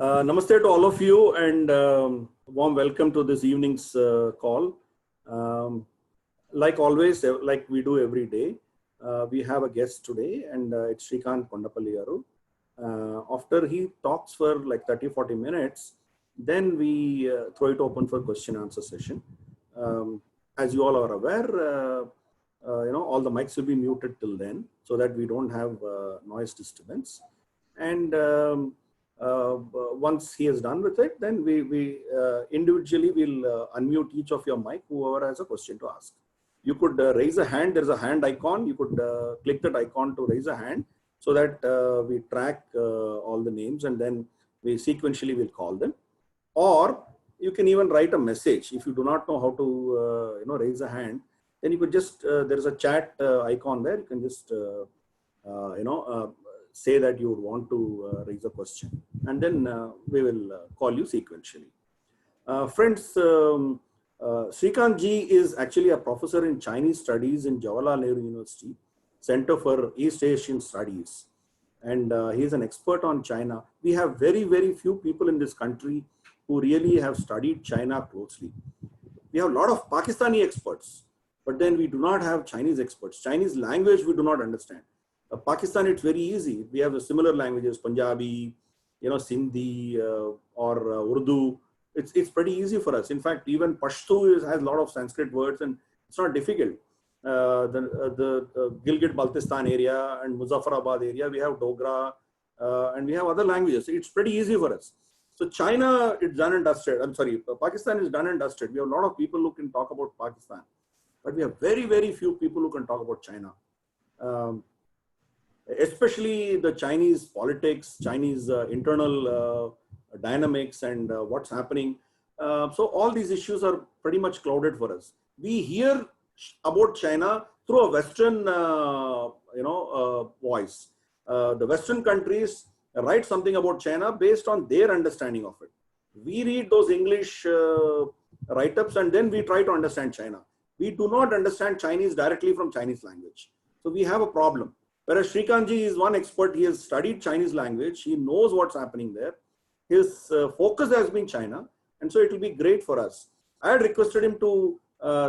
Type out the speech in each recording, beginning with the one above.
Namaste to all of you, and warm welcome to this evening's call. Like always, like we do every day, we have a guest today, and it's Srikanth Kondpalli. After he talks for like 30-40 minutes, then we throw it open for question answer session. As you all are aware, all the mics will be muted till then, so that we don't have noise disturbance. And once he is done with it, then we individually will unmute each of your mic, whoever has a question to ask. You could raise a hand. There's a hand icon. You could click that icon to raise a hand, so that we track all the names, and then we sequentially will call them. Or you can even write a message. If you do not know how to raise a hand, then you could just there's a chat icon there. You can just say that you would want to raise a question, and then we will call you sequentially. Friends, Srikanth ji is actually a professor in Chinese studies in Jawaharlal Nehru University, Center for East Asian Studies. And he is an expert on China. We have very, very few people in this country who really have studied China closely. We have a lot of Pakistani experts, but then we do not have Chinese experts. Chinese language we do not understand. Pakistan, it's very easy. We have similar languages, Punjabi, Sindhi or Urdu. It's pretty easy for us. In fact, even Pashto has a lot of Sanskrit words, and it's not difficult. The Gilgit, Baltistan area and Muzaffarabad area, we have Dogra, and we have other languages. It's pretty easy for us. So China, it's done and dusted. I'm sorry, Pakistan is done and dusted. We have a lot of people who can talk about Pakistan, but we have very, very few people who can talk about China. Especially the Chinese politics, Chinese internal dynamics, and what's happening. So all these issues are pretty much clouded for us. We hear about China through a Western, voice. The Western countries write something about China based on their understanding of it. We read those English write-ups, and then we try to understand China. We do not understand Chinese directly from Chinese language. So we have a problem. Whereas Srikanth ji is one expert. He has studied Chinese language. He knows what's happening there. His focus has been China. And so it will be great for us. I had requested him to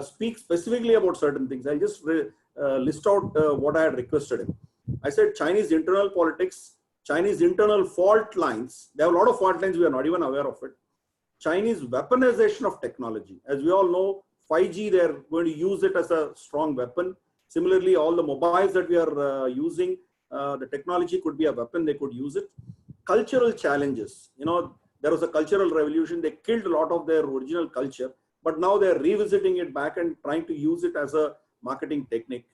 speak specifically about certain things. I'll just list out what I had requested him. I said Chinese internal politics, Chinese internal fault lines. There are a lot of fault lines. We are not even aware of it. Chinese weaponization of technology. As we all know, 5G, they're going to use it as a strong weapon. Similarly, all the mobiles that we are using, the technology could be a weapon. They could use it. Cultural challenges. There was a cultural revolution. They killed a lot of their original culture, but now they're revisiting it back and trying to use it as a marketing technique.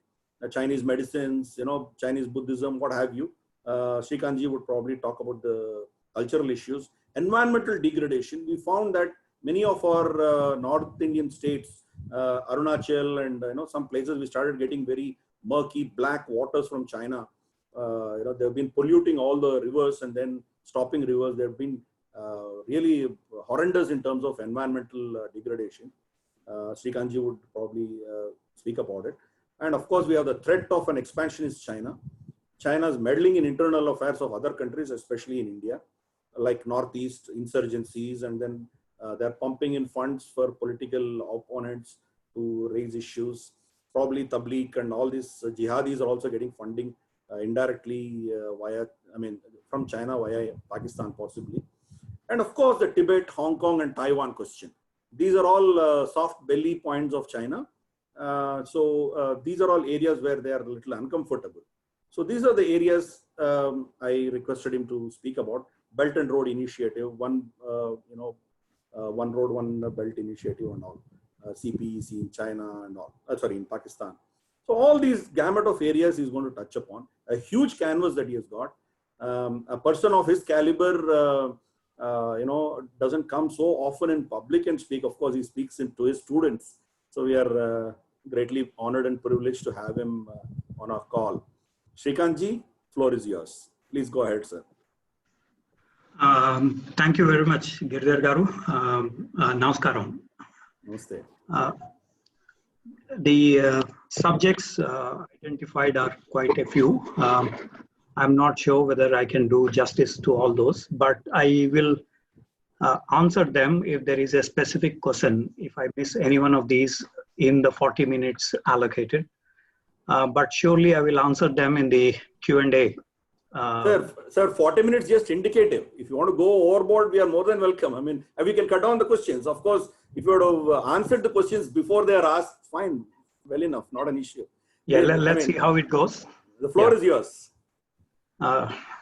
Chinese medicines, Chinese Buddhism, what have you. Srikanth ji would probably talk about the cultural issues. Environmental degradation. We found that many of our North Indian states, Arunachal and some places, we started getting very murky black waters from China. They've been polluting all the rivers and then stopping rivers. They've been really horrendous in terms of environmental degradation. Srikanth ji would probably speak about it. And of course, we have the threat of an expansionist China. China's meddling in internal affairs of other countries, especially in India, like Northeast insurgencies, and then they're pumping in funds for political opponents to raise issues. Probably Tabligh and all these jihadis are also getting funding indirectly from China via Pakistan possibly. And of course, the Tibet, Hong Kong and Taiwan question. These are all soft belly points of China. So these are all areas where they are a little uncomfortable. So these are the areas I requested him to speak about. Belt and Road Initiative, one road, one belt initiative and all. CPEC in China and all. In Pakistan. So all these gamut of areas he's going to touch upon. A huge canvas that he has got. A person of his caliber, doesn't come so often in public and speak. Of course, he speaks to his students. So we are greatly honored and privileged to have him on our call. Srikanth ji, floor is yours. Please go ahead, sir. Thank you very much, Girdhar Garu. Namaskaram. Namaste. The subjects identified are quite a few. I'm not sure whether I can do justice to all those, but I will answer them if there is a specific question, if I miss any one of these in the 40 minutes allocated. But surely I will answer them in the Q&A. Sir, 40 minutes just indicative. If you want to go overboard, we are more than welcome. I mean, we can cut down the questions. Of course, if you would have answered the questions before they are asked, fine, well enough, not an issue. Yeah, let's see how it goes. The floor is yours.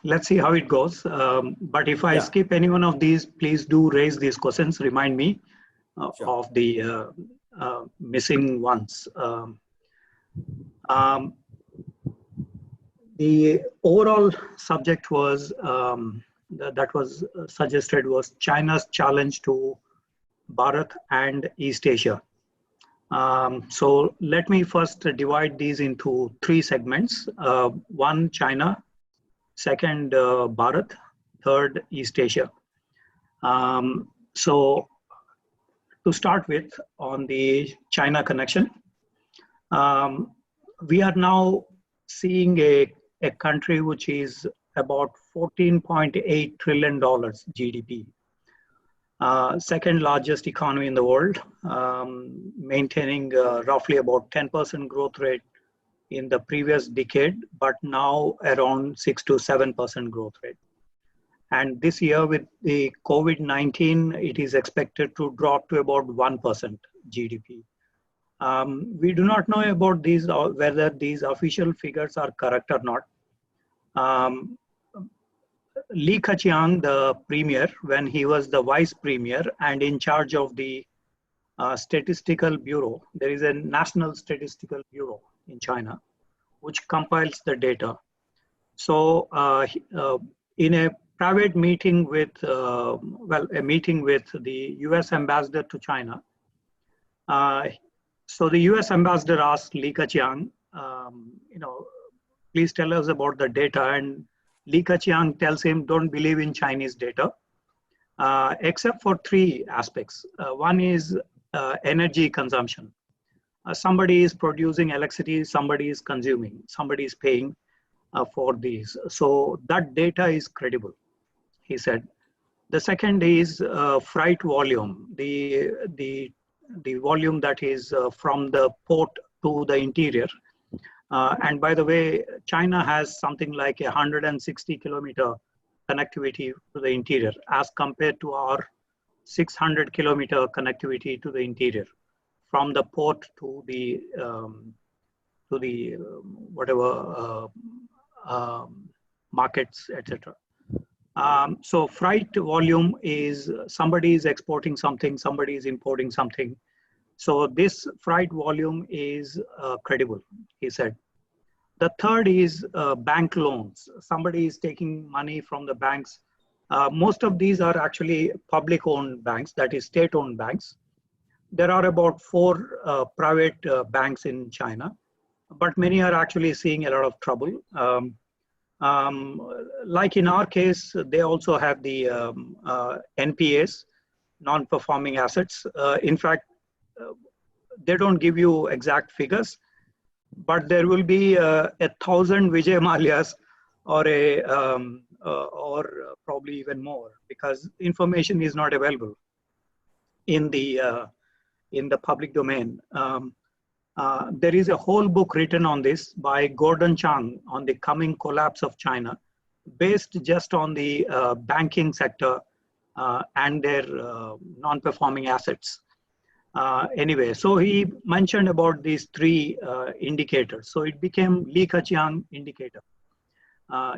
Let's see how it goes. But if I skip any one of these, please do raise these questions. Remind me of the missing ones. The overall subject was that was suggested was China's challenge to Bharat and East Asia. So let me first divide these into three segments. One, China. Second, Bharat. Third, East Asia. So to start with, on the China connection, we are now seeing a country which is about $14.8 trillion GDP. Second largest economy in the world, maintaining roughly about 10% growth rate in the previous decade, but now around 6 to 7% growth rate. And this year with the COVID-19, it is expected to drop to about 1% GDP. We do not know about these, whether these official figures are correct or not. Li Keqiang, the premier, when he was the vice premier and in charge of the statistical bureau, there is a national statistical bureau in China, which compiles the data. So in a private meeting with, a meeting with the US ambassador to China, so the US ambassador asked Li Keqiang, please tell us about the data. And Li Keqiang tells him, don't believe in Chinese data, except for three aspects. One is energy consumption. Somebody is producing electricity, somebody is consuming, somebody is paying for these. So that data is credible, he said. The second is freight volume, the volume that is from the port to the interior. And by the way, China has something like 160 kilometer connectivity to the interior as compared to our 600 kilometer connectivity to the interior, from the port to the whatever markets, etc. So freight volume is somebody is exporting something, somebody is importing something. So this freight volume is credible, he said. The third is bank loans. Somebody is taking money from the banks. Most of these are actually public-owned banks, that is state-owned banks. There are about 4 private banks in China, but many are actually seeing a lot of trouble. Like in our case, they also have the NPAs, non-performing assets. In fact, they don't give you exact figures, but there will be 1,000 Vijay Malias or probably even more, because information is not available in the public domain. There is a whole book written on this by Gordon Chang on the coming collapse of China, based just on the banking sector and their non-performing assets. Anyway, so he mentioned about these 3 indicators. So it became Li Keqiang indicator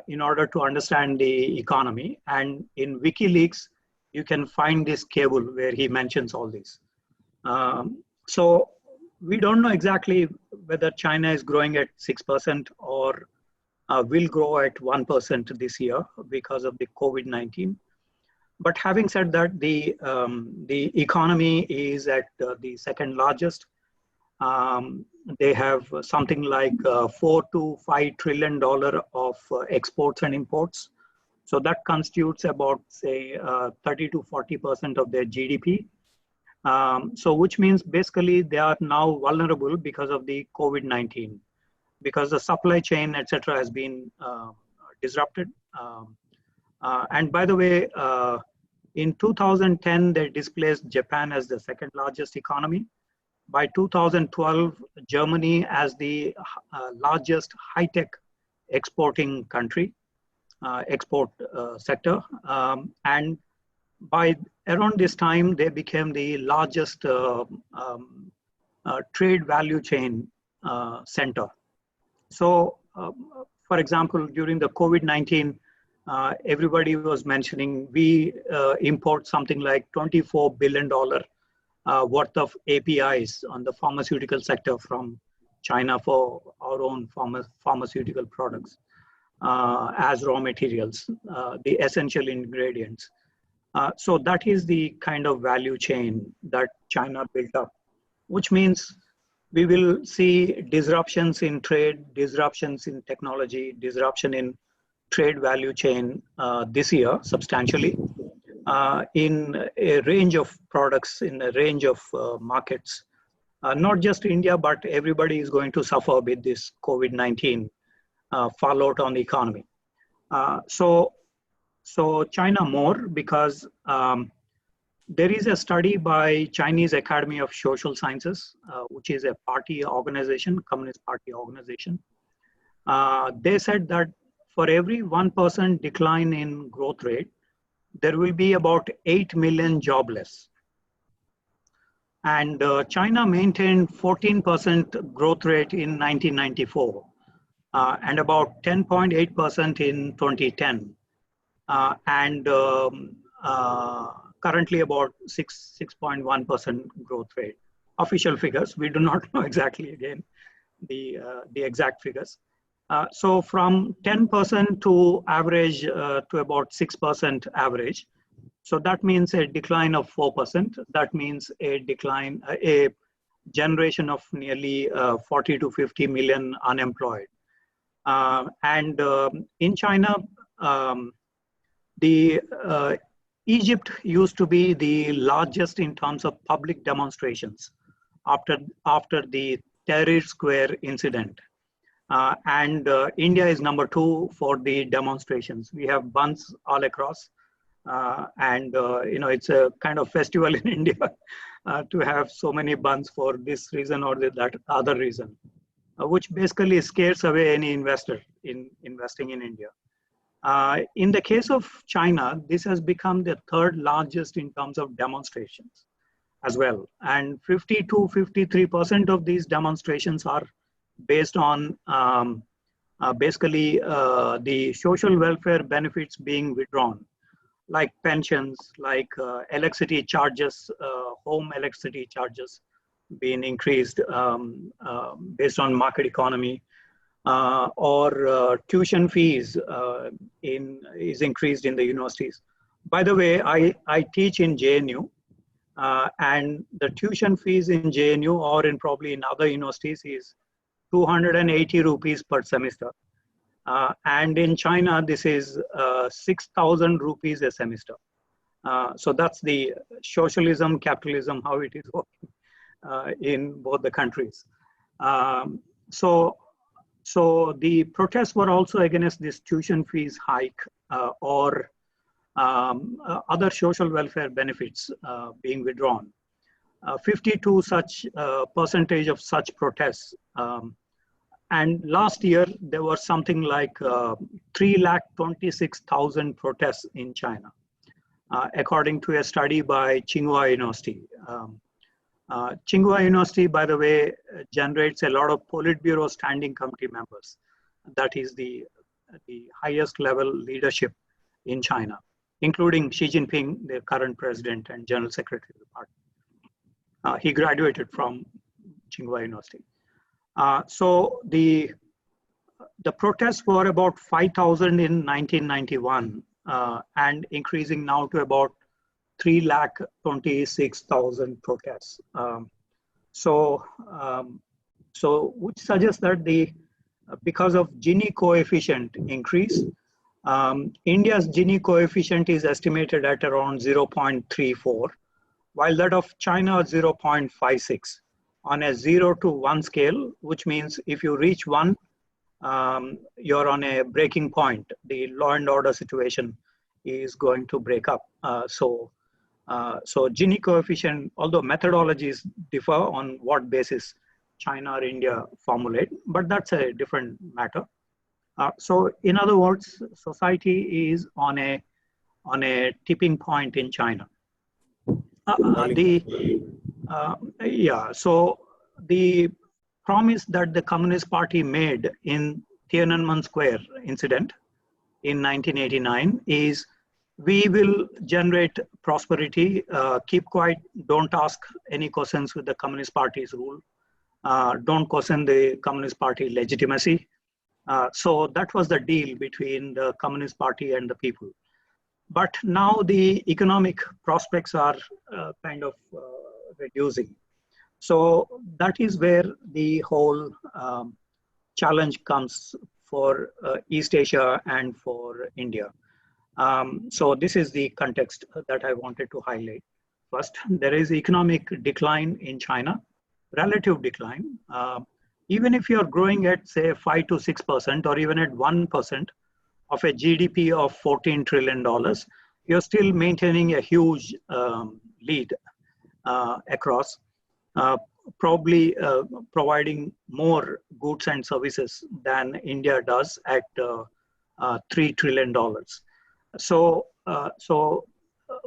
in order to understand the economy. And in WikiLeaks, you can find this cable where he mentions all this. So we don't know exactly whether China is growing at 6% or will grow at 1% this year because of the COVID-19. But having said that, the economy is at the second largest. They have something like $4 to $5 trillion of exports and imports. So that constitutes about, say, 30 to 40% of their GDP. So which means basically they are now vulnerable because of the COVID-19, because the supply chain, etc., has been disrupted. And by the way, In 2010, they displaced Japan as the second largest economy. By 2012, Germany as the largest high-tech exporting country, export sector. And by around this time, they became the largest trade value chain center. So, for example, during the COVID-19, everybody was mentioning we import something like $24 billion worth of APIs on the pharmaceutical sector from China for our own pharmaceutical products as raw materials, the essential ingredients. So that is the kind of value chain that China built up, which means we will see disruptions in trade, disruptions in technology, disruption in trade value chain this year substantially in a range of products, in a range of markets. Not just India, but everybody is going to suffer with this COVID-19 fallout on the economy. So China more because there is a study by Chinese Academy of Social Sciences, which is a party organization, Communist Party organization. They said that for every 1% decline in growth rate, there will be about 8 million jobless. And China maintained 14% growth rate in 1994 and about 10.8% in 2010. And currently about 6.1% growth rate. Official figures, we do not know exactly again the exact figures. So from 10% to average to about 6% average. So that means a decline of 4%. That means a decline, a generation of nearly 40 to 50 million unemployed. And in China, Egypt used to be the largest in terms of public demonstrations after the Tahrir Square incident. And India is number 2 for the demonstrations. We have bunds all across. And it's a kind of festival in India to have so many bunds for this reason or that other reason, which basically scares away any investor in investing in India. In the case of China, this has become the 3rd largest in terms of demonstrations as well. And 50 to 53% of these demonstrations are based on basically the social welfare benefits being withdrawn, like pensions, like electricity charges, home electricity charges being increased based on market economy, or tuition fees is increased in the universities. By the way, I teach in JNU, and the tuition fees in JNU or in probably in other universities is 280 rupees per semester. And in China, this is 6,000 rupees a semester. So that's the socialism, capitalism, how it is working in both the countries. So the protests were also against this tuition fees hike or other social welfare benefits being withdrawn. 52 such percentage of such protests. And last year, there was something like 326,000 protests in China, according to a study by Tsinghua University. Tsinghua University, by the way, generates a lot of Politburo standing committee members. That is the highest level leadership in China, including Xi Jinping, the current president and general secretary of the party. He graduated from Tsinghua University. So the protests were about 5,000 in 1991 and increasing now to about 326,000 protests. So which suggests that because of Gini coefficient increase, India's Gini coefficient is estimated at around 0.34, while that of China is 0.56 on a 0 to 1 scale, which means if you reach 1, you're on a breaking point. The law and order situation is going to break up. So Gini coefficient, although methodologies differ on what basis China or India formulate, but that's a different matter. So in other words, society is on a tipping point in China. So the promise that the Communist Party made in Tiananmen Square incident in 1989 is, we will generate prosperity, keep quiet, don't ask any questions with the Communist Party's rule, don't question the Communist Party legitimacy. So that was the deal between the Communist Party and the people. But now the economic prospects are kind of reducing. So that is where the whole challenge comes for East Asia and for India. So this is the context that I wanted to highlight. First, there is economic decline in China, relative decline. Even if you're growing at say 5 to 6% or even at 1% of a GDP of $14 trillion, you're still maintaining a huge lead across, probably providing more goods and services than India does at $3 trillion.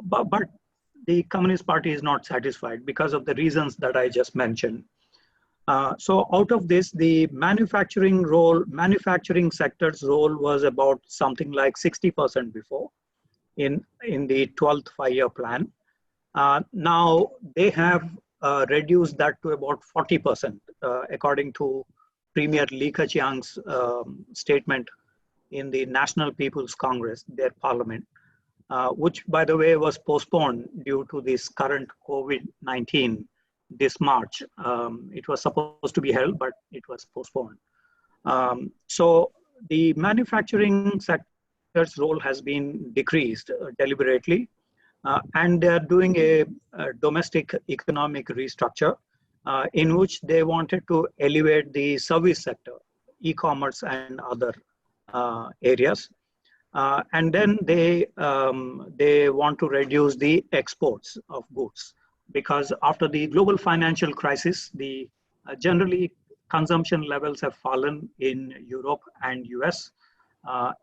But the Communist Party is not satisfied because of the reasons that I just mentioned. So out of this, the manufacturing sector's role was about something like 60% before in the 12th five-year plan. Now they have reduced that to about 40%, according to Premier Li Keqiang's statement in the National People's Congress, their parliament, which by the way was postponed due to this current COVID-19 this March. It was supposed to be held, but it was postponed. So the manufacturing sector's role has been decreased deliberately, and they're doing a domestic economic restructure in which they wanted to elevate the service sector, e-commerce and other areas. And then they want to reduce the exports of goods, because after the global financial crisis, the generally consumption levels have fallen in Europe and US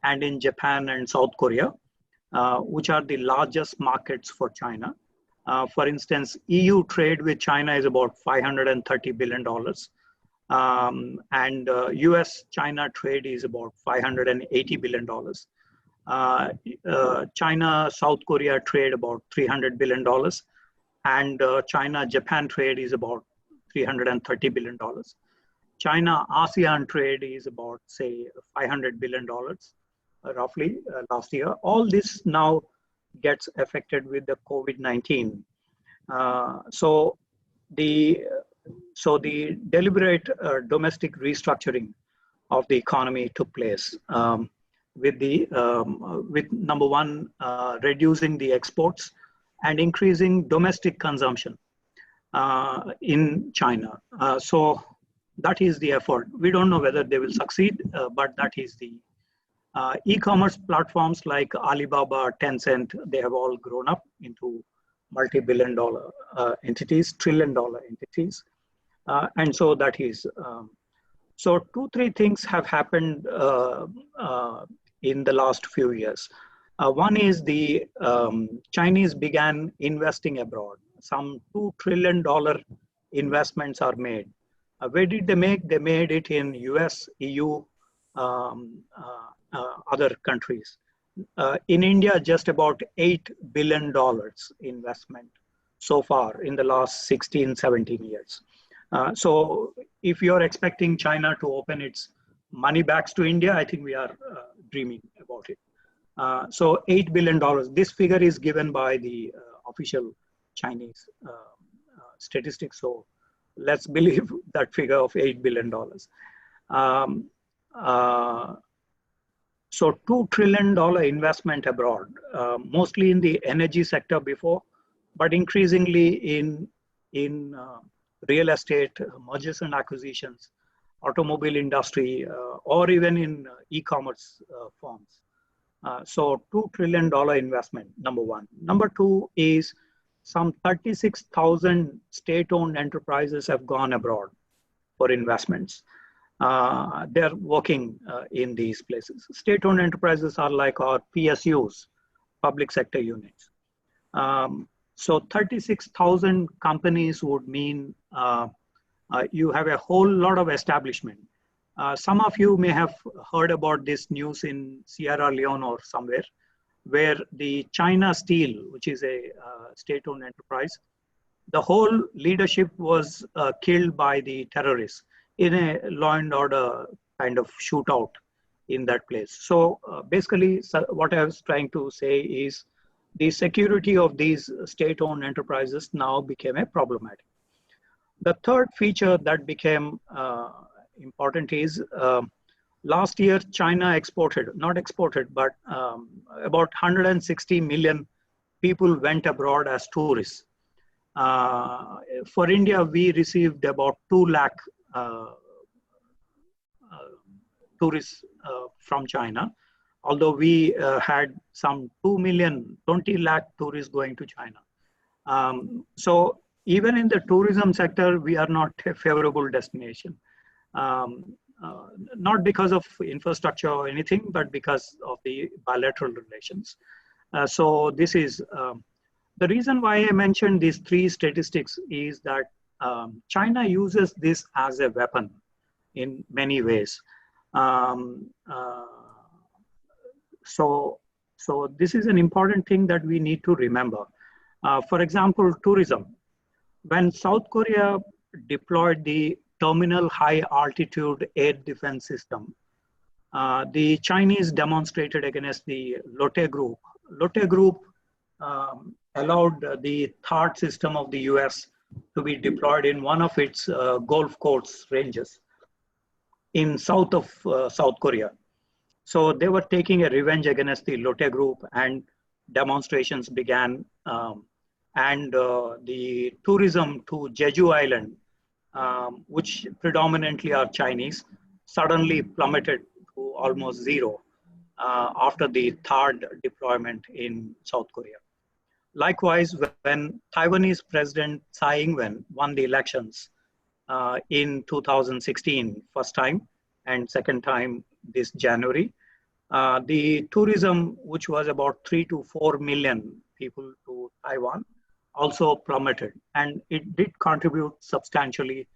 and in Japan and South Korea, which are the largest markets for China. For instance, EU trade with China is about $530 billion. And US-China trade is about $580 billion. China-South Korea trade about $300 billion. And China-Japan trade is about $330 billion. China-ASEAN trade is about, say, $500 billion, roughly, last year. All this now gets affected with the COVID-19. So the deliberate domestic restructuring of the economy took place with number one, reducing the exports and increasing domestic consumption in China. So that is the effort. We don't know whether they will succeed, but that is the e-commerce platforms like Alibaba, Tencent, they have all grown up into multi-billion dollar entities, trillion-dollar entities. And so that is, so 2-3 things have happened in the last few years. One is the Chinese began investing abroad. Some $2 trillion investments are made. Where did they make? They made it in US, EU, other countries. In India, just about $8 billion investment so far in the last 16, 17 years. So if you're expecting China to open its money bags to India, I think we are dreaming about it. So $8 billion, this figure is given by the official Chinese statistics. So let's believe that figure of $8 billion. So $2 trillion investment abroad, mostly in the energy sector before, but increasingly in real estate, mergers and acquisitions, automobile industry, or even in e-commerce forms. So $2 trillion investment, number one. Number two is some 36,000 state-owned enterprises have gone abroad for investments. They're working in these places. State-owned enterprises are like our PSUs, public sector units. So 36,000 companies would mean you have a whole lot of establishment. Some of you may have heard about this news in Sierra Leone or somewhere, where the China Steel, which is a state-owned enterprise, the whole leadership was killed by the terrorists in a law and order kind of shootout in that place. So basically, what I was trying to say is the security of these state-owned enterprises now became a problematic. The third feature that became important is last year, China exported, not exported, but about 160 million people went abroad as tourists. For India, we received about 2 lakh tourists from China, although we had some 20 lakh tourists going to China. So even in the tourism sector, we are not a favorable destination. Not because of infrastructure or anything, but because of the bilateral relations. So this is, the reason why I mentioned these 3 statistics is that China uses this as a weapon in many ways. So this is an important thing that we need to remember. For example, tourism. When South Korea deployed the Terminal High Altitude Air Defense System, the Chinese demonstrated against the Lotte Group. Lotte Group allowed the THAAD system of the US to be deployed in one of its golf course ranges in south of South Korea. So they were taking a revenge against the Lotte Group, and demonstrations began. And the tourism to Jeju Island, which predominantly are Chinese, suddenly plummeted to almost zero after the THAAD deployment in South Korea. Likewise, when Taiwanese President Tsai Ing-wen won the elections in 2016, first time, and second time this January, the tourism, which was about 3 to 4 million people to Taiwan, also plummeted, and it did contribute substantially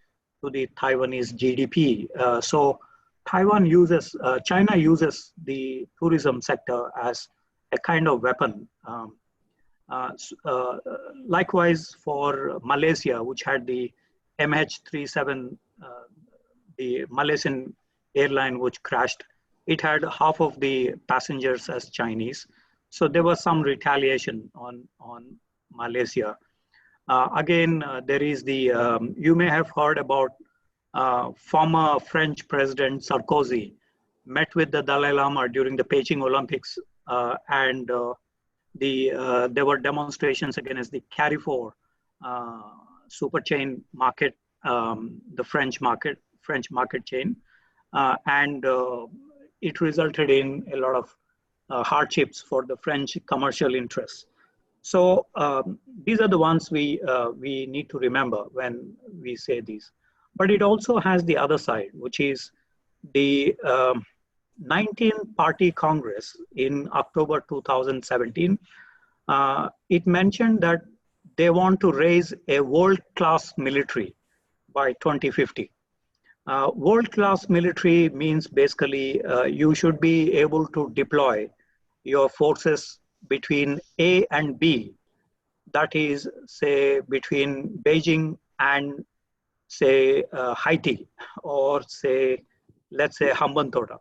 to the Taiwanese GDP. So China uses the tourism sector as a kind of weapon. Likewise for Malaysia, which had the MH370, the Malaysian airline which crashed, it had half of the passengers as Chinese. So there was some retaliation on Malaysia. Again, there is the, you may have heard about former French President Sarkozy met with the Dalai Lama during the Beijing Olympics, and there were demonstrations against the Carrefour super chain market, the French market chain, and it resulted in a lot of hardships for the French commercial interests. So these are the ones we need to remember when we say these. But it also has the other side, which is the 19-party Congress in October 2017. It mentioned that they want to raise a world-class military by 2050. World-class military means basically you should be able to deploy your forces between A and B, that is, say, between Beijing and, say, Haiti, or say, let's say, Hambantota.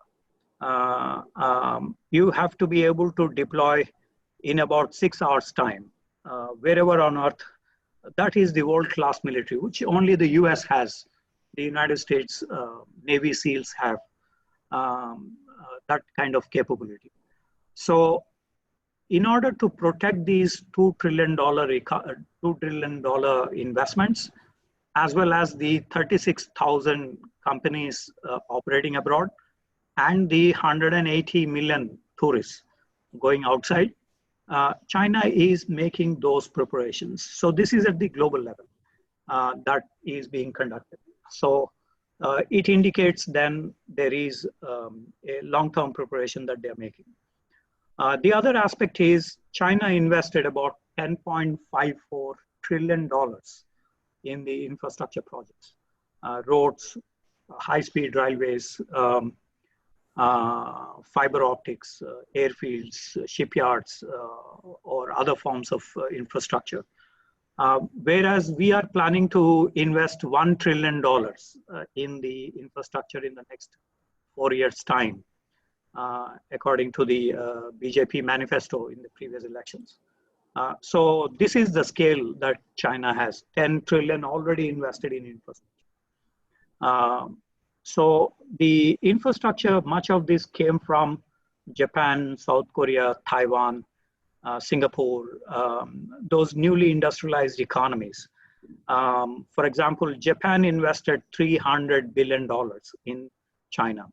You have to be able to deploy in about 6 hours' time, wherever on earth. That is the world-class military, which only the US has. The United States Navy SEALs have that kind of capability. So in order to protect these $2 trillion investments, as well as the 36,000 companies operating abroad, and the 180 million tourists, going outside, China is making those preparations. So this is at the global level that is being conducted. So it indicates then there is a long-term preparation that they're making. The other aspect is China invested about $10.54 trillion in the infrastructure projects, roads, high-speed railways, fiber optics, airfields, shipyards, or other forms of infrastructure. Whereas we are planning to invest $1 trillion in the infrastructure in the next 4 years' time, according to the BJP manifesto in the previous elections. So this is the scale that China has, 10 trillion already invested in infrastructure. So the infrastructure, much of this came from Japan, South Korea, Taiwan, Singapore, those newly industrialized economies. For example, Japan invested $300 billion in China,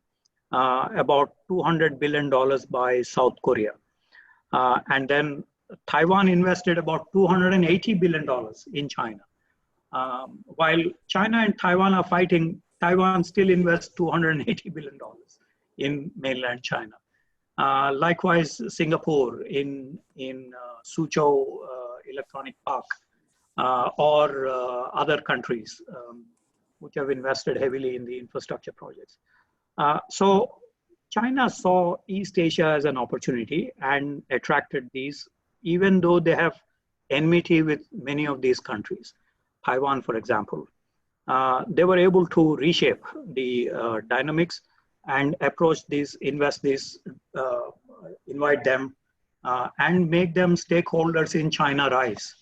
about $200 billion by South Korea. And then Taiwan invested about $280 billion in China. While China and Taiwan are fighting, Taiwan still invests $280 billion in mainland China. Likewise, Singapore in Suzhou Electronic Park or other countries which have invested heavily in the infrastructure projects. So China saw East Asia as an opportunity and attracted these, even though they have enmity with many of these countries. Taiwan, for example, they were able to reshape the dynamics and approach these, invest these, invite them, and make them stakeholders in China rise.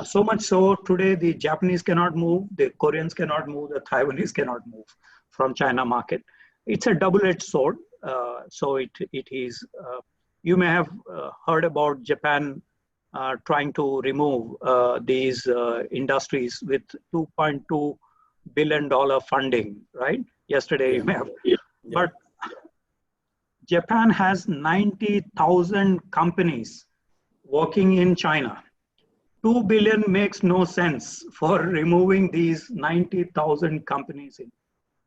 So much so, today the Japanese cannot move, the Koreans cannot move, the Taiwanese cannot move from China market. It's a double-edged sword. So it is, you may have heard about Japan trying to remove these industries with $2.2 billion funding, right? Yesterday, you may have. Yeah. But Japan has 90,000 companies working in China. 2 billion makes no sense for removing these 90,000 companies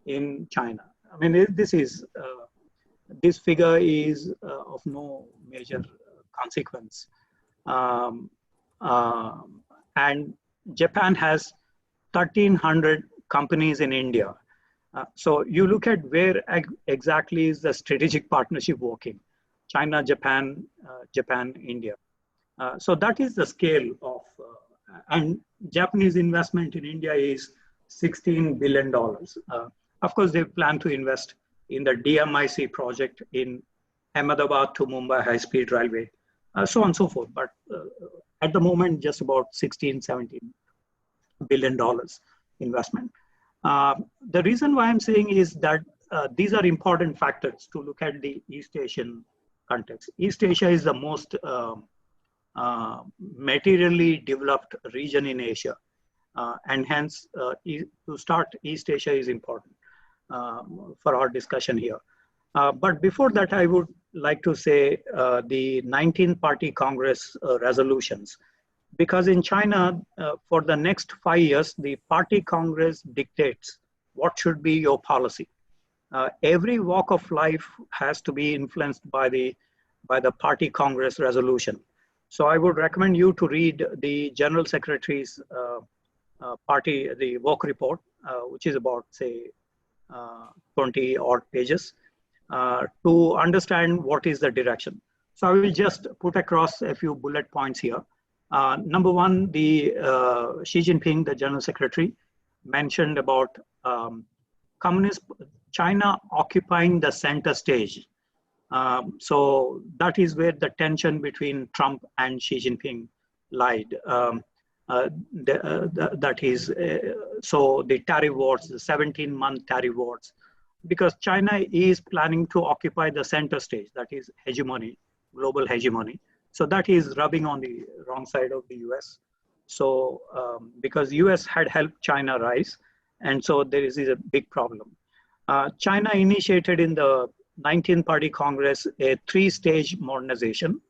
in China. I mean, this is, this figure is of no major consequence. And Japan has 1,300 companies in India. So you look at where exactly is the strategic partnership working: China, Japan, Japan, India. So that is the scale of, and Japanese investment in India is $16 billion. Of course, they plan to invest in the DMIC project in Ahmedabad to Mumbai high-speed railway, so on and so forth. But at the moment, just about $16, $17 billion investment. The reason why I'm saying is that these are important factors to look at the East Asian context. East Asia is the most materially developed region in Asia. And hence, to start East Asia is important for our discussion here. But before that, I would like to say the 19-party Congress resolutions. Because in China, for the next 5 years, the party Congress dictates what should be your policy. Every walk of life has to be influenced by the party Congress resolution. So I would recommend you to read the General Secretary's the work report, which is about, say, 20 odd pages, to understand what is the direction. So I will just put across a few bullet points here. Number one, the Xi Jinping, the General Secretary, mentioned about communist China occupying the center stage. So that is where the tension between Trump and Xi Jinping lied. That is, so the tariff wars, the 17-month tariff wars, because China is planning to occupy the center stage, that is hegemony, global hegemony. So that is rubbing on the wrong side of the US. So because US had helped China rise, and so there is a big problem. China initiated in the 19th Party Congress a 3-stage modernization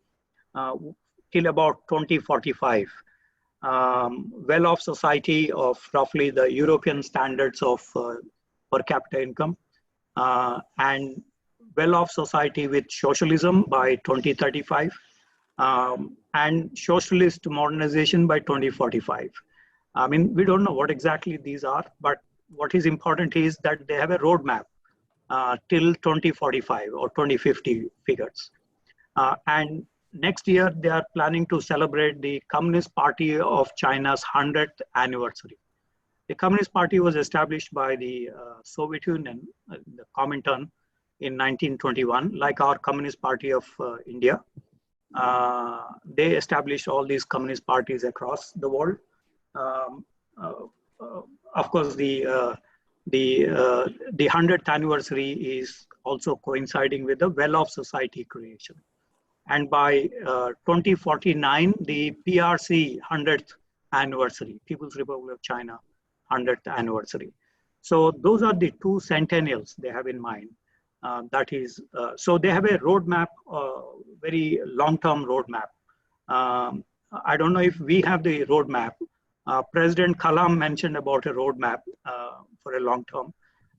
till about 2045. Well-off society of roughly the European standards of per capita income, and well-off society with socialism by 2035, and socialist modernization by 2045. I mean, we don't know what exactly these are, but what is important is that they have a roadmap till 2045 or 2050 figures. And next year, they are planning to celebrate the Communist Party of China's 100th anniversary. The Communist Party was established by the Soviet Union, the Comintern, in 1921, like our Communist Party of India. They established all these communist parties across the world. Of course, the 100th anniversary is also coinciding with the well-off society creation. And by 2049, the PRC 100th anniversary, People's Republic of China 100th anniversary. So those are the two centennials they have in mind. That is, so they have a roadmap, very long-term roadmap. I don't know if we have the roadmap. President Kalam mentioned about a roadmap for a long term.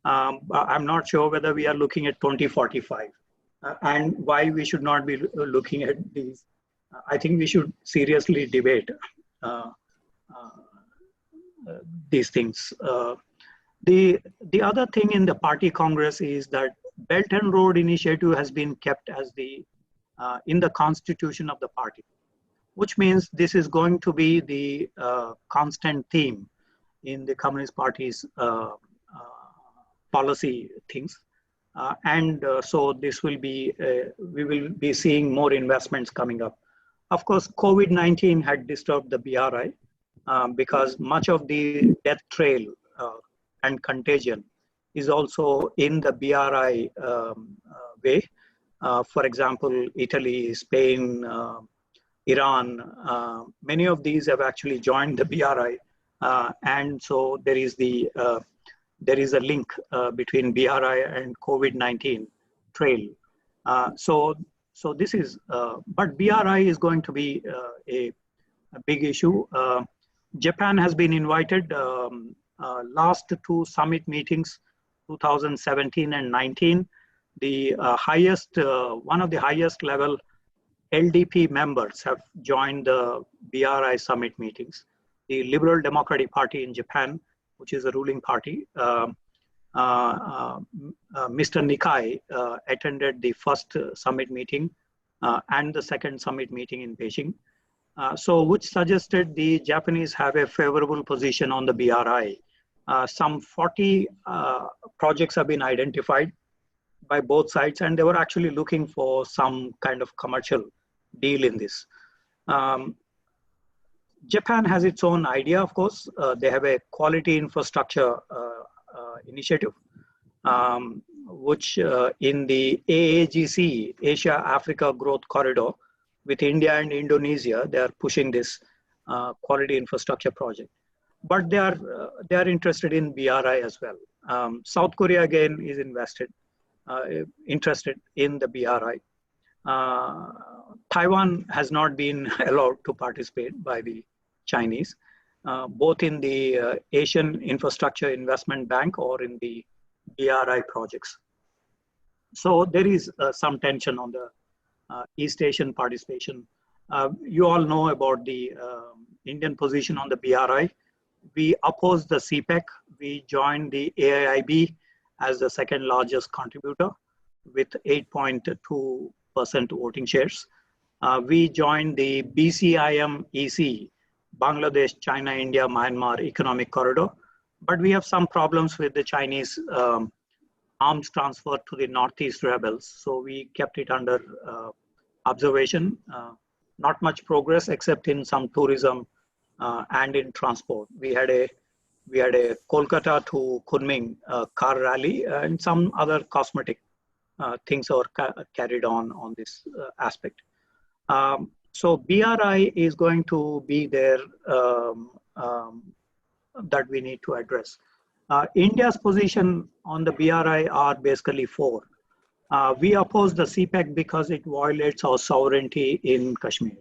I'm not sure whether we are looking at 2045 and why we should not be looking at these. I think we should seriously debate these things. The other thing in the party congress is that Belt and Road Initiative has been kept as the in the constitution of the party, which means this is going to be the constant theme in the Communist Party's policy things. So this will be, we will be seeing more investments coming up. Of course, COVID-19 had disturbed the BRI because much of the death trail and contagion is also in the BRI way. For example, Italy, Spain, Iran, many of these have actually joined the BRI, and so there is a link between BRI and COVID-19 trail. So this is, but BRI is going to be a big issue. Japan has been invited. Last two summit meetings, 2017 and 19, the highest, one of the highest level LDP members have joined the BRI summit meetings. The Liberal Democratic Party in Japan, which is a ruling party, Mr. Nikai attended the first summit meeting and the second summit meeting in Beijing. So which suggested the Japanese have a favorable position on the BRI. Some 40 projects have been identified by both sides, and they were actually looking for some kind of commercial deal in this. Japan has its own idea, of course. They have a quality infrastructure initiative, which in the AAGC, Asia-Africa Growth Corridor, with India and Indonesia, they are pushing this quality infrastructure project. But they are interested in BRI as well. South Korea again is interested in the BRI. Taiwan has not been allowed to participate by the Chinese, both in the Asian Infrastructure Investment Bank or in the BRI projects. So there is some tension on the East Asian participation. You all know about the Indian position on the BRI. We opposed the CPEC. We joined the AIIB as the second largest contributor with 8.2% voting shares. We joined the BCIM EC, Bangladesh, China, India, Myanmar Economic Corridor, but we have some problems with the Chinese arms transfer to the Northeast rebels. So we kept it under observation. Not much progress except in some tourism and in transport. We had a Kolkata to Kunming car rally and some other cosmetic things are carried on this aspect. So BRI is going to be there that we need to address. India's position on the BRI are basically four. We oppose the CPEC because it violates our sovereignty in Kashmir.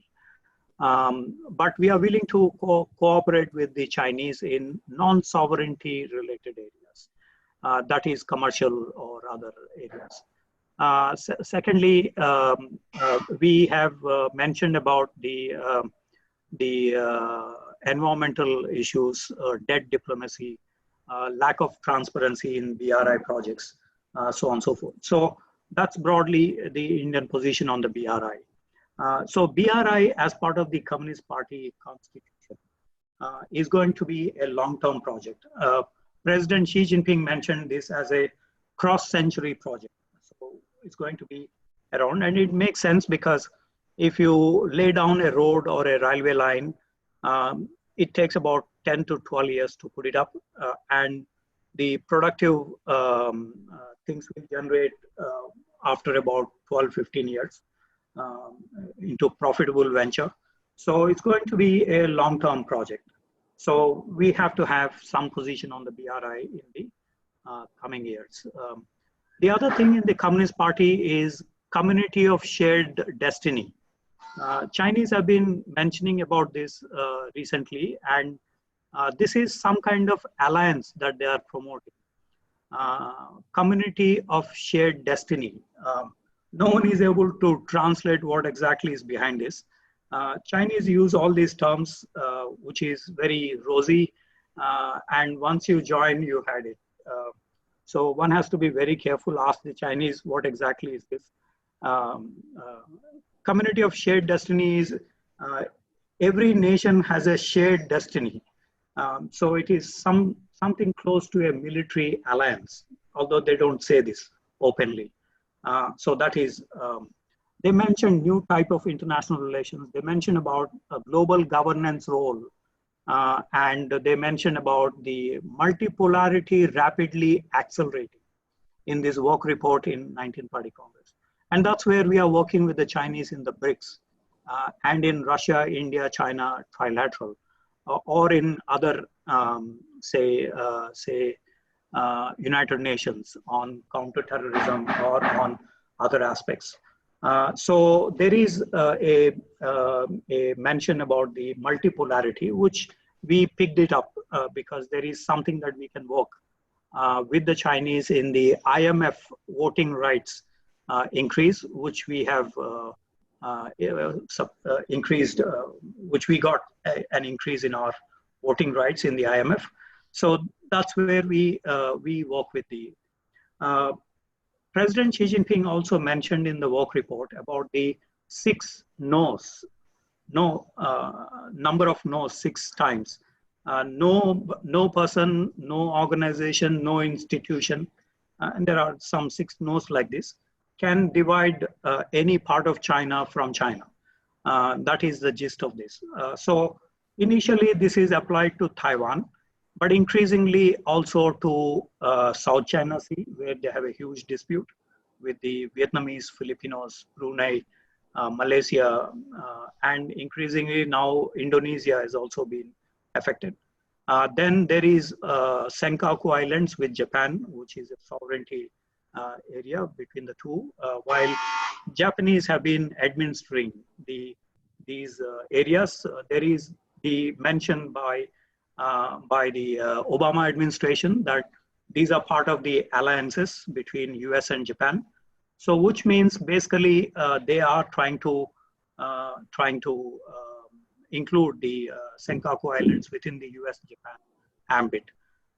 But we are willing to cooperate with the Chinese in non-sovereignty related areas, that is commercial or other areas. Secondly, we have mentioned about the environmental issues, debt diplomacy, lack of transparency in BRI projects, so on and so forth. So that's broadly the Indian position on the BRI. So BRI, as part of the Communist Party constitution, is going to be a long-term project. President Xi Jinping mentioned this as a cross-century project. So it's going to be around, and it makes sense because if you lay down a road or a railway line, it takes about 10 to 12 years to put it up, and the productive things will generate after about 12, 15 years into profitable venture. So it's going to be a long-term project. So we have to have some position on the BRI in the coming years. The other thing in the Communist Party is community of shared destiny. Chinese have been mentioning about this recently, and this is some kind of alliance that they are promoting. Community of shared destiny. No one is able to translate what exactly is behind this. Chinese use all these terms, which is very rosy, and once you join, you had it. So one has to be very careful, ask the Chinese what exactly is this. Community of shared destiny is every nation has a shared destiny. So it is something close to a military alliance, although they don't say this openly. So that is, they mentioned new type of international relations. They mentioned about a global governance role. And they mentioned about the multipolarity rapidly accelerating in this work report in 1940 Congress. And that's where we are working with the Chinese in the BRICS and in Russia, India, China, trilateral, or in other, United Nations on counterterrorism or on other aspects. So there is a mention about the multipolarity, which we picked it up because there is something that we can work with the Chinese in the IMF voting rights increase, which we have increased, which we got an increase in our voting rights in the IMF. So that's where we work with the President Xi Jinping also mentioned in the work report about the 6 no's, number of no's 6 times. No person, no organization, no institution, and there are some 6 no's like this, can divide any part of China from China. That is the gist of this. So initially this is applied to Taiwan, but increasingly also to South China Sea, where they have a huge dispute with the Vietnamese, Filipinos, Brunei, Malaysia, and increasingly now Indonesia has also been affected. Then there is Senkaku Islands with Japan, which is a sovereignty area between the two, while Japanese have been administering these areas. There is the mention by the Obama administration that these are part of the alliances between US and Japan. So which means basically they are trying to include the Senkaku Islands within the US-Japan ambit.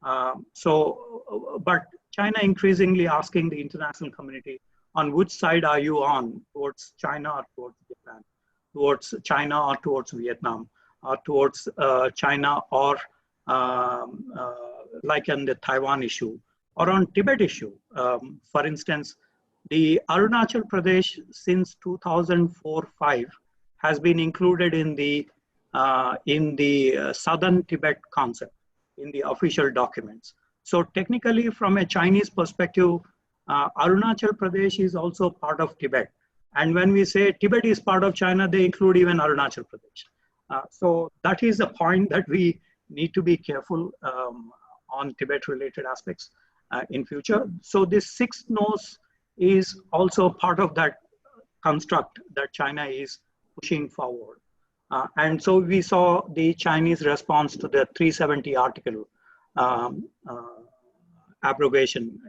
But China increasingly asking the international community, on which side are you on, towards China or towards Japan, towards China or towards Vietnam, or towards China or like on the Taiwan issue, or on Tibet issue. For instance, the Arunachal Pradesh since 2004-5 has been included in the Southern Tibet concept in the official documents. So technically, from a Chinese perspective, Arunachal Pradesh is also part of Tibet. And when we say Tibet is part of China, they include even Arunachal Pradesh. So that is the point that we need to be careful on Tibet-related aspects in future. So this 6 no's is also part of that construct that China is pushing forward. And so we saw the Chinese response to the 370 article abrogation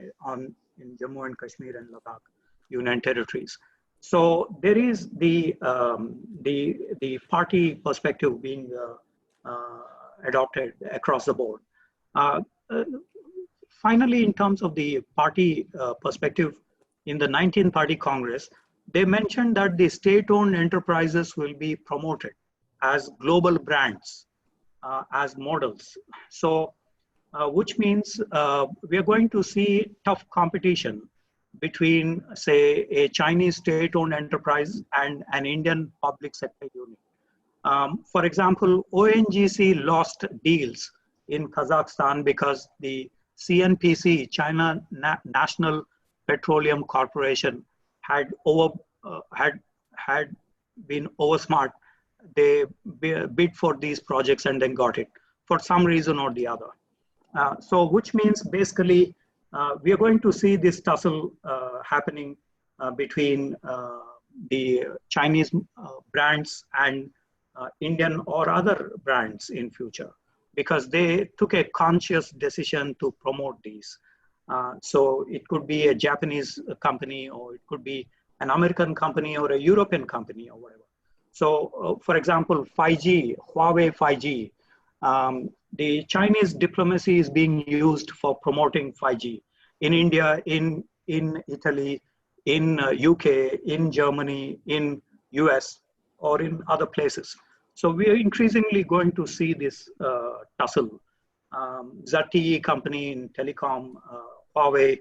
in Jammu and Kashmir and Ladakh Union territories. So there is the party perspective being adopted across the board. Finally, in terms of the party perspective, in the 19th Party Congress, they mentioned that the state-owned enterprises will be promoted as global brands, as models. So, which means we are going to see tough competition between, say, a Chinese state-owned enterprise and an Indian public sector unit. For example, ONGC lost deals in Kazakhstan because the CNPC, China National Petroleum Corporation, had been oversmart. They bid for these projects and then got it for some reason or the other. So which means basically we are going to see this tussle happening between the Chinese brands and Indian or other brands in future, because they took a conscious decision to promote these. So it could be a Japanese company, or it could be an American company or a European company or whatever. So for example, 5G, Huawei 5G, the Chinese diplomacy is being used for promoting 5G in India, in Italy, in UK, in Germany, in US, or in other places. So we are increasingly going to see this tussle. ZTE company in telecom, Huawei,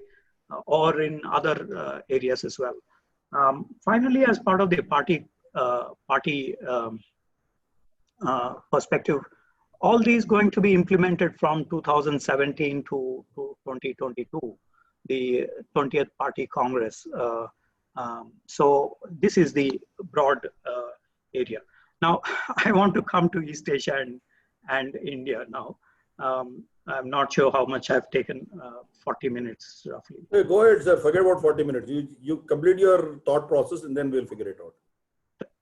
or in other areas as well. Finally, as part of the party perspective, all these going to be implemented from 2017 to 2022, the 20th Party Congress. So this is the broad area. Now, I want to come to East Asia and India now. I'm not sure how much I've taken, 40 minutes roughly. Hey, go ahead, sir. Forget about 40 minutes. You complete your thought process and then we'll figure it out.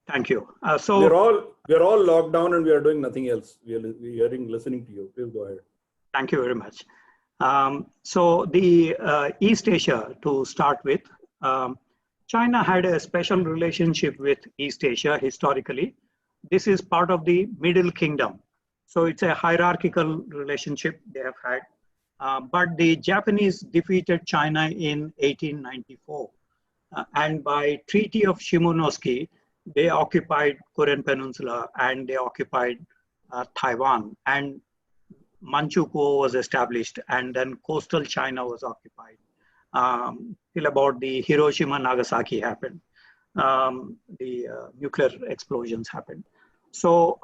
Thank you. So we're all locked down and we are doing nothing else. We are listening to you. Please go ahead. Thank you very much. So the East Asia, to start with, China had a special relationship with East Asia historically. This is part of the Middle Kingdom. So it's a hierarchical relationship they have had. But the Japanese defeated China in 1894. And by Treaty of Shimonoseki, they occupied Korean Peninsula and they occupied Taiwan. And Manchukuo was established, and then coastal China was occupied till about the Hiroshima-Nagasaki happened. The nuclear explosions happened. So,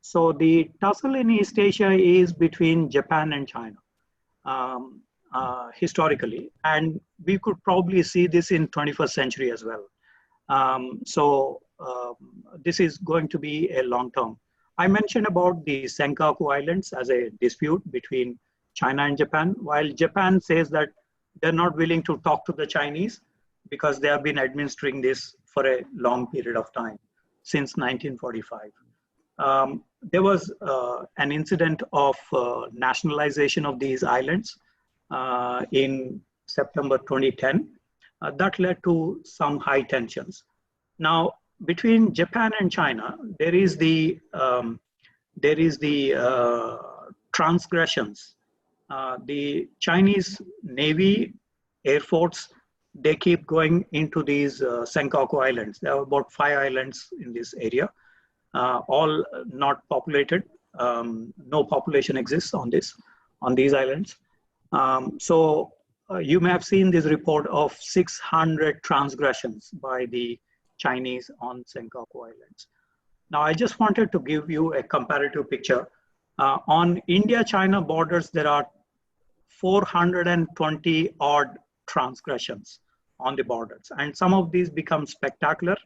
so the tussle in East Asia is between Japan and China historically, and we could probably see this in 21st century as well. This is going to be a long term. I mentioned about the Senkaku Islands as a dispute between China and Japan, while Japan says that they're not willing to talk to the Chinese because they have been administering this for a long period of time, since 1945. There was an incident of nationalization of these islands in September 2010. That led to some high tensions. Now, between Japan and China, there is the transgressions. The Chinese Navy, Air Force, they keep going into these Senkaku Islands. There are about 5 islands in this area, all not populated. No population exists on these islands. You may have seen this report of 600 transgressions by the Chinese on Senkaku Islands. Now, I just wanted to give you a comparative picture. On India-China borders, there are 420 odd transgressions on the borders. And some of these become spectacular,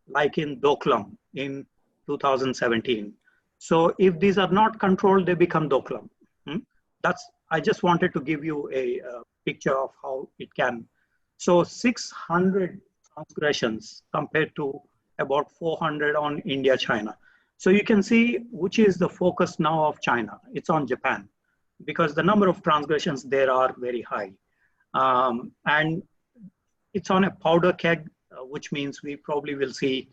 like in Doklam in 2017. So if these are not controlled, they become Doklam. I just wanted to give you a picture of how it can So 600 transgressions compared to about 400 on India, China. So you can see which is the focus now of China. It's on Japan because the number of transgressions there are very high. And it's on a powder keg, which means we probably will see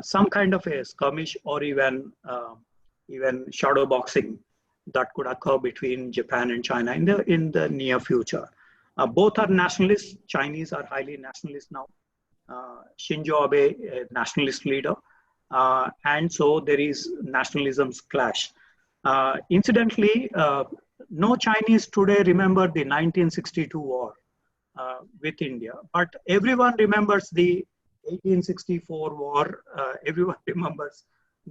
some kind of a skirmish or even shadow boxing that could occur between Japan and China in the near future. Both are nationalists. Chinese are highly nationalist now. Shinzo Abe, a nationalist leader. And so there is nationalism's clash. Incidentally, no Chinese today remember the 1962 war with India, but everyone remembers the 1864 war. Everyone remembers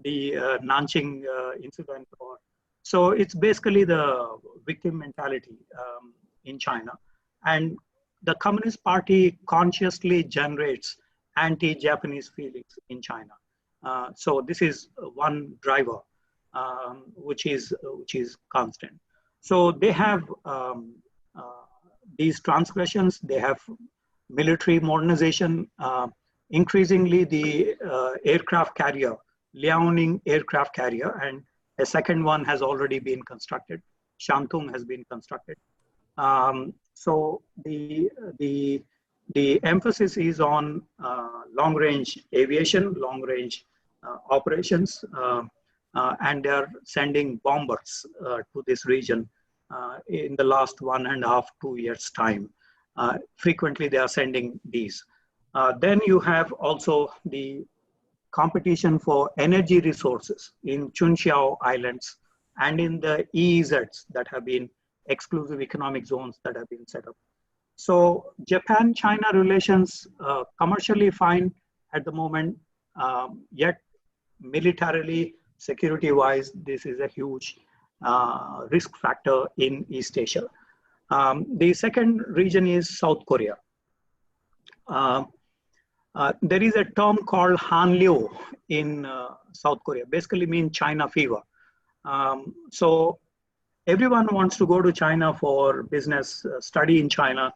the Nanjing incident. So it's basically the victim mentality in China. And the Communist Party consciously generates anti-Japanese feelings in China. So this is one driver, which is constant. So they have these transgressions, they have military modernization, increasingly the aircraft carrier, Liaoning aircraft carrier, and a second one has already been constructed. Shantung has been constructed. So the emphasis is on long-range aviation, long-range operations, and they are sending bombers to this region in the last 1.5 to 2 years' time. Frequently, they are sending these. Then you have also the competition for energy resources in Chunxiao Islands and in the EEZs that have been exclusive economic zones that have been set up. So Japan-China relations commercially fine at the moment, yet militarily, security-wise, this is a huge risk factor in East Asia. The second region is South Korea. There is a term called Hanliu in South Korea, basically means China fever. So everyone wants to go to China for business, study in China,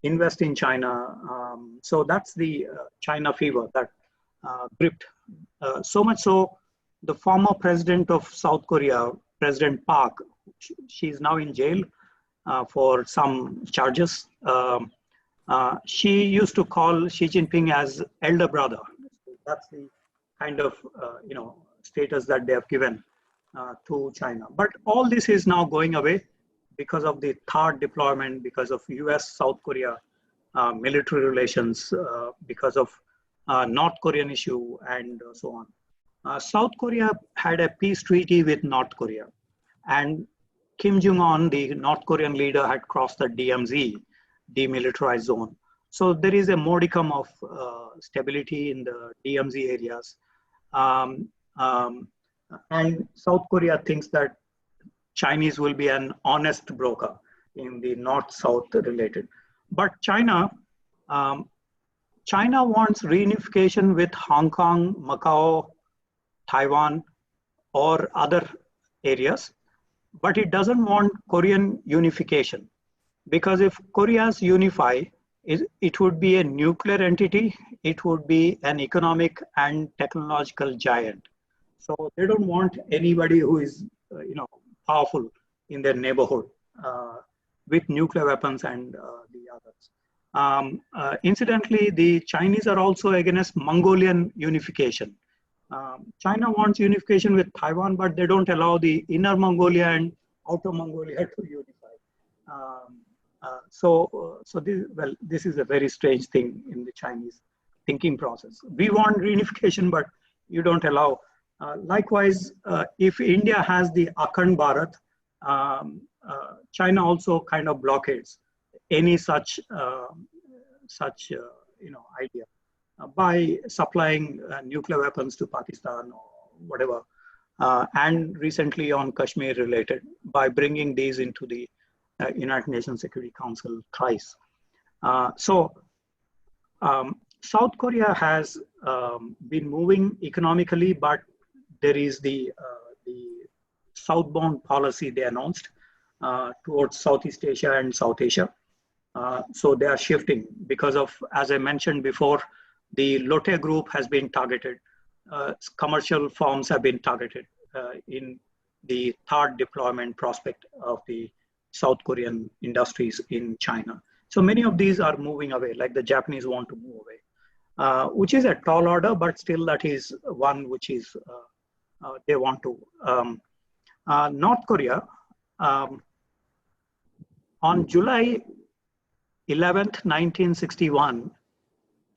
invest in China. So that's the China fever that gripped. So much so, the former president of South Korea, President Park, she's now in jail for some charges. She used to call Xi Jinping as elder brother. That's the kind of status that they have given to China. But all this is now going away because of the THAAD deployment, because of US-South Korea military relations, because of North Korean issue, and so on. South Korea had a peace treaty with North Korea, and Kim Jong-un, the North Korean leader, had crossed the DMZ, demilitarized zone. So there is a modicum of stability in the DMZ areas. And South Korea thinks that Chinese will be an honest broker in the North-South related. But China wants reunification with Hong Kong, Macau, Taiwan, or other areas, but it doesn't want Korean unification. Because if Korea's unify, it would be a nuclear entity, it would be an economic and technological giant. So they don't want anybody who is powerful in their neighborhood with nuclear weapons and the others. Incidentally, the Chinese are also against Mongolian unification. China wants unification with Taiwan, but they don't allow the inner Mongolia and outer Mongolia to unify. This is a very strange thing in the Chinese thinking process. We want reunification, but you don't allow. Likewise, if India has the Akhand Bharat, China also kind of blockades any such idea by supplying nuclear weapons to Pakistan or whatever, and recently on Kashmir related by bringing these into the United Nations Security Council thrice. South Korea has been moving economically, but there is the southbound policy they announced towards Southeast Asia and South Asia. So they are shifting because of, as I mentioned before, the Lotte group has been targeted. Commercial firms have been targeted in the third deployment prospect of the South Korean industries in China. So many of these are moving away, like the Japanese want to move away, which is a tall order, but still that is one which is they want to. North Korea, on July 11th, 1961,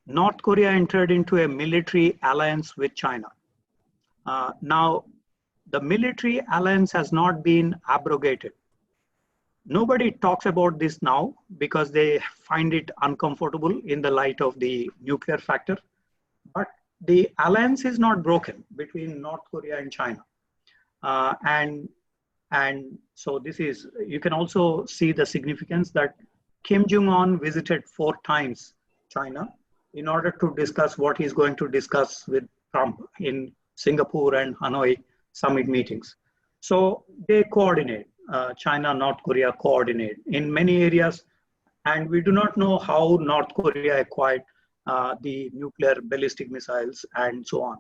North Korea entered into a military alliance with China. Now, the military alliance has not been abrogated. Nobody talks about this now because they find it uncomfortable in the light of the nuclear factor. But the alliance is not broken between North Korea and China. And so this is, you can also see the significance that Kim Jong-un visited 4 times China in order to discuss what he's going to discuss with Trump in Singapore and Hanoi summit meetings. So they coordinate, China, North Korea coordinate in many areas. And we do not know how North Korea acquired the nuclear ballistic missiles and so on.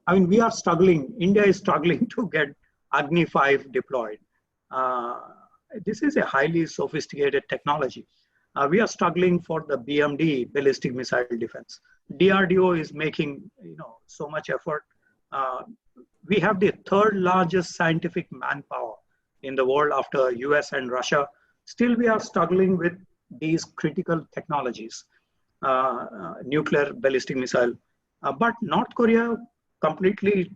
I mean, we are struggling, India is struggling to get Agni 5 deployed. This is a highly sophisticated technology. We are struggling for the BMD, ballistic missile defense. DRDO is making so much effort. We have the 3rd largest scientific manpower in the world after US and Russia. Still, we are struggling with these critical technologies, nuclear ballistic missile. But North Korea completely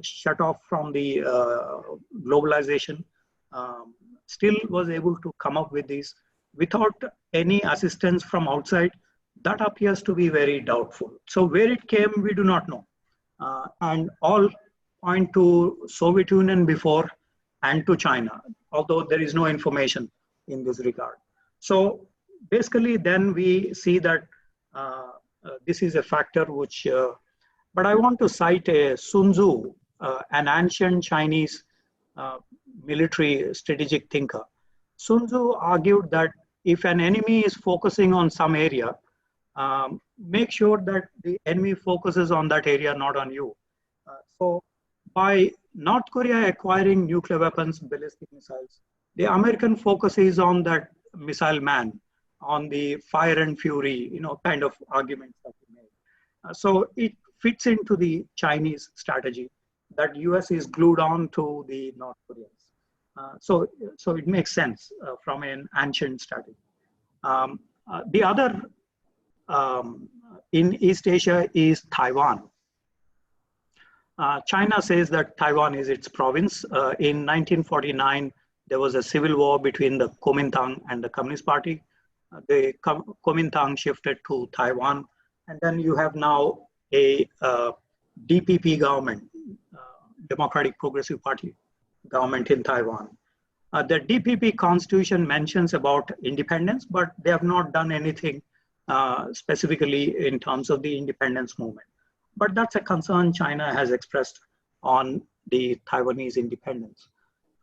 shut off from the globalization, still was able to come up with these without any assistance from outside. That appears to be very doubtful. So where it came, we do not know. And all point to Soviet Union before and to China, although there is no information in this regard. So basically then we see that this is a factor which, but I want to cite a Sun Tzu, an ancient Chinese military strategic thinker. Sun Tzu argued that if an enemy is focusing on some area, make sure that the enemy focuses on that area, not on you. So by North Korea acquiring nuclear weapons, ballistic missiles, the American focus is on that missile man, on the fire and fury, kind of arguments that we made. So it fits into the Chinese strategy that US is glued on to the North Koreans. So it makes sense from an ancient strategy. The other in East Asia is Taiwan. China says that Taiwan is its province. In 1949, there was a civil war between the Kuomintang and the Communist Party. The Kuomintang shifted to Taiwan. And then you have now a DPP government, Democratic Progressive Party government in Taiwan. The DPP constitution mentions about independence, but they have not done anything specifically in terms of the independence movement. But that's a concern China has expressed on the Taiwanese independence.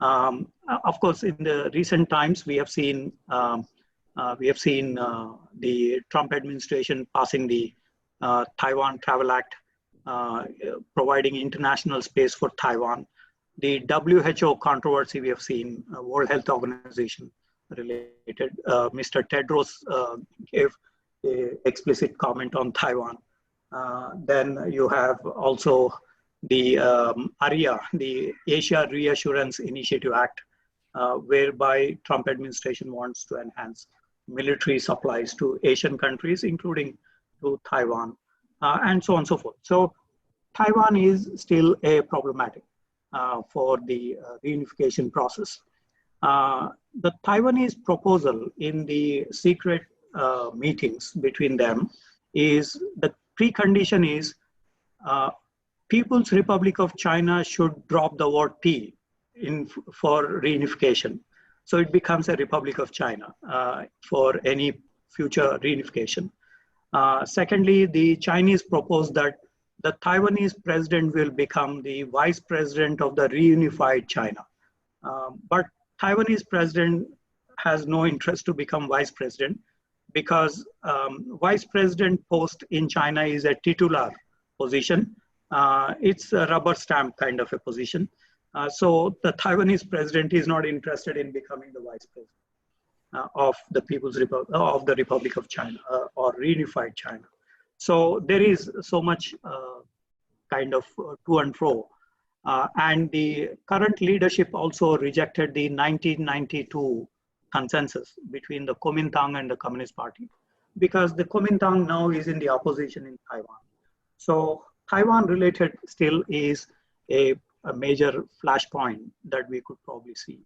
Of course, in the recent times, we have seen the Trump administration passing the Taiwan Travel Act, providing international space for Taiwan. The WHO controversy we have seen, World Health Organization related. Mr. Tedros gave an explicit comment on Taiwan. Then you have also the ARIA, the Asia Reassurance Initiative Act, whereby Trump administration wants to enhance military supplies to Asian countries, including to Taiwan, and so on and so forth. So Taiwan is still a problematic for the reunification process. The Taiwanese proposal in the secret meetings between them is, the precondition is People's Republic of China should drop the word P for reunification. So it becomes a Republic of China for any future reunification. Secondly, the Chinese proposed that the Taiwanese president will become the vice president of the reunified China. But Taiwanese president has no interest to become vice president. because vice president post in China is a titular position. It's a rubber stamp kind of a position. So the Taiwanese president is not interested in becoming the vice president of the Republic of China or reunified China. So there is so much kind of to and fro. And the current leadership also rejected the 1992 consensus between the Kuomintang and the Communist Party, because the Kuomintang now is in the opposition in Taiwan. So Taiwan related still is a major flashpoint that we could probably see.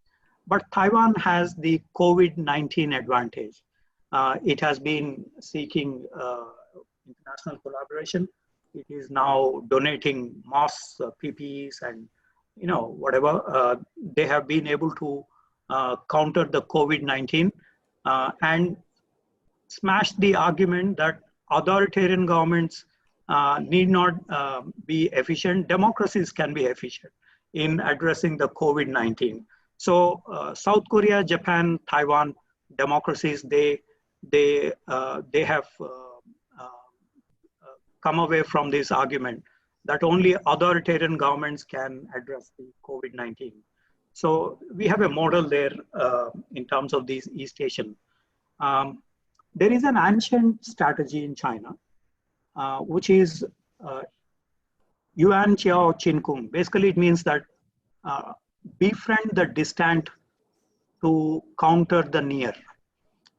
But Taiwan has the COVID-19 advantage. It has been seeking international collaboration. It is now donating masks, PPEs, and whatever. They have been able to counter the COVID-19 and smash the argument that authoritarian governments need not be efficient. Democracies can be efficient in addressing the COVID-19. So South Korea, Japan, Taiwan democracies, they have come away from this argument that only authoritarian governments can address the COVID-19. So we have a model there in terms of these East Asian. There is an ancient strategy in China, which is Yuan Chiao Chin Kung. Basically, it means that befriend the distant to counter the near.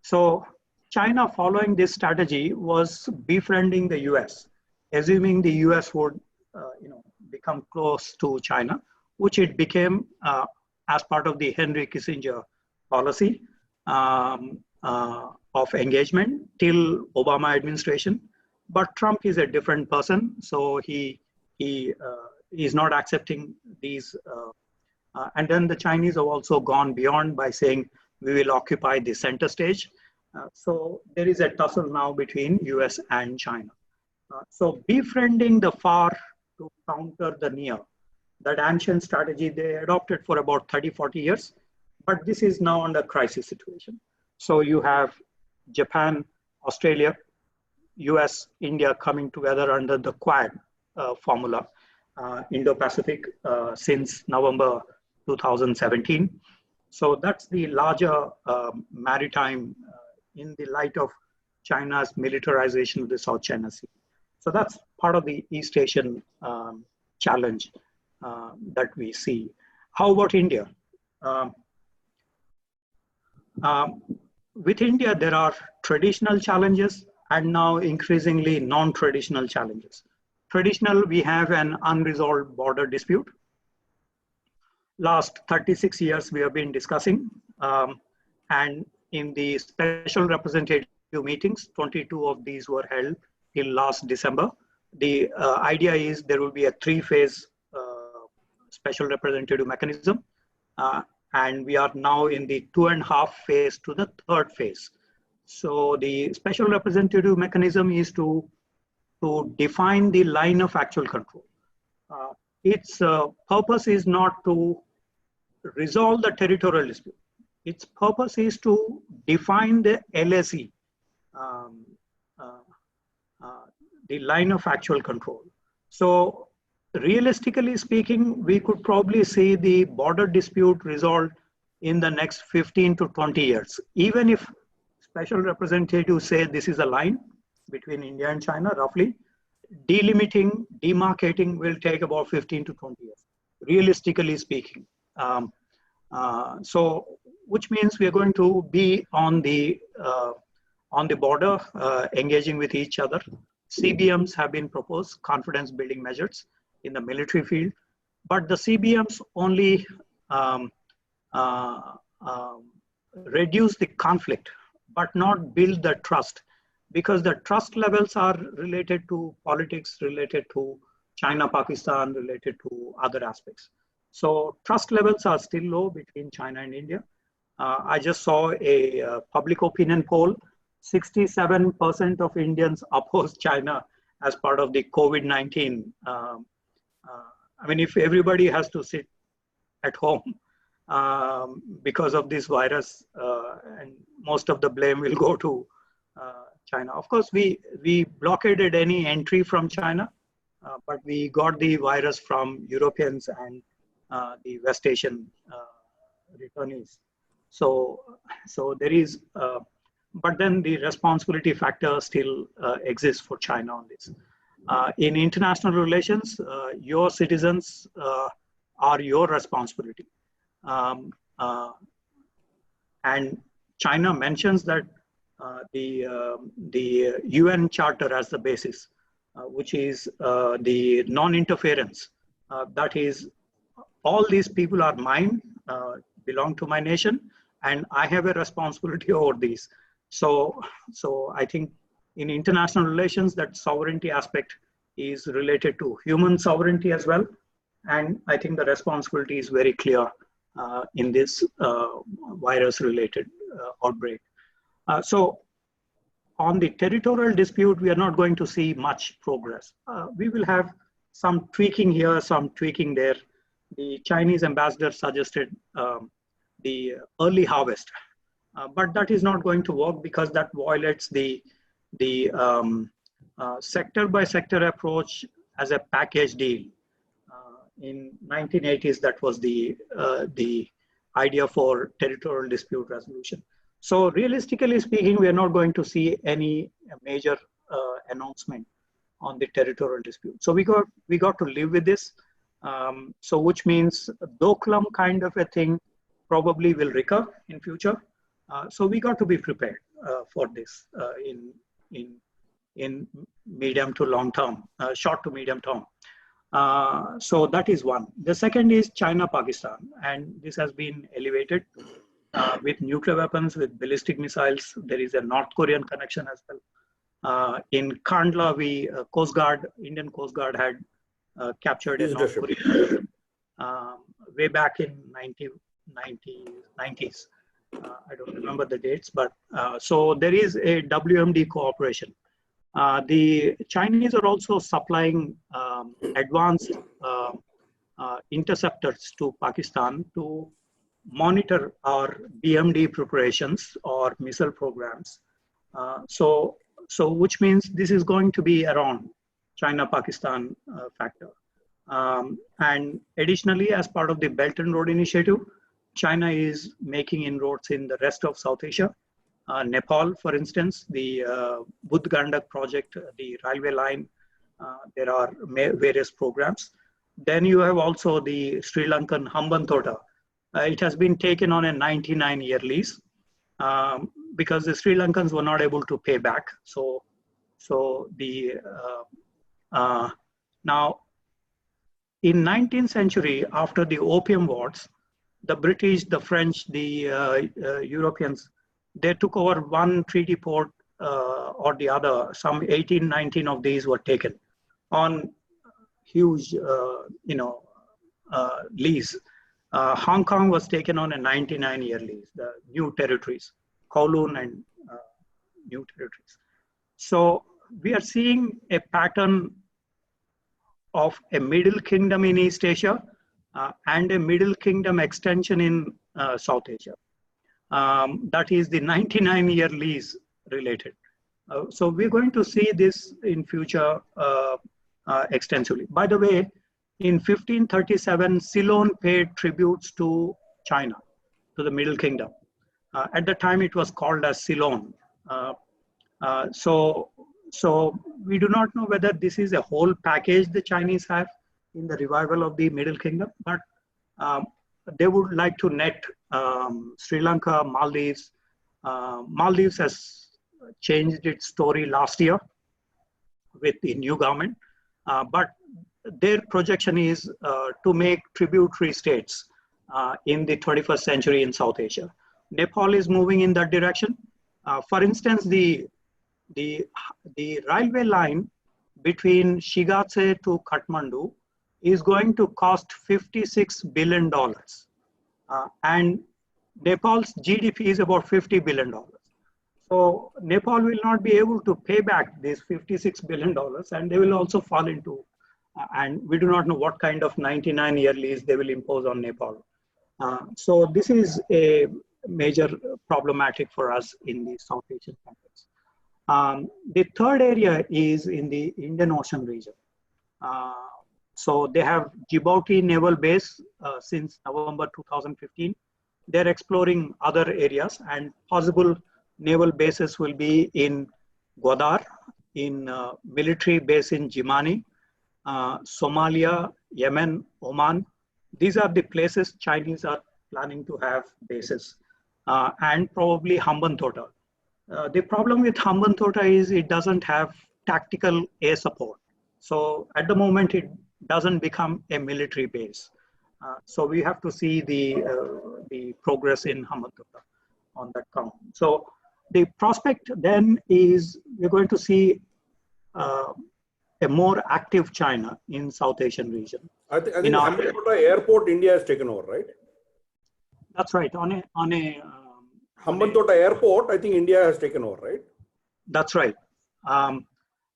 So China, following this strategy, was befriending the US, assuming the US would become close to China, which it became as part of the Henry Kissinger policy of engagement till Obama administration. But Trump is a different person, so he is not accepting these. And then the Chinese have also gone beyond by saying we will occupy the center stage. So there is a tussle now between US and China. So befriending the far to counter the near, that ancient strategy they adopted for about 30, 40 years, but this is now under crisis situation. So you have Japan, Australia, US, India coming together under the Quad formula, Indo-Pacific since November 2017. So that's the larger maritime in the light of China's militarization of the South China Sea. So that's part of the East Asian challenge that we see. How about India? With India, there are traditional challenges and now increasingly non-traditional challenges. Traditional, we have an unresolved border dispute. Last 36 years, we have been discussing, and in the special representative meetings, 22 of these were held till last December. The idea is there will be a 3-phase special representative mechanism, and we are now in the 2.5 phase to the 3rd phase. So the special representative mechanism is to define the line of actual control. Its purpose is not to resolve the territorial dispute. Its purpose is to define the LSE, the line of actual control. So realistically speaking, we could probably see the border dispute resolved in the next 15 to 20 years. Even if special representatives say this is a line between India and China, roughly, delimiting, demarcating will take about 15 to 20 years, realistically speaking. So, which means we are going to be on the border, engaging with each other. CBMs have been proposed, confidence building measures in the military field, but the CBMs only reduce the conflict, but not build the trust, because the trust levels are related to politics, related to China, Pakistan, related to other aspects. So trust levels are still low between China and India. I just saw a public opinion poll. 67% of Indians oppose China as part of the COVID-19. I mean, if everybody has to sit at home because of this virus, and most of the blame will go to China. Of course, we blockaded any entry from China, but we got the virus from Europeans and the West Asian returnees. So there is, but then the responsibility factor still exists for China on this. In international relations, your citizens are your responsibility. And China mentions that the UN Charter as the basis, which is the non-interference. That is, all these people are mine, belong to my nation, and I have a responsibility over these. So I think in international relations, that sovereignty aspect is related to human sovereignty as well. And I think the responsibility is very clear in this virus-related outbreak. So on the territorial dispute, we are not going to see much progress. We will have some tweaking here, some tweaking there. The Chinese ambassador suggested the early harvest, but that is not going to work because that violates the sector by sector approach as a package deal. In 1980s, that was the idea for territorial dispute resolution. So realistically speaking, we are not going to see any major announcement on the territorial dispute. So we got to live with this. So which means Doklam kind of a thing probably will recur in future. So we got to be prepared for this in medium to long term, short to medium term. So that is one. The second is China-Pakistan, and this has been elevated with nuclear weapons, with ballistic missiles. There is a North Korean connection as well. In Kandla, Indian Coast Guard had captured a North Korean way back in 1990s. I don't remember the dates, but so there is a WMD cooperation. The Chinese are also supplying advanced interceptors to Pakistan to monitor our BMD preparations or missile programs. So which means this is going to be around China-Pakistan factor. And additionally, as part of the Belt and Road Initiative, China is making inroads in the rest of South Asia. Nepal, for instance, the Budh Gandak project, the railway line, there are various programs. Then you have also the Sri Lankan Hambantota. It has been taken on a 99-year lease because the Sri Lankans were not able to pay back. So the now in 19th century, after the Opium Wars, the British, the French, the Europeans, they took over one treaty port or the other. Some 18, 19 of these were taken on huge, lease. Hong Kong was taken on a 99-year lease, the new territories, Kowloon and new territories. So we are seeing a pattern of a middle kingdom in East Asia and a middle kingdom extension in South Asia. That is the 99-year lease related. So we're going to see this in future extensively. By the way, in 1537, Ceylon paid tributes to China, to the Middle Kingdom. At the time, it was called as Ceylon. So we do not know whether this is a whole package the Chinese have in the revival of the Middle Kingdom, but they would like to net Sri Lanka, Maldives. Maldives has changed its story last year with the new government, but their projection is to make tributary states in the 21st century in South Asia. Nepal is moving in that direction. For instance, the railway line between Shigatse to Kathmandu is going to cost $56 billion. And Nepal's GDP is about $50 billion. So Nepal will not be able to pay back this $56 billion, and they will also fall into, and we do not know what kind of 99-year lease they will impose on Nepal. So this is a major problematic for us in the South Asian countries. The third area is in the Indian Ocean region. So they have Djibouti Naval Base since November 2015. They're exploring other areas, and possible naval bases will be in Gwadar, in military base in Jimani, Somalia, Yemen, Oman. These are the places Chinese are planning to have bases, and probably Hambantota. The problem with Hambantota is it doesn't have tactical air support. So at the moment, it doesn't become a military base. So we have to see the progress in Hambantota on that count. So the prospect then is we're going to see a more active China in South Asian region. I think Hambantota airport, India has taken over, right? That's right. Hambantota airport, I think India has taken over, right? That's right.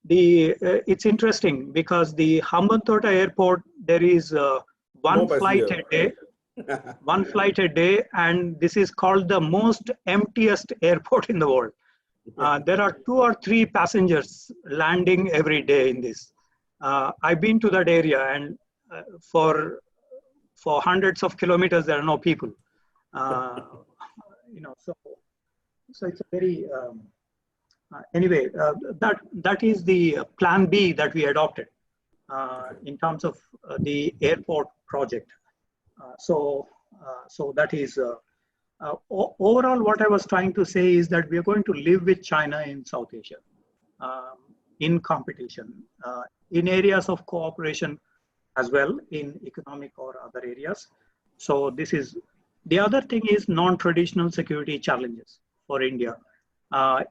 It's interesting because the Hambantota airport, there is one flight a day, one flight a day, and this is called the most emptiest airport in the world. There are 2 or 3 passengers landing every day in this. I've been to that area, and for hundreds of kilometers, there are no people. So it's a very anyway. That is the plan B that we adopted in terms of the airport project. So that is overall what I was trying to say is that we are going to live with China in South Asia in competition in areas of cooperation as well, in economic or other areas. So this is the other thing is non-traditional security challenges for India.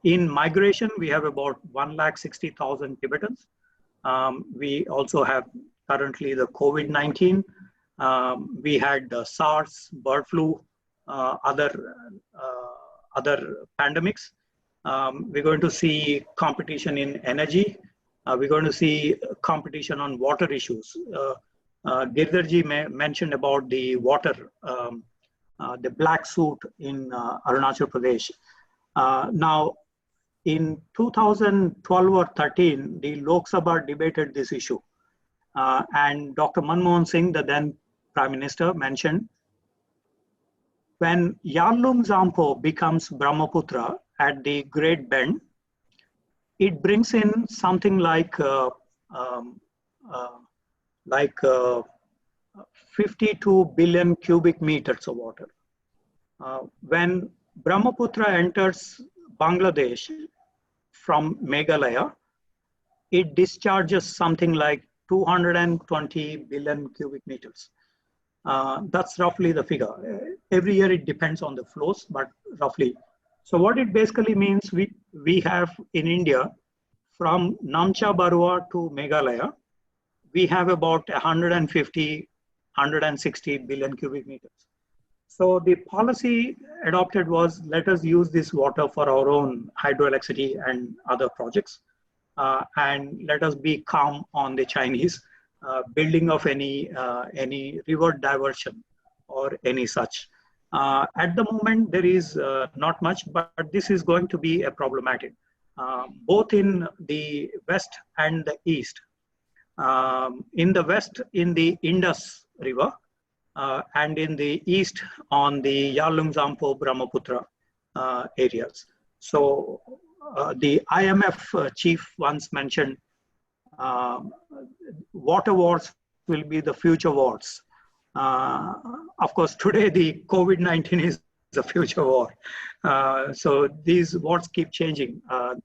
In migration, we have about 160,000 Tibetans. We also have currently the COVID-19. We had SARS, bird flu, other pandemics. We're going to see competition in energy. We're going to see competition on water issues. Girdharji mentioned about the water, the black soot in Arunachal Pradesh. Now, in 2012 or 13, the Lok Sabha debated this issue. And Dr. Manmohan Singh, the then Prime Minister, mentioned when Yarlung Zampo becomes Brahmaputra at the Great Bend, it brings in something like 52 billion cubic meters of water. When Brahmaputra enters Bangladesh from Meghalaya, it discharges something like 220 billion cubic meters. That's roughly the figure. Every year it depends on the flows, but roughly. So what it basically means, we have in India, from Namcha Barua to Meghalaya, we have about 150, 160 billion cubic meters. So the policy adopted was, let us use this water for our own hydroelectricity and other projects. And let us be calm on the Chinese building of any river diversion or any such. At the moment, there is not much, but this is going to be a problematic, both in the West and the East. In the West, in the Indus River, and in the East on the Yarlung Zampo Brahmaputra areas. So the IMF chief once mentioned water wars will be the future wars. Of course, today the COVID-19 is the future war. So these wars keep changing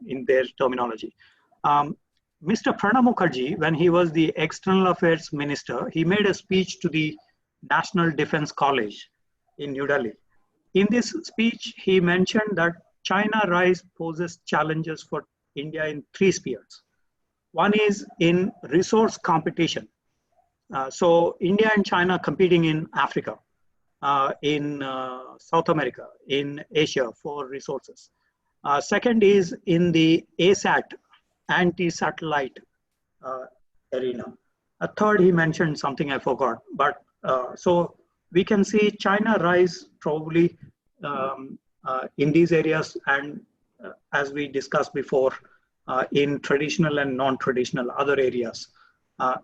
in their terminology. Mr. Pranab Mukherjee, when he was the External Affairs Minister, he made a speech to the National Defense College in New Delhi. In this speech, he mentioned that China rise poses challenges for India in 3 spheres. One is in resource competition. So India and China competing in Africa, in South America, in Asia for resources. Second is in the ASAT, anti-satellite arena. A third, he mentioned something I forgot, but so we can see China rise probably in these areas, and as we discussed before, in traditional and non-traditional other areas.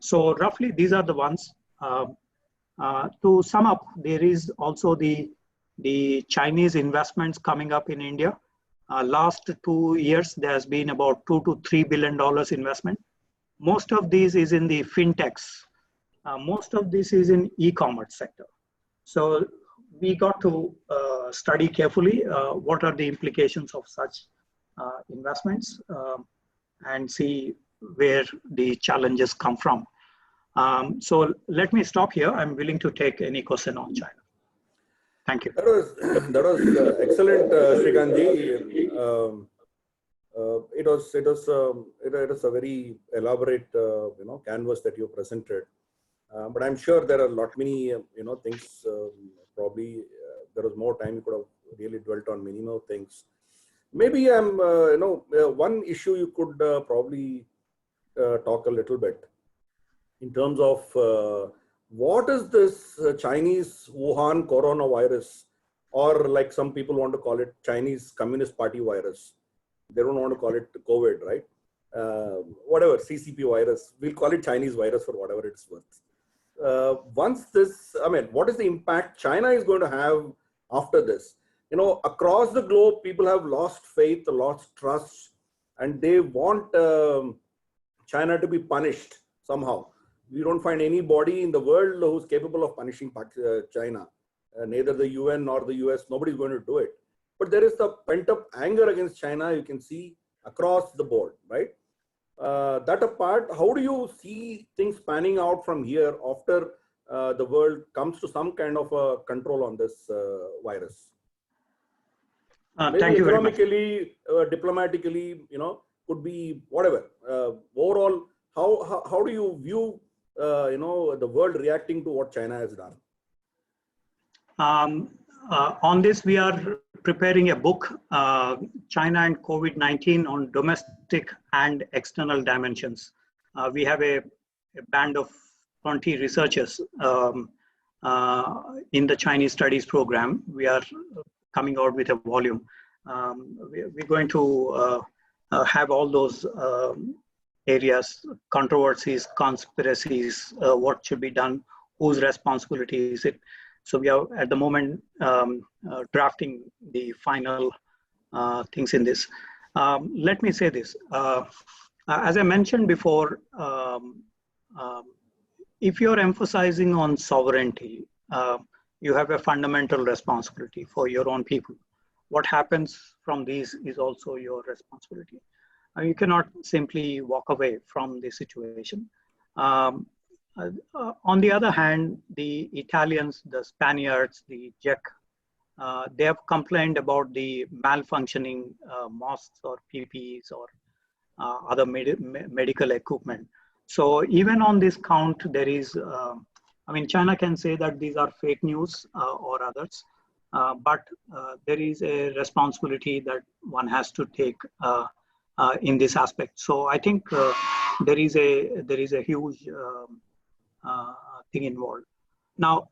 So roughly these are the ones. To sum up, there is also the Chinese investments coming up in India. Last 2 years, there has been about $2 to $3 billion investment. Most of these is in the fintechs. Most of this is in e-commerce sector. So we got to study carefully what are the implications of such investments and see where the challenges come from. So let me stop here. I'm willing to take any question on China. Thank you. That was excellent, Srikanth. It was a very elaborate canvas that you presented. But I'm sure there are many things. Probably there was more time you could have really dwelt on many more things. Maybe one issue you could probably talk a little bit in terms of what is this Chinese Wuhan coronavirus, or like some people want to call it Chinese Communist Party virus. They don't want to call it COVID, right? Whatever, CCP virus, we'll call it Chinese virus for whatever it's worth. Once this, what is the impact China is going to have after this? Across the globe, people have lost faith, lost trust, and they want China to be punished somehow. We don't find anybody in the world who's capable of punishing China. Neither the UN nor the US, nobody's going to do it. But there is the pent-up anger against China you can see across the board, right? That apart, how do you see things panning out from here after the world comes to some kind of a control on this virus? Thank you very much. Economically, diplomatically, could be whatever. Overall, how do you view the world reacting to what China has done? On this, we are preparing a book, China and COVID-19 on domestic and external dimensions. We have a band of 20 researchers in the Chinese studies program. We are coming out with a volume. We're going to have all those areas, controversies, conspiracies, what should be done, whose responsibility is it. So we are at the moment drafting the final things in this. Let me say this. As I mentioned before, if you're emphasizing on sovereignty, you have a fundamental responsibility for your own people. What happens from these is also your responsibility. You cannot simply walk away from the situation. On the other hand, the Italians, the Spaniards, the Czech, they have complained about the malfunctioning mosques or PPEs or other medical equipment. So even on this count, there is, China can say that these are fake news or others, but there is a responsibility that one has to take in this aspect. So I think there is a huge thing involved. Now,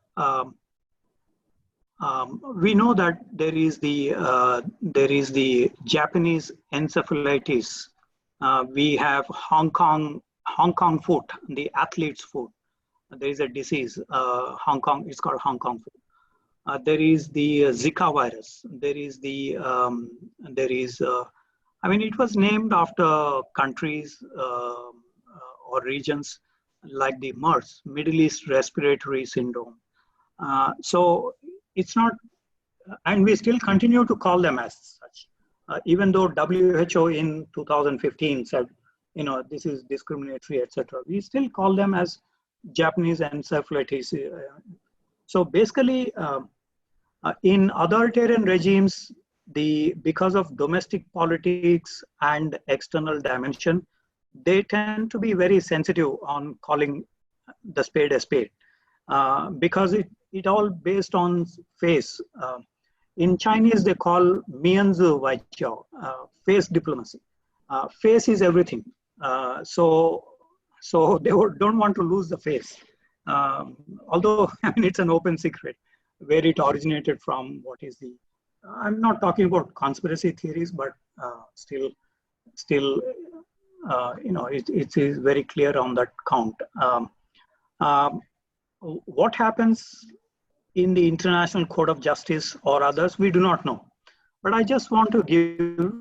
we know that there is the Japanese encephalitis. We have Hong Kong foot, the athlete's foot. There is a disease, it's called Hong Kong foot. There is the Zika virus. There is it was named after countries or regions like the MERS, Middle East Respiratory Syndrome. So it's not, and we still continue to call them as such. Even though WHO in 2015 said, this is discriminatory, etc. We still call them as Japanese encephalitis. So basically, in authoritarian regimes, because of domestic politics and external dimension, they tend to be very sensitive on calling the spade a spade, because it all based on face. In Chinese, they call mianzi waijiao, face diplomacy. Face is everything. So they don't want to lose the face. Although it's an open secret where it originated from. What is I'm not talking about conspiracy theories, but still it is very clear on that count. What happens in the International Court of Justice or others, we do not know. But I just want to give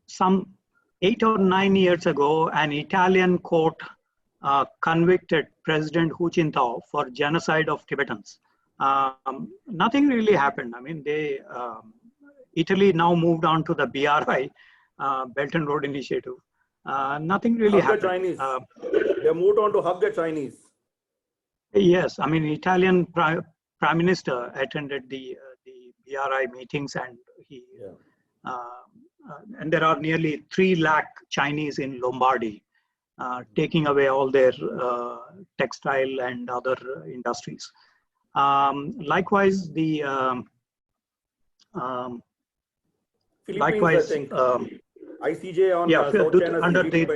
some 8 or 9 years ago, an Italian court convicted President Hu Jintao for genocide of Tibetans. Nothing really happened. I mean, Italy now moved on to the BRI, Belt and Road Initiative. Nothing really happened. The Chinese. They moved on to hug the Chinese. Yes, I mean, Italian Prime Minister attended the BRI meetings, and and there are nearly 3 lakh Chinese in Lombardy, taking away all their textile and other industries. Likewise, the Philippines, I think. ICJ on South China Sea.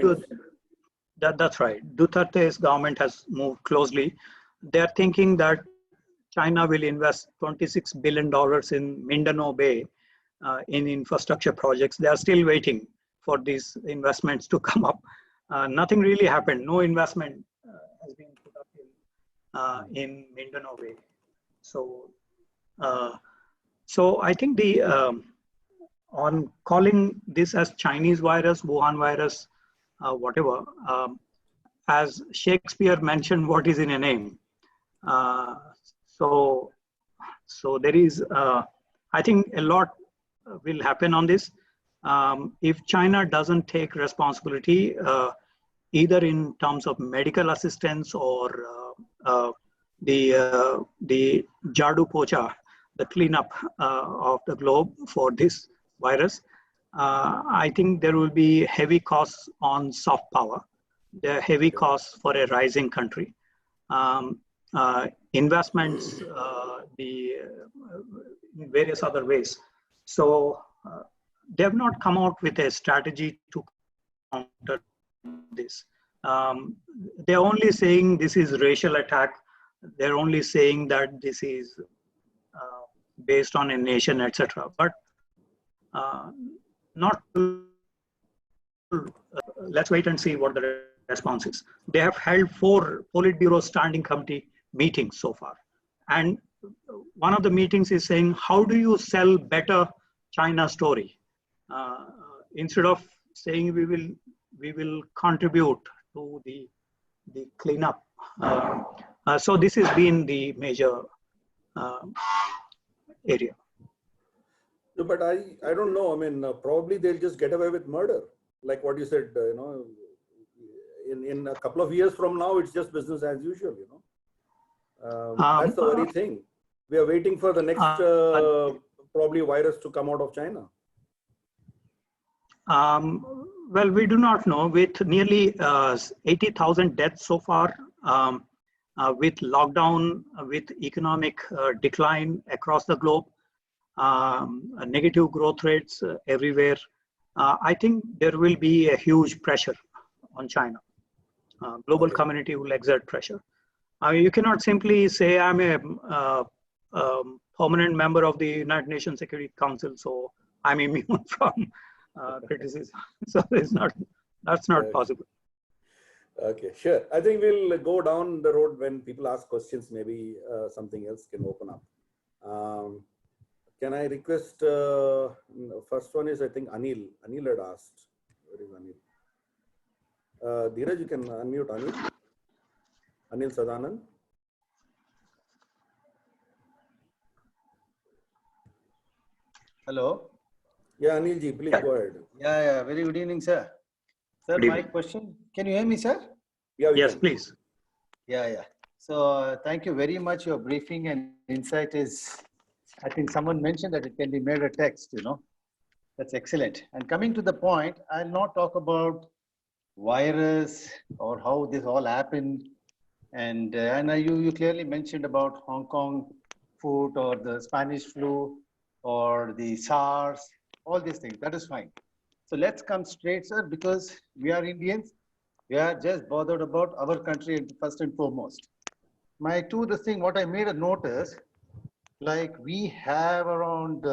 That's right. Duterte's government has moved closely. They're thinking that China will invest $26 billion in Mindanao Bay in infrastructure projects. They are still waiting for these investments to come up. Nothing really happened. No investment has been put up in Mindanao Bay. So I think on calling this as Chinese virus, Wuhan virus, whatever, as Shakespeare mentioned, what is in a name? So there is, I think a lot will happen on this. If China doesn't take responsibility, either in terms of medical assistance or the Jadu Pocha, the cleanup of the globe for this virus, I think there will be heavy costs on soft power. There are heavy costs for a rising country. Investments, in various other ways. So they have not come out with a strategy to counter this. They're only saying this is racial attack. They're only saying that this is based on a nation, etc. But not. Let's wait and see what the response is. They have held 4 Politburo Standing Committee meetings so far. And one of the meetings is saying, how do you sell better China story? Instead of saying we will contribute to the cleanup. So this has been the major area. No, but I don't know. I mean, probably they'll just get away with murder. Like what you said, in a couple of years from now, it's just business as usual, That's the very thing. We are waiting for the next probably virus to come out of China. Well, we do not know. With nearly 80,000 deaths so far, with lockdown, with economic decline across the globe, negative growth rates everywhere, I think there will be a huge pressure on China. Global community will exert pressure. You cannot simply say I'm a permanent member of the United Nations Security Council, so I'm immune from criticism. So that's not possible. Okay, sure. I think we'll go down the road when people ask questions. Maybe something else can open up. Can I request, first one is, I think, Anil. Anil had asked. Where is Anil? Dheeraj, you can unmute Anil. Anil Sadanand. Hello. Yeah, Anil ji, please go ahead. Yeah. Very good evening, sir. Sir, my question, can you hear me, sir? Yeah, yes, please. Yeah. So thank you very much. Your briefing and insight is, I think someone mentioned that it can be made a text, That's excellent. And coming to the point, I'll not talk about virus or how this all happened. And you clearly mentioned about Hong Kong food or the Spanish flu or the SARS, all these things. That is fine. So let's come straight, sir, because we are Indians. We are just bothered about our country first and foremost. What I made a note is, like we have around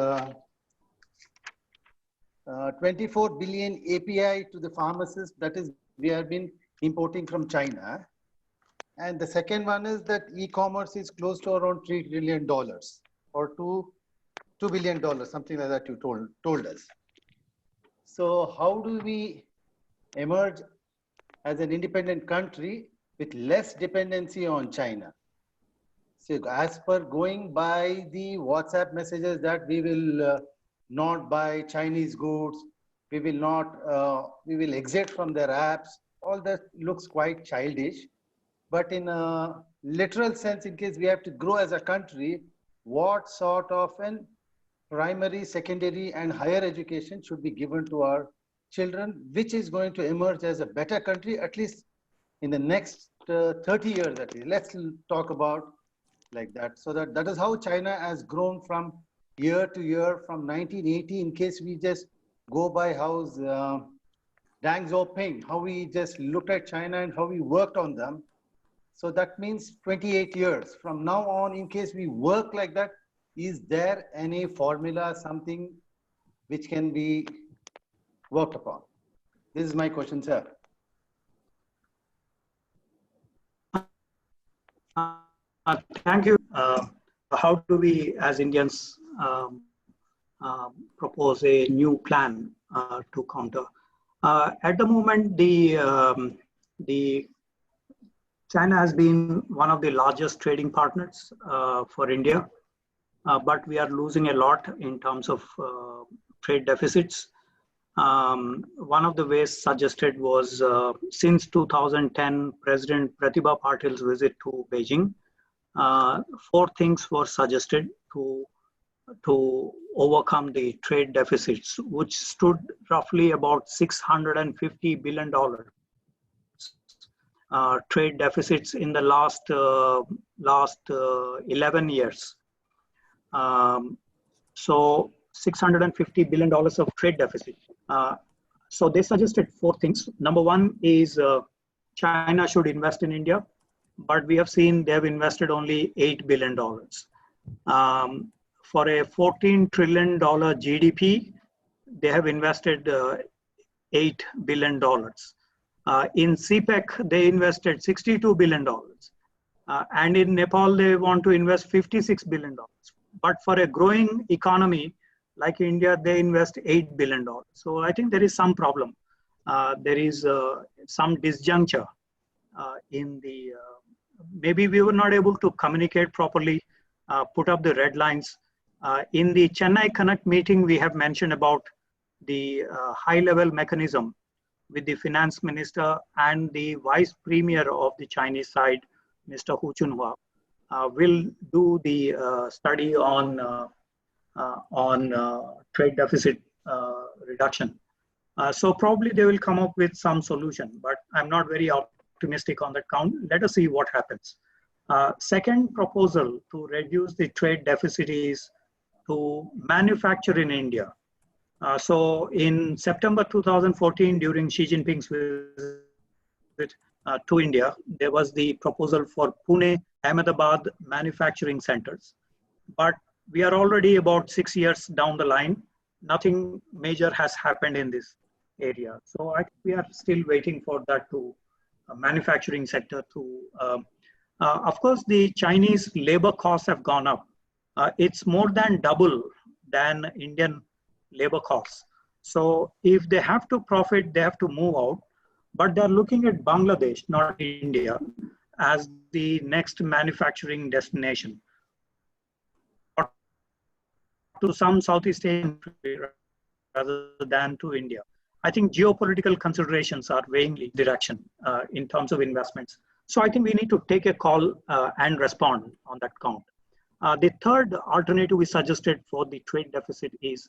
24 billion API to the pharmacists, that is, we have been importing from China. And the second one is that e-commerce is close to around $3 trillion or $2 billion, something like that you told us. So how do we emerge as an independent country with less dependency on China? So as per going by the WhatsApp messages that we will not buy Chinese goods, we will exit from their apps, all that looks quite childish. But in a literal sense, in case we have to grow as a country, what sort of an primary, secondary, and higher education should be given to our children, which is going to emerge as a better country, at least in the next 30 years at least. Let's talk about like that. So that is how China has grown from year to year from 1980, in case we just go by how Deng Xiaoping, how we just looked at China and how we worked on them. So that means 28 years. From now on, in case we work like that, is there any formula, something which can be worked upon? This is my question, sir. Thank you. How do we, as Indians, propose a new plan to counter? At the moment, China has been one of the largest trading partners for India, but we are losing a lot in terms of trade deficits. One of the ways suggested was since 2010, President Pratibha Patil's visit to Beijing, 4 things were suggested to overcome the trade deficits, which stood roughly about $650 billion trade deficits in the last 11 years. So $650 billion of trade deficit. So they suggested 4 things. Number 1 is China should invest in India, but we have seen they have invested only $8 billion. For a $14 trillion GDP, they have invested $8 billion. In CPEC, they invested $62 billion. And in Nepal, they want to invest $56 billion. But for a growing economy like India, they invest $8 billion. So I think there is some problem. There is some disjuncture in the, maybe we were not able to communicate properly, put up the red lines. In the Chennai Connect meeting, we have mentioned about the high-level mechanism with the finance minister and the vice premier of the Chinese side, Mr. Hu Chunhua, will do the study on trade deficit reduction. So probably they will come up with some solution, but I'm not very optimistic on that count. Let us see what happens. Second proposal to reduce the trade deficit is to manufacture in India. So in September 2014, during Xi Jinping's visit to India, there was the proposal for Pune, Ahmedabad manufacturing centers. But we are already about 6 years down the line. Nothing major has happened in this area. So I think we are still waiting for that to manufacturing sector to, of course, the Chinese labor costs have gone up. It's more than double than Indian labor costs. So if they have to profit, they have to move out, but they're looking at Bangladesh, not India, as the next manufacturing destination. To some Southeast Asian country rather than to India. I think geopolitical considerations are weighing the direction in terms of investments. So I think we need to take a call and respond on that count. The third alternative we suggested for the trade deficit is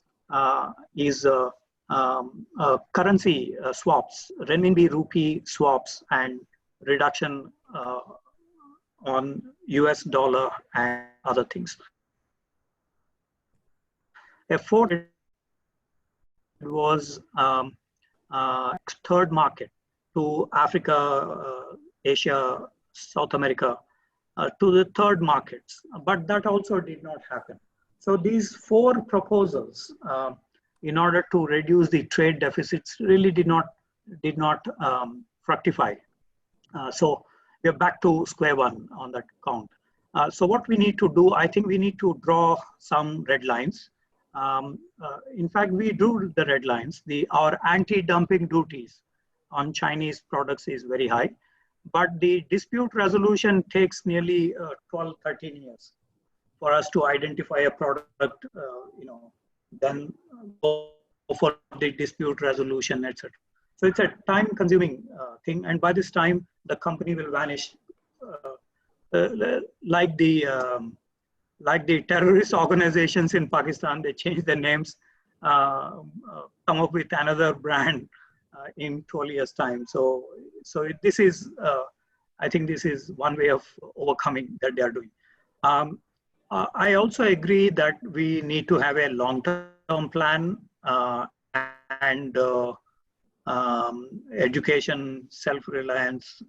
currency swaps, renminbi rupee swaps, and reduction on US dollar and other things. A fourth was third market to Africa, Asia, South America, to the third markets, but that also did not happen. So these 4 proposals in order to reduce the trade deficits really did not fructify. So we're back to square one on that count. So what we need to do, I think we need to draw some red lines. In fact, we drew the red lines. Our anti-dumping duties on Chinese products is very high, but the dispute resolution takes nearly 12, 13 years for us to identify a product, then go for the dispute resolution, etc. So it's a time-consuming thing, and by this time, the company will vanish, like the terrorist organizations in Pakistan. They change their names, come up with another brand in 12 years' time. So this is, I think, this is one way of overcoming that they are doing. I also agree that we need to have a long-term plan and education, self-reliance.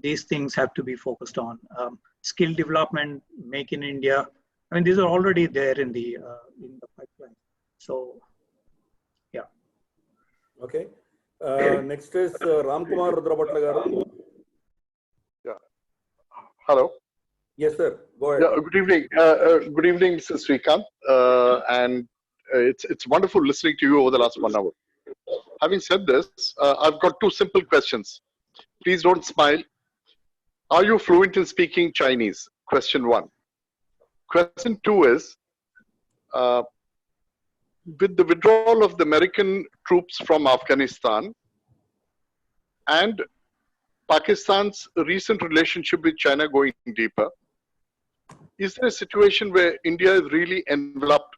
These things have to be focused on. Skill development, make in India. I mean, these are already there in the pipeline. So, yeah. Okay. Next is Ram Kumar Rudrabhatla garu. Yeah. Hello. Yes, sir. Go ahead. Yeah, good evening. Good evening, Mr. Srikanth. And it's wonderful listening to you over the last 1 hour. Having said this, I've got two simple questions. Please don't smile. Are you fluent in speaking Chinese? Question one. Question two is, with the withdrawal of the American troops from Afghanistan and Pakistan's recent relationship with China going deeper, is there a situation where India is really enveloped,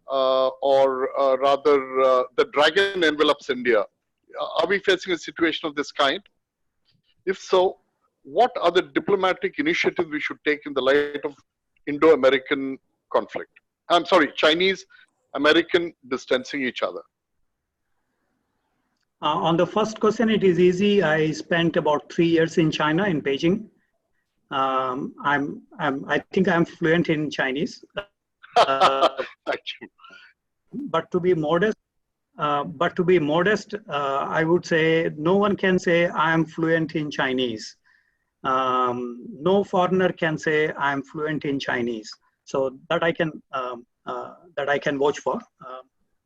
or rather the dragon envelops India? Are we facing a situation of this kind? If so, what are the diplomatic initiatives we should take in the light of Indo-American conflict? I'm sorry, Chinese-American distancing each other. On the first question, it is easy. I spent about 3 years in China, in Beijing. I think I'm fluent in Chinese. Thank you. But to be modest, I would say no one can say I am fluent in Chinese. No foreigner can say I am fluent in Chinese. So that I can vouch for.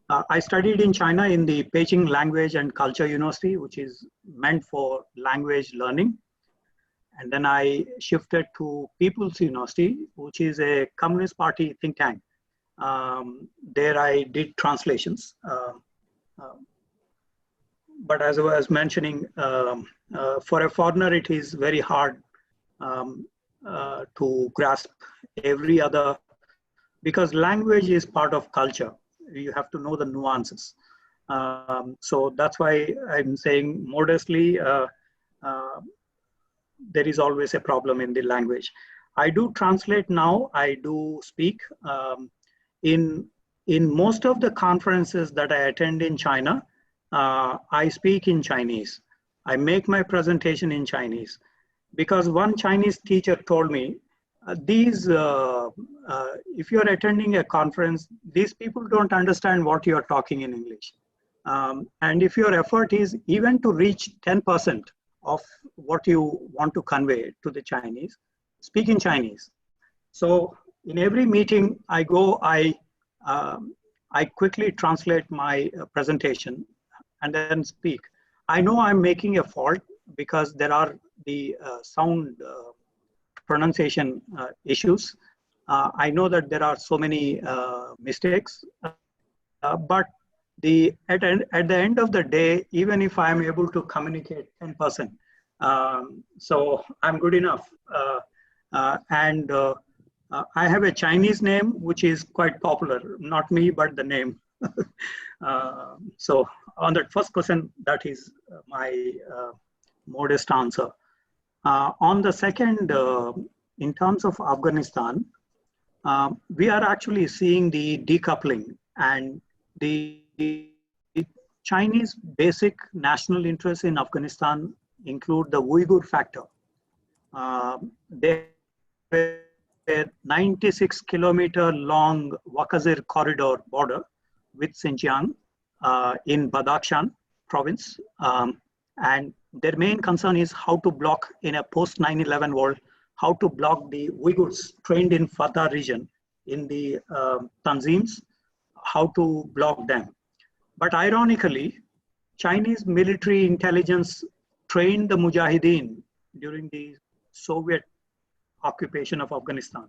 I studied in China in the Beijing Language and Culture University, which is meant for language learning. And then I shifted to People's University, which is a Communist Party think tank. There I did translations. But as I was mentioning, for a foreigner, it is very hard to grasp every other, because language is part of culture. You have to know the nuances. So that's why I'm saying modestly, there is always a problem in the language. I do translate now, I do speak. In most of the conferences that I attend in China, I speak in Chinese. I make my presentation in Chinese, because one Chinese teacher told me, if you're attending a conference, these people don't understand what you're talking in English. And if your effort is even to reach 10% of what you want to convey to the Chinese, speak in Chinese. So in every meeting I go, I quickly translate my presentation and then speak. I know I'm making a fault because there are the sound pronunciation issues. I know that there are so many mistakes, but at the end of the day, even if I'm able to communicate 10%, so I'm good enough. And I have a Chinese name, which is quite popular, not me, but the name. So on that first question, that is my modest answer. On the second, in terms of Afghanistan, we are actually seeing the decoupling, and the Chinese basic national interests in Afghanistan include the Uyghur factor. They have a 96-kilometer long Wakazir corridor border with Xinjiang in Badakhshan province. And their main concern is how to block in a post 9/11 world, how to block the Uyghurs trained in Fatah region in the Tanzims, how to block them. But ironically, Chinese military intelligence trained the Mujahideen during the Soviet occupation of Afghanistan.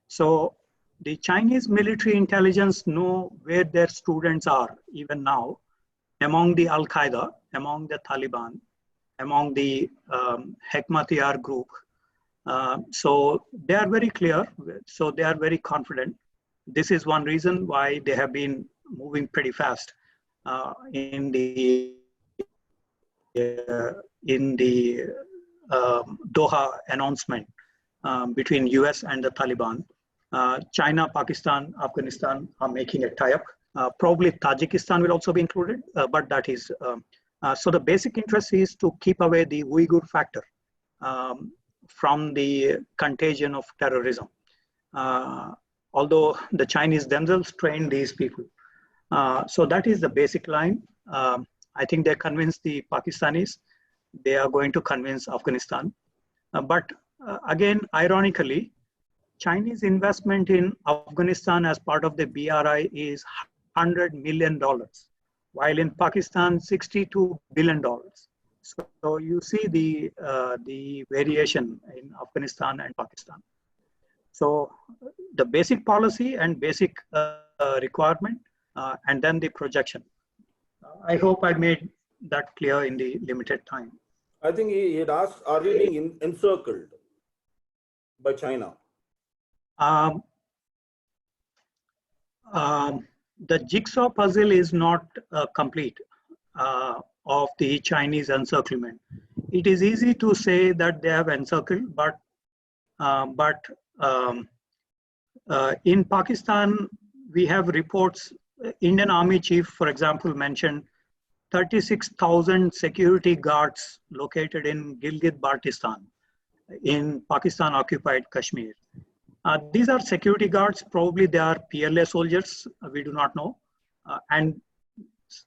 So the Chinese military intelligence know where their students are even now, among the Al-Qaeda, among the Taliban, among the Hekmatyar group. So they are very clear, so they are very confident. This is one reason why they have been moving pretty fast in the Doha announcement between US and the Taliban. China, Pakistan, Afghanistan are making a tie-up. Probably Tajikistan will also be included, but that is, so the basic interest is to keep away the Uyghur factor from the contagion of terrorism. Although the Chinese themselves train these people. So that is the basic line. I think they convinced the Pakistanis. They are going to convince Afghanistan. But again, ironically, Chinese investment in Afghanistan as part of the BRI is $100 million, while in Pakistan, $62 billion. So you see the variation in Afghanistan and Pakistan. So the basic policy and basic requirement, and then the projection. I hope I made that clear in the limited time. I think he had asked, are we being encircled by China? The jigsaw puzzle is not complete of the Chinese encirclement. It is easy to say that they have encircled, but in Pakistan, we have reports, Indian Army Chief, for example, mentioned 36,000 security guards located in Gilgit, Baltistan, in Pakistan occupied Kashmir. These are security guards, probably they are PLA soldiers, we do not know. And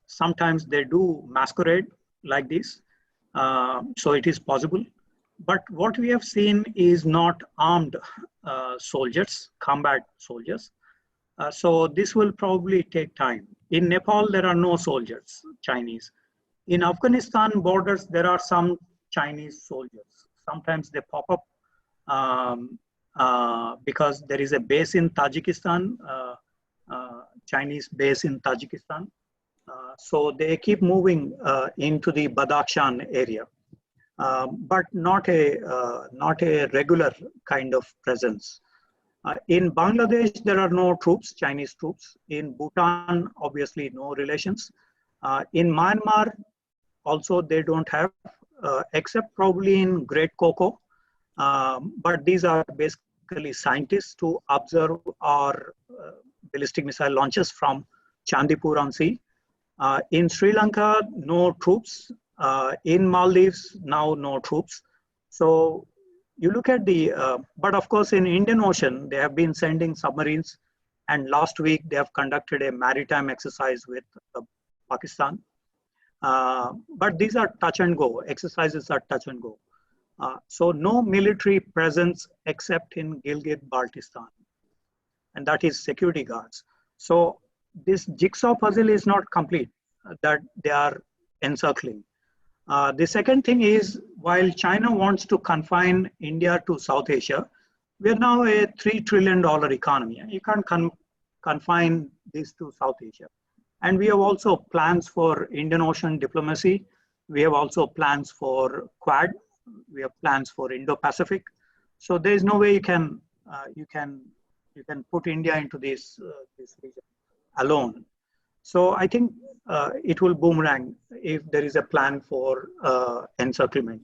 sometimes they do masquerade like this, so it is possible. But what we have seen is not armed soldiers, combat soldiers. So this will probably take time. In Nepal, there are no soldiers, Chinese. In Afghanistan borders, there are some Chinese soldiers. Sometimes they pop up because there is a base in Tajikistan, Chinese base in Tajikistan. So they keep moving into the Badakhshan area, but not a regular kind of presence. In Bangladesh, there are no troops, Chinese troops. In Bhutan, obviously no relations. In Myanmar, also they don't have, except probably in Great Coco. But these are basically scientists to observe our ballistic missile launches from Chandipur on sea. In Sri Lanka, no troops. In Maldives, now no troops. So you look at the, but of course in Indian Ocean, they have been sending submarines, and last week they have conducted a maritime exercise with Pakistan. But these are touch and go, exercises are touch and go. So no military presence except in Gilgit, Baltistan, and that is security guards. So this jigsaw puzzle is not complete, that they are encircling. The second thing is, while China wants to confine India to South Asia, we are now a $3 trillion economy. You can't confine this to South Asia. And we have also plans for Indian Ocean diplomacy. We have also plans for Quad. We have plans for Indo-Pacific. So there is no way you can put India into this region alone. So I think it will boomerang if there is a plan for encirclement.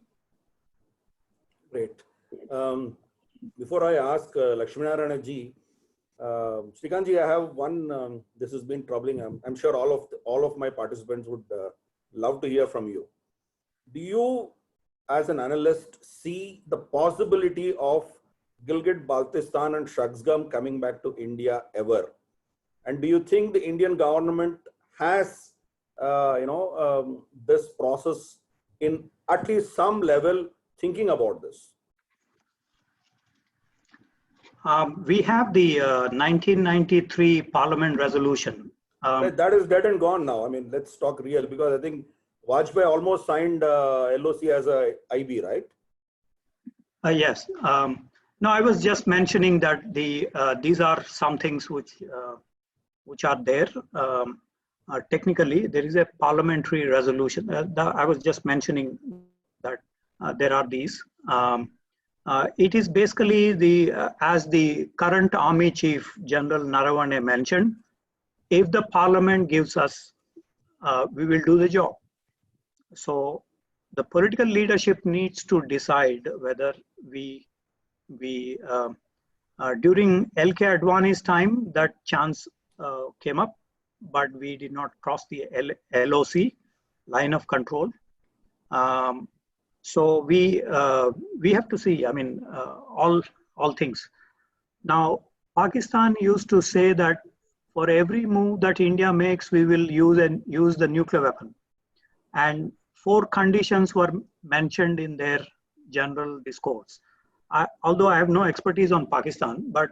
Great. Before I ask Lakshminarayana ji, Srikanth ji, I have one, this has been troubling. I'm sure all of my participants would love to hear from you. Do you, as an analyst, see the possibility of Gilgit, Baltistan and Shaksgam coming back to India ever? And do you think the Indian government has, this process in at least some level thinking about this? We have the 1993 Parliament resolution. That is dead and gone now. I mean, let's talk real, because I think Vajpayee almost signed LOC as a IB, right? Yes. No, I was just mentioning that these are some things which are there. Technically, there is a parliamentary resolution. I was just mentioning that there are these. It is basically as the current Army Chief General Narawane mentioned, if the Parliament gives us, we will do the job. So the political leadership needs to decide whether during LK Advani's time, that chance came up, but we did not cross the LOC, line of control. So we have to see, I mean, all things. Now, Pakistan used to say that for every move that India makes, we will use the nuclear weapon. And 4 conditions were mentioned in their general discourse. Although I have no expertise on Pakistan, but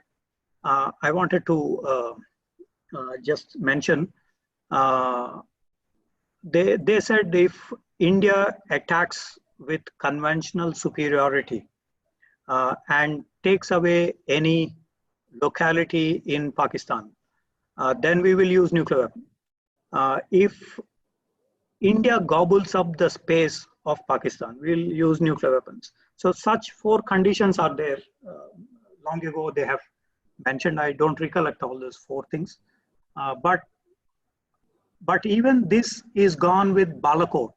I wanted to just mention, they said if India attacks with conventional superiority and takes away any locality in Pakistan, then we will use nuclear weapon. If India gobbles up the space of Pakistan, we'll use nuclear weapons. So such 4 conditions are there. Long ago they have mentioned. I don't recollect all those 4 things. But even this is gone with Balakot.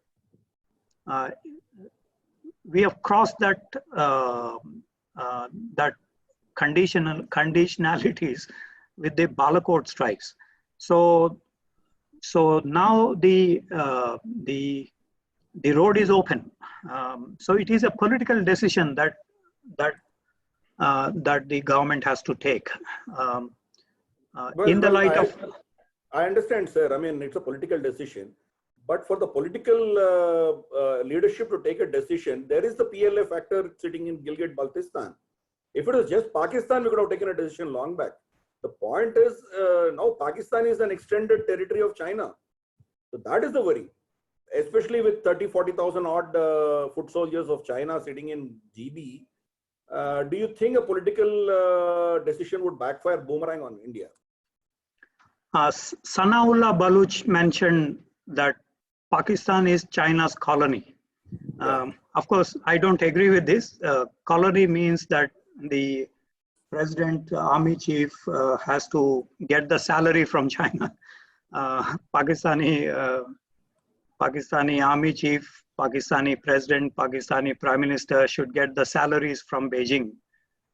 We have crossed that conditionalities with the Balakot strikes. So now the road is open. So it is a political decision that the government has to take. In the light of, I understand, sir. I mean, it's a political decision, but for the political leadership to take a decision, there is the PLA factor sitting in Gilgit, Baltistan. If it was just Pakistan, we could have taken a decision long back. The point is, now Pakistan is an extended territory of China. So that is the worry, especially with 30,000-40,000 odd foot soldiers of China sitting in GB. Do you think a political decision would backfire, boomerang on India? Sanaullah Baluch mentioned that Pakistan is China's colony. Of course, I don't agree with this. Colony means that the president, army chief has to get the salary from China. Pakistani army chief, Pakistani president, Pakistani prime minister should get the salaries from Beijing.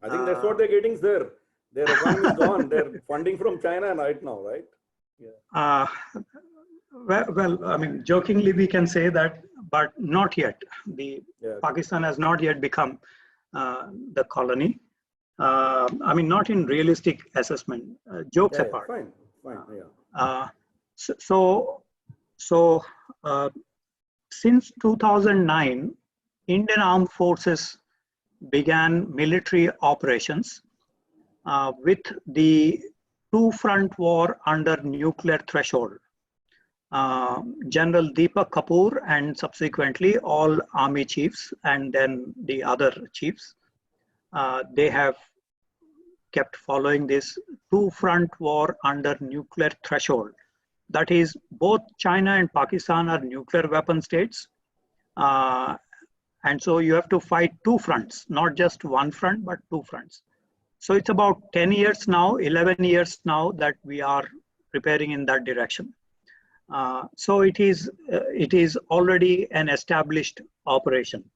I think that's what they're getting, sir. Their economy is gone. They're funding from China right now, right? Yeah. Well, I mean, jokingly we can say that, but not yet. Pakistan has not yet become the colony. I mean, not in realistic assessment. Jokes apart. Fine. Since 2009, Indian Armed Forces began military operations with the 2-front war under nuclear threshold. General Deepak Kapoor and subsequently all army chiefs and then the other chiefs, they have kept following this 2-front war under nuclear threshold. That is, both China and Pakistan are nuclear weapon states. And so you have to fight 2 fronts, not just 1 front, but 2 fronts. So it's about 10 years now, 11 years now that we are preparing in that direction. So it is already an established operation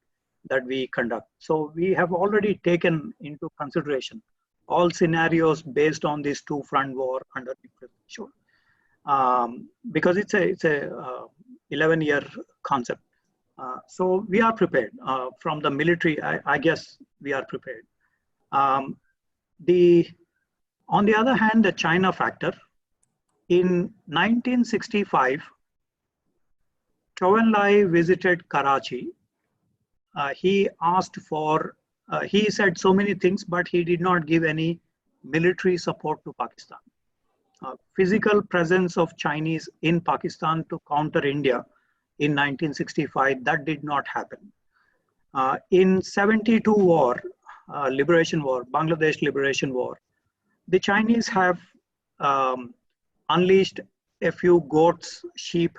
that we conduct. So we have already taken into consideration all scenarios based on this 2-front war under nuclear threshold. Because it's a 11-year concept. So we are prepared from the military. I guess we are prepared. On the other hand, the China factor, In 1965, Zhou Enlai visited Karachi. He asked for, he said so many things, but he did not give any military support to Pakistan. Physical presence of Chinese in Pakistan to counter India in 1965, that did not happen. In 72 war, liberation war, Bangladesh liberation war, the Chinese have unleashed a few goats, sheep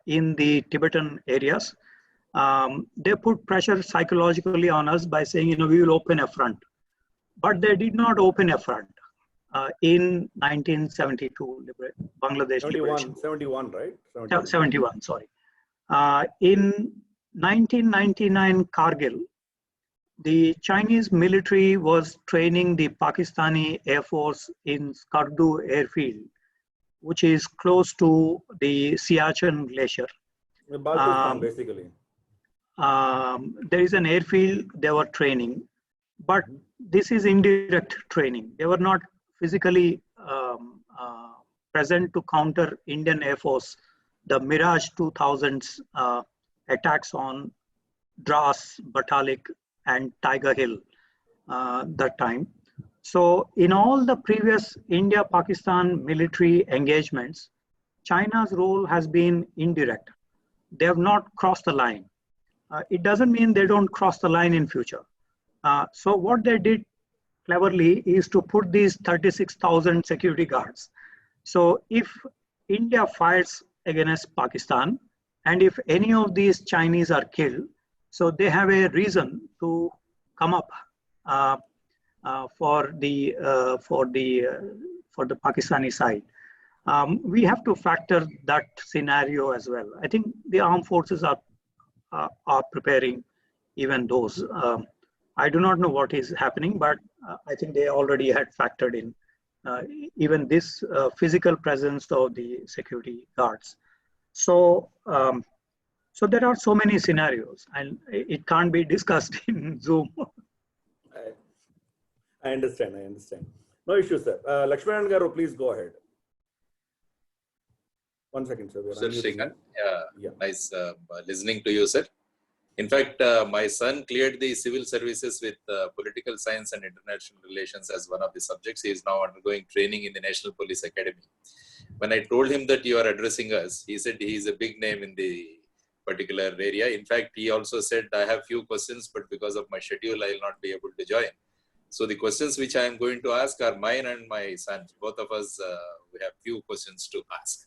in the Tibetan areas. They put pressure psychologically on us by saying, we will open a front. But they did not open a front in 1972, Bangladesh 71, right? 71, sorry. In 1999 Kargil, the Chinese military was training the Pakistani Air Force in Skardu airfield, which is close to the Siachen Glacier. Baltistan, basically. There is an airfield they were training, but this is indirect training. They were not physically present to counter Indian Air Force, the Mirage 2000's attacks on Dras, Batalik, and Tiger Hill that time. So in all the previous India-Pakistan military engagements, China's role has been indirect. They have not crossed the line. It doesn't mean they don't cross the line in future. So what they did cleverly is to put these 36,000 security guards. So if India fires against Pakistan, and if any of these Chinese are killed, so they have a reason to come up for the Pakistani side. We have to factor that scenario as well. I think the armed forces are preparing even those. I do not know what is happening, but I think they already had factored in even this physical presence of the security guards. So, so there are so many scenarios, and it can't be discussed in Zoom. I understand. No issue, sir. Lakshman Garu, please go ahead. 1 second, sir. Sir Srikanth, nice listening to you, sir. In fact, my son cleared the civil services with political science and international relations as one of the subjects. He is now undergoing training in the National Police Academy. When I told him that you are addressing us, he said he is a big name in the particular area. In fact, he also said, I have few questions, but because of my schedule, I will not be able to join. So the questions which I am going to ask are mine and my son. Both of us, we have few questions to ask.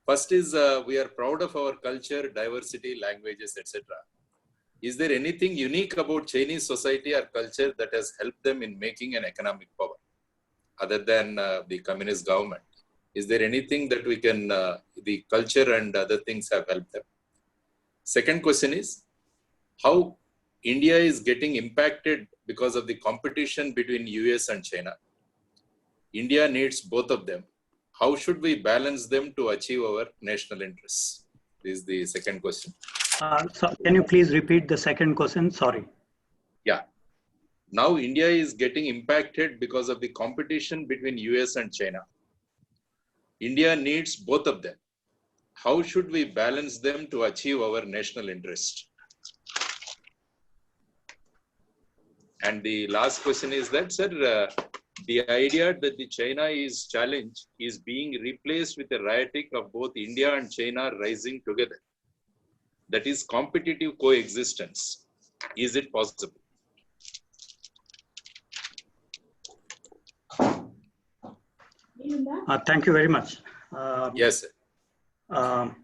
First is, we are proud of our culture, diversity, languages, etc. Is there anything unique about Chinese society or culture that has helped them in making an economic power, other than the communist government? Is there anything that we can, the culture and other things have helped them? Second question is, how India is getting impacted because of the competition between US and China? India needs both of them. How should we balance them to achieve our national interests? This is the second question. So can you please repeat the second question? Sorry. Yeah. Now India is getting impacted because of the competition between US and China. India needs both of them. How should we balance them to achieve our national interest? And the last question is that, sir, the idea that the China is challenged is being replaced with a rhetoric of both India and China rising together. That is competitive coexistence. Is it possible? Thank you very much. Yes, sir.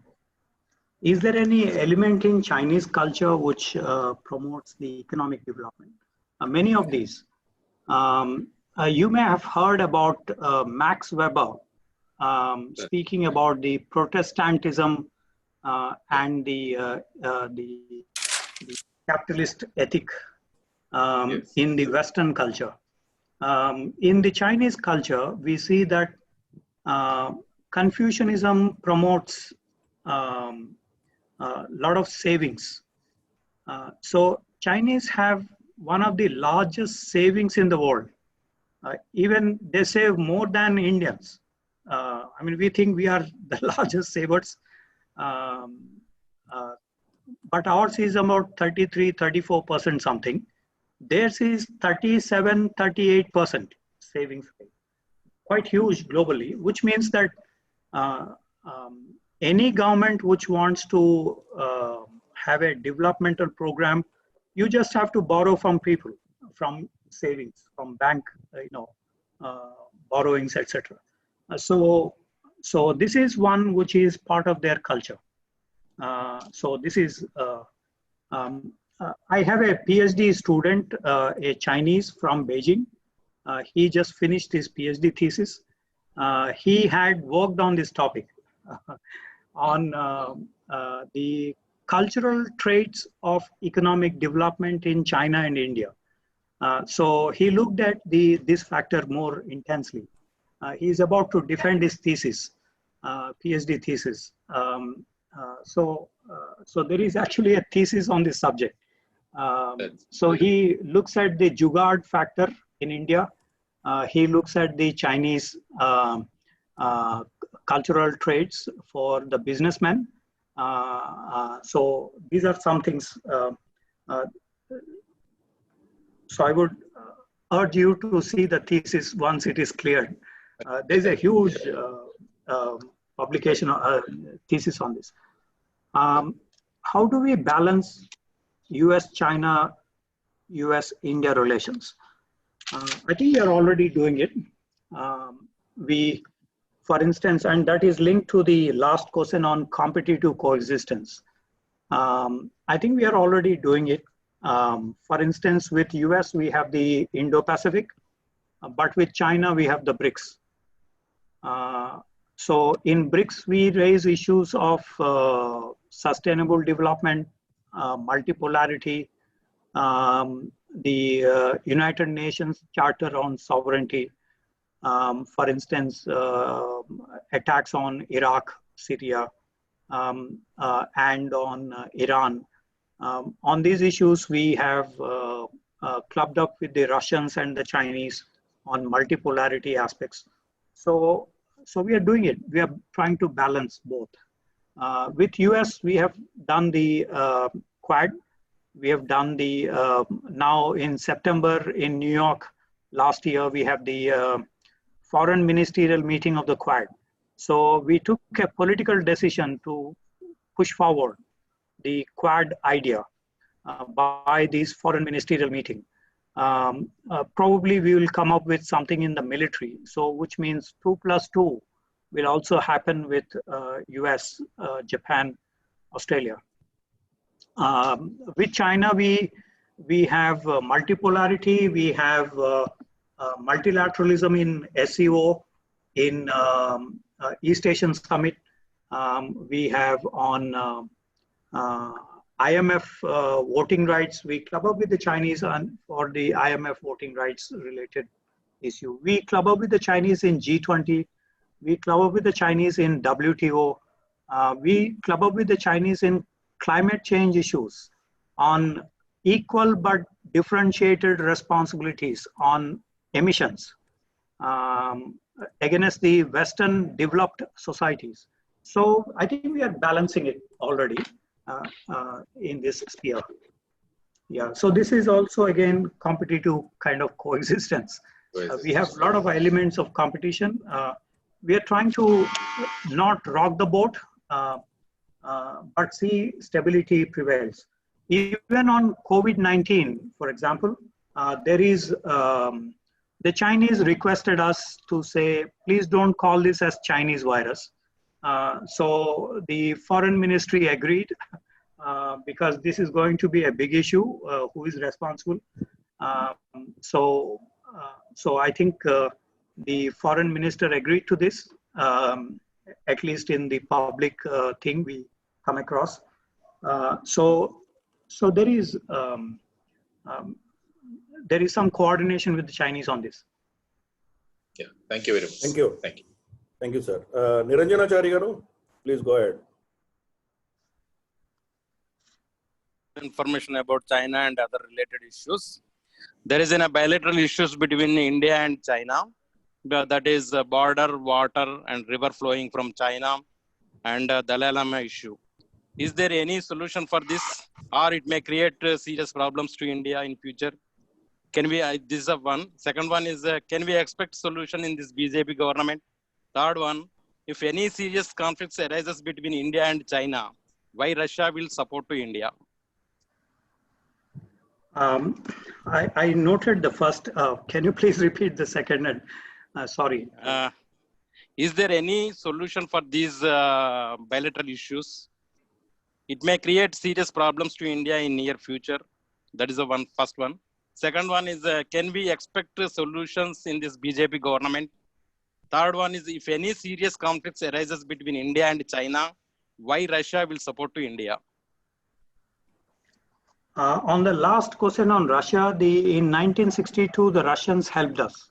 Is there any element in Chinese culture which promotes the economic development? Many of these. You may have heard about Max Weber speaking about the Protestantism and the capitalist ethic Yes. in the Western culture. In the Chinese culture, we see that Confucianism promotes a lot of savings. So Chinese have one of the largest savings in the world. Even they save more than Indians. I mean, we think we are the largest savers, but ours is about 33, 34% something. Theirs is 37, 38% savings rate. Quite huge globally, which means that any government which wants to have a developmental program, you just have to borrow from people, from savings, from bank, borrowings, etc. So this is one which is part of their culture. So this is, I have a PhD student, a Chinese from Beijing. He just finished his PhD thesis. He had worked on this topic on the cultural traits of economic development in China and India. So he looked at this factor more intensely. He's about to defend his thesis, PhD thesis. So there is actually a thesis on this subject. So he looks at the jugaad factor in India. He looks at the Chinese cultural traits for the businessmen. So these are some things. So I would urge you to see the thesis once it is cleared. There's a huge publication thesis on this. How do we balance US-China, US-India relations? I think we are already doing it. For instance, and that is linked to the last question on competitive coexistence. I think we are already doing it. For instance, with US, we have the Indo-Pacific, but with China, we have the BRICS. So in BRICS, we raise issues of sustainable development, multipolarity, the United Nations Charter on Sovereignty, for instance, attacks on Iraq, Syria, and on Iran. On these issues, we have clubbed up with the Russians and the Chinese on multipolarity aspects. So we are doing it. We are trying to balance both. With US, we have done the Quad. We have done the, now in September in New York, last year, we have the foreign ministerial meeting of the Quad. So we took a political decision to push forward the Quad idea by this foreign ministerial meeting. Probably we will come up with something in the military. So which means 2+2 will also happen with US, Japan, Australia. With China, we have multipolarity, we have multilateralism in SEO, in East Asian Summit. We have on IMF voting rights. We club up with the Chinese for the IMF voting rights related issue. We club up with the Chinese in G20. We club up with the Chinese in WTO. We club up with the Chinese in climate change issues, on equal but differentiated responsibilities on emissions against the Western developed societies. So I think we are balancing it already in this sphere. Yeah, so this is also again competitive kind of coexistence. We have a lot of elements of competition. We are trying to not rock the boat, but see stability prevails. Even on COVID-19, for example, there is, the Chinese requested us to say, please don't call this as Chinese virus. So the foreign ministry agreed because this is going to be a big issue, who is responsible. So I think the foreign minister agreed to this, at least in the public thing we come across. So there is some coordination with the Chinese on this. Yeah, thank you very much. Thank you. Thank you. Thank you, sir. Niranjanachari garu, please go ahead. Information about China and other related issues. There is a bilateral issues between India and China. that is border, water, and river flowing from China, and Dalai Lama issue. Is there any solution for this, or it may create serious problems to India in future? Can we, this is one. Second one is, can we expect solution in this BJP government? Third one, if any serious conflicts arises between India and China, why Russia will support to India? I noted the first. Can you please repeat the second? Sorry. Is there any solution for these bilateral issues? It may create serious problems to India in near future. That is the first one. Second one is, can we expect solutions in this BJP government? Third one is, if any serious conflicts arises between India and China, why Russia will support to India? On the last question on Russia, in 1962, the Russians helped us.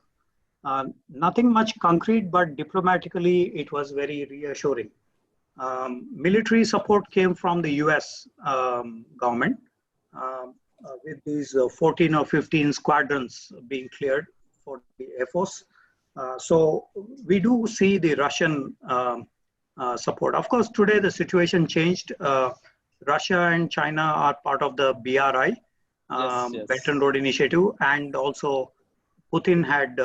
Nothing much concrete, but diplomatically, it was very reassuring. Military support came from the US government with these 14 or 15 squadrons being cleared for the Air Force. So we do see the Russian support. Of course, today the situation changed. Russia and China are part of the BRI, Belt and Road Initiative, and also Putin had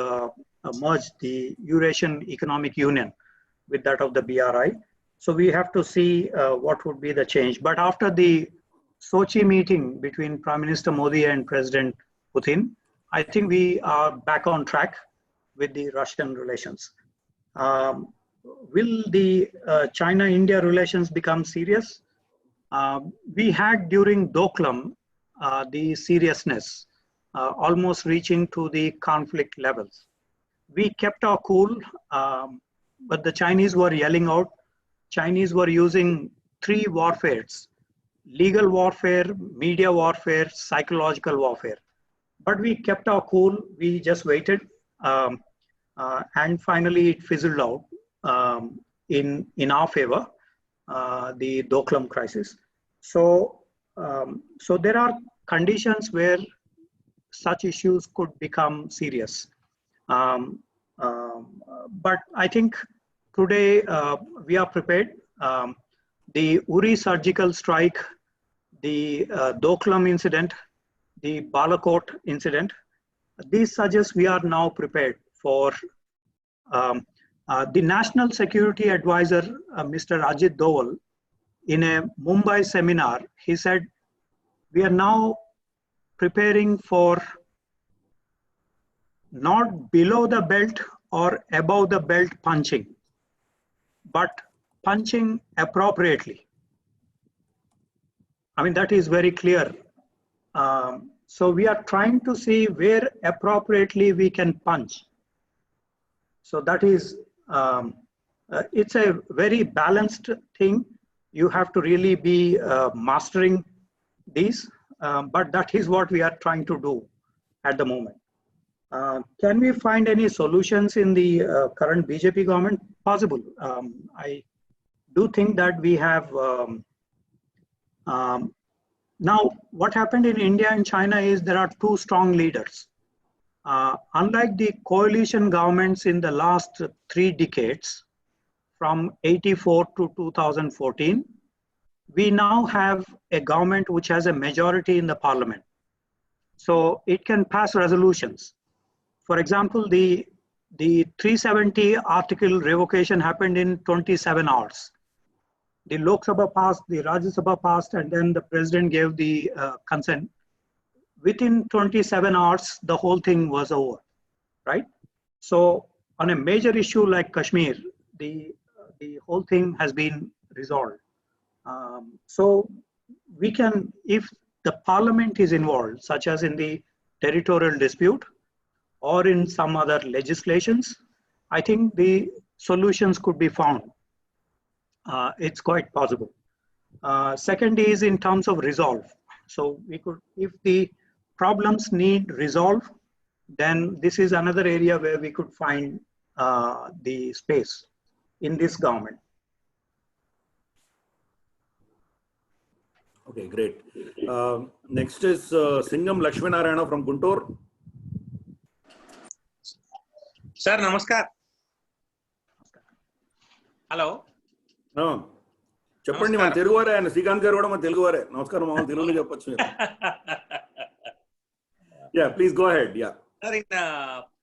merged the Eurasian Economic Union with that of the BRI. So we have to see what would be the change. But after the Sochi meeting between Prime Minister Modi and President Putin, I think we are back on track with the Russian relations. Will the China-India relations become serious? We had during Doklam the seriousness almost reaching to the conflict levels. We kept our cool, but the Chinese were yelling out. Chinese were using 3 warfares: legal warfare, media warfare, psychological warfare. But we kept our cool, we just waited, and finally it fizzled out in our favor, the Doklam crisis. So there are conditions where such issues could become serious. But I think today we are prepared. The Uri surgical strike, the Doklam incident, the Balakot incident, these suggest we are now prepared for the National Security Advisor, Mr. Ajit Doval, in a Mumbai seminar, he said, we are now preparing for not below the belt or above the belt punching, but punching appropriately. I mean, that is very clear. So we are trying to see where appropriately we can punch. So that is, it's a very balanced thing. You have to really be mastering these, but that is what we are trying to do at the moment. Can we find any solutions in the current BJP government? Possible. I do think that we have, now what happened in India and China is there are 2 strong leaders. Unlike the coalition governments in the last 3 decades, from 84 to 2014, we now have a government which has a majority in the parliament. So it can pass resolutions. For example, the 370 article revocation happened in 27 hours. The Lok Sabha passed, the Rajya Sabha passed, and then the president gave the consent. Within 27 hours, the whole thing was over, right? So on a major issue like Kashmir, the whole thing has been resolved. So we can, if the parliament is involved, such as in the territorial dispute or in some other legislations, I think the solutions could be found. It's quite possible. Second is in terms of resolve. So we could, if the problems need resolve, then this is another area where we could find the space in this government. Okay, great. Next is Singham Lakshminarayana from Guntur. Sir, namaskar. Hello. చెప్పండి మన తెలుగు వారే ఆయన శ్రీకాంత్ గారు కూడా మన తెలుగు వారే నమస్కారం మామూలు తెలుగులో చెప్పొచ్చు yeah please go ahead yeah Sir, in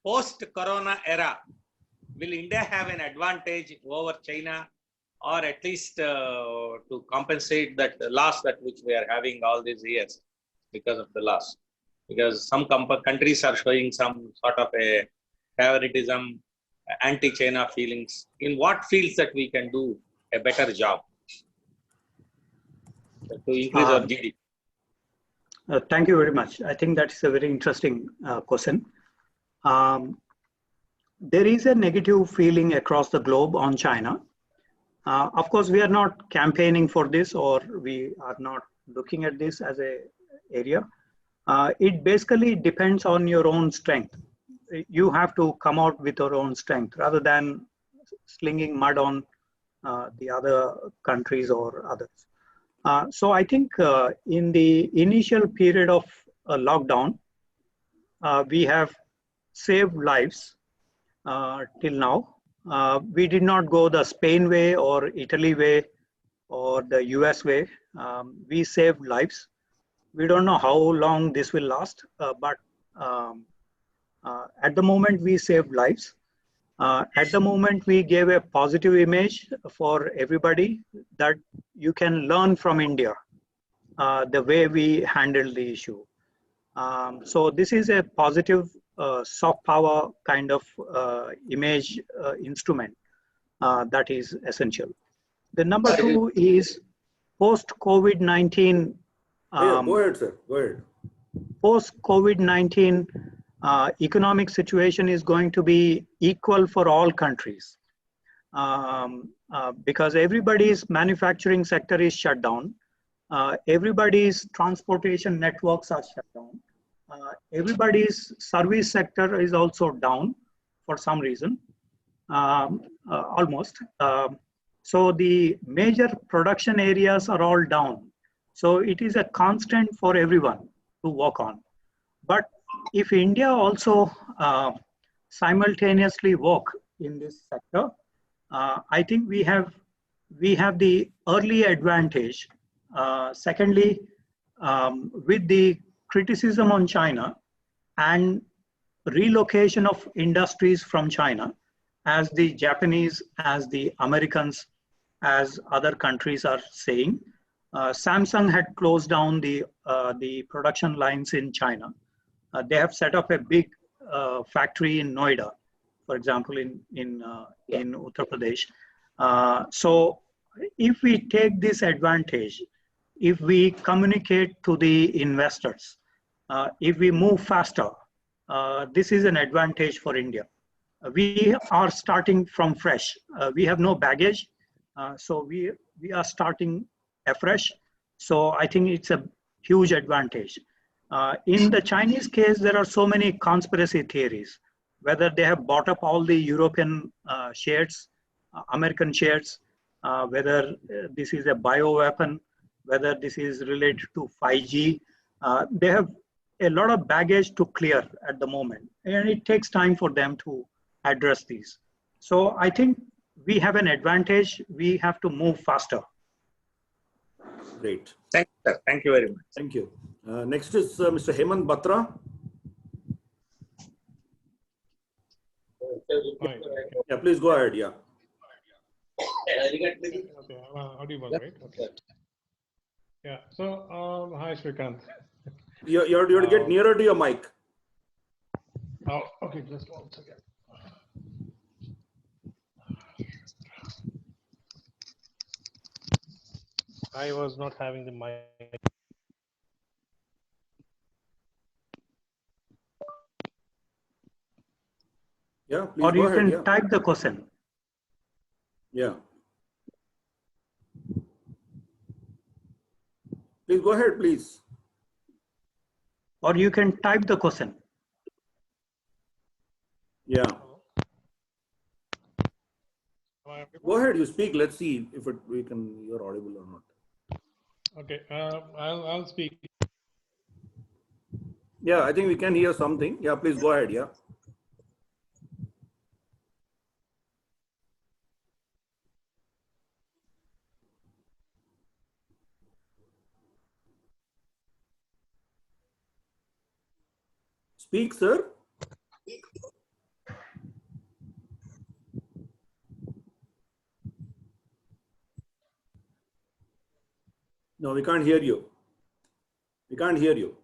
post corona era, will India have an advantage over China, or at least to compensate that loss that which we are having all these years because of the loss? Because some countries are showing some sort of a favoritism, anti-China feelings. In what fields that we can do a better job to increase our GDP? Thank you very much. I think that's a very interesting question. There is a negative feeling across the globe on China. Of course, we are not campaigning for this, or we are not looking at this as an area. It basically depends on your own strength. You have to come out with your own strength rather than slinging mud on the other countries or others. So I think in the initial period of lockdown, we have saved lives till now. We did not go the Spain way or Italy way or the US way. We saved lives. We don't know how long this will last, but at the moment we saved lives. At the moment we gave a positive image for everybody that you can learn from India, the way we handled the issue. So this is a positive soft power kind of image instrument that is essential. The number two is post-COVID-19. Go ahead, sir. Go ahead. Post-COVID-19 economic situation is going to be equal for all countries because everybody's manufacturing sector is shut down. Everybody's transportation networks are shut down. Everybody's service sector is also down for some reason, almost. So the major production areas are all down. So it is a constant for everyone to work on. But if India also simultaneously work in this sector, I think we have the early advantage. Secondly, with the criticism on China and relocation of industries from China, as the Japanese, as the Americans, as other countries are saying, Samsung had closed down the production lines in China. They have set up a big factory in Noida, for example, in Uttar Pradesh. So if we take this advantage, if we communicate to the investors, if we move faster, this is an advantage for India. We are starting from fresh. We have no baggage, so we are starting afresh. So I think it's a huge advantage. In the Chinese case, there are so many conspiracy theories, whether they have bought up all the European shares, American shares, whether this is a bioweapon, whether this is related to 5G. They have a lot of baggage to clear at the moment, and it takes time for them to address these. So I think we have an advantage. We have to move faster. Great. Thank you, sir. Thank you very much. Thank you. Next is Mr. Hemant Batra. Yeah, please go ahead. Yeah. Okay, audible, right? Okay. Yeah. So, hi, Srikanth. You have to get nearer to your mic. Oh, okay. Just one second. I was not having the mic. Yeah, please Or go you ahead. can Yeah. type the question. Yeah. Please go ahead, please. Or you can type the question. Yeah. Go ahead, you speak. Let's see if you're audible or not. Okay, I'll speak. Yeah, I think we can hear something. Yeah, please go ahead. Yeah. Speak, sir. No, we can't hear you. We can't hear you.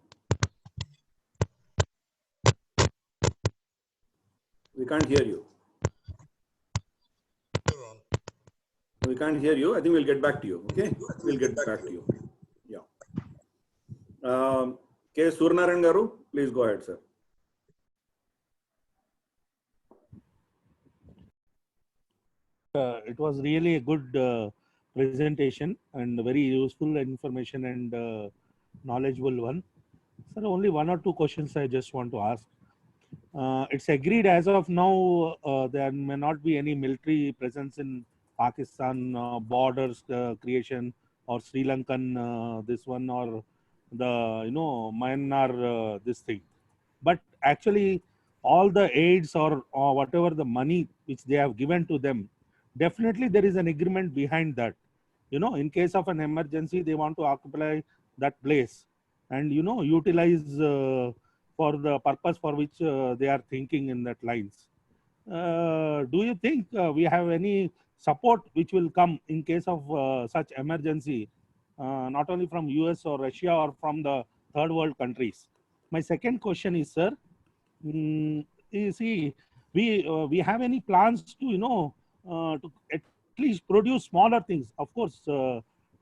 We can't hear you. We can't hear you. I think we'll get back to you. Okay, we'll get back to you. Yeah. K. Surnaran Garu, please go ahead, sir. It was really a good presentation and very useful information and knowledgeable one. Sir, only one or two questions I just want to ask. It's agreed as of now there may not be any military presence in Pakistan borders creation or Sri Lankan this one or the Myanmar this thing. But actually all the aids or whatever the money which they have given to them, definitely there is an agreement behind that. In case of an emergency, they want to occupy that place and utilize for the purpose for which they are thinking in that lines. Do you think we have any support which will come in case of such emergency, not only from US or Russia or from the third world countries? My second question is, sir, you see, we have any plans to to at least produce smaller things? Of course,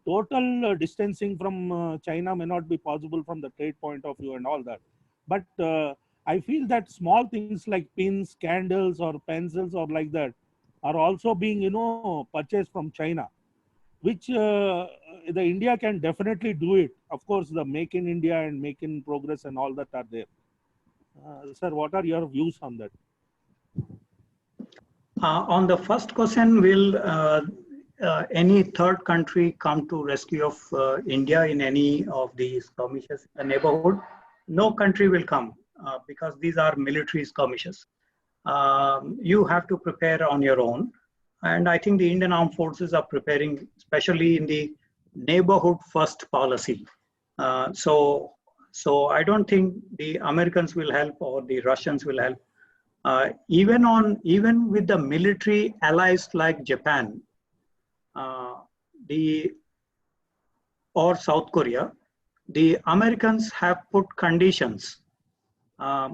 total distancing from China may not be possible from the trade point of view and all that, but I feel that small things like pins, candles, or pencils, or like that, are also being purchased from China, which the India can definitely do it. Of course, the Make in India and Make in Progress and all that are there. Sir, what are your views on that? On the first question, will any third country come to rescue of India in any of these skirmishes in the neighborhood? No country will come because these are military skirmishes. You have to prepare on your own. And I think the Indian Armed Forces are preparing, especially in the neighborhood first policy. So I don't think the Americans will help or the Russians will help. Even with the military allies like Japan or South Korea, the Americans have put conditions.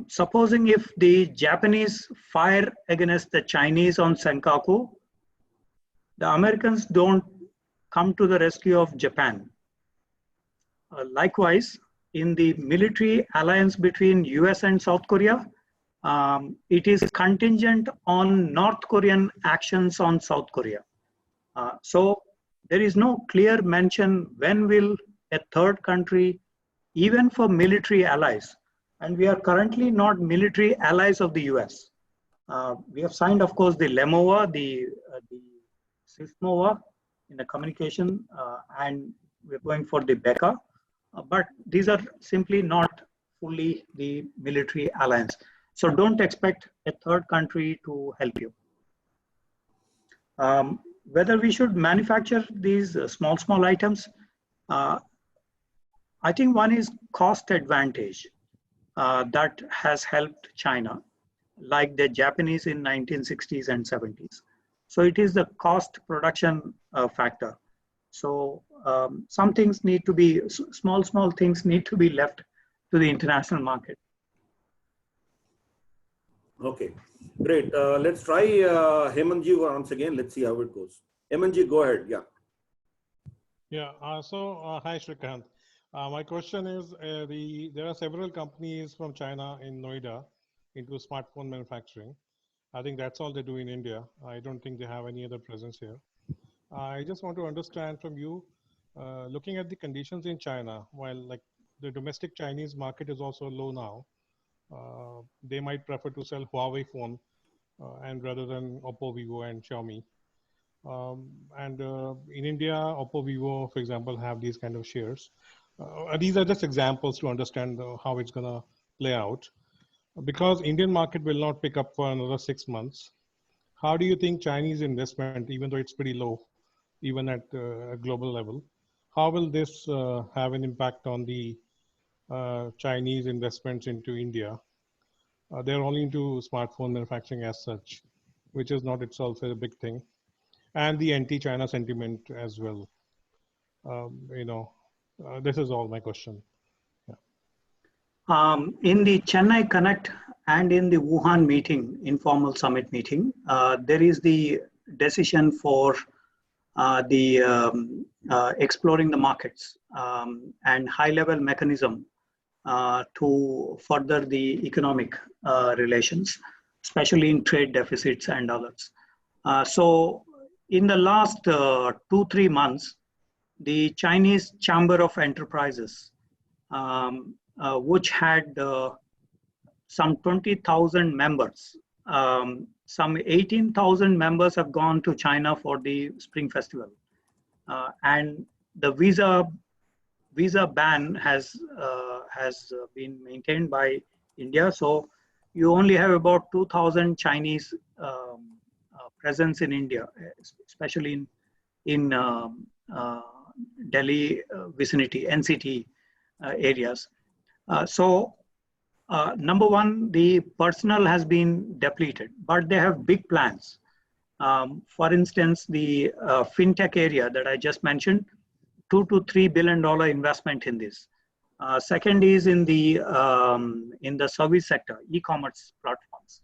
Supposing if the Japanese fire against the Chinese on Senkaku, the Americans don't come to the rescue of Japan. Likewise, in the military alliance between US and South Korea, it is contingent on North Korean actions on South Korea. So there is no clear mention when will a third country, even for military allies, and we are currently not military allies of the US. We have signed, of course, the LEMOA, the SISMOA in the communication, and we're going for the BECA, but these are simply not fully the military alliance. So don't expect a third country to help you. Whether we should manufacture these small items, I think one is cost advantage that has helped China, like the Japanese in 1960s and 70s. So it is the cost production factor. So some things need to be, small things need to be left to the international market. Okay, great. Let's try Hemantji once again. Let's see how it goes. Hemantji, go ahead. Yeah. Yeah. Hi, Srikanth. My question is, there are several companies from China in Noida into smartphone manufacturing. I think that's all they do in India. I don't think they have any other presence here. I just want to understand from you, looking at the conditions in China, while like the domestic Chinese market is also low now, they might prefer to sell Huawei phone and rather than Oppo, Vivo, and Xiaomi. In India, Oppo, Vivo, for example, have these kind of shares. These are just examples to understand how it's going to play out. Because Indian market will not pick up for another 6 months, how do you think Chinese investment, even though it's pretty low, even at a global level, how will this have an impact on the Chinese investments into India? They're only into smartphone manufacturing as such, which is not itself a big thing. And the anti-China sentiment as well. This is all my question. In the Chennai Connect and in the Wuhan meeting, informal summit meeting, there is the decision for exploring the markets and high-level mechanism to further the economic relations, especially in trade deficits and others. So in the last 2-3 months, the Chinese Chamber of Enterprises, which had some 20,000 members, some 18,000 members have gone to China for the Spring Festival. And the visa ban has been maintained by India. So you only have about 2,000 Chinese presence in India, especially in Delhi vicinity, NCT areas. Number one, the personnel has been depleted, but they have big plans. For instance, the fintech area that I just mentioned, $2 to $3 billion investment in this. Second is in the service sector, e-commerce platforms.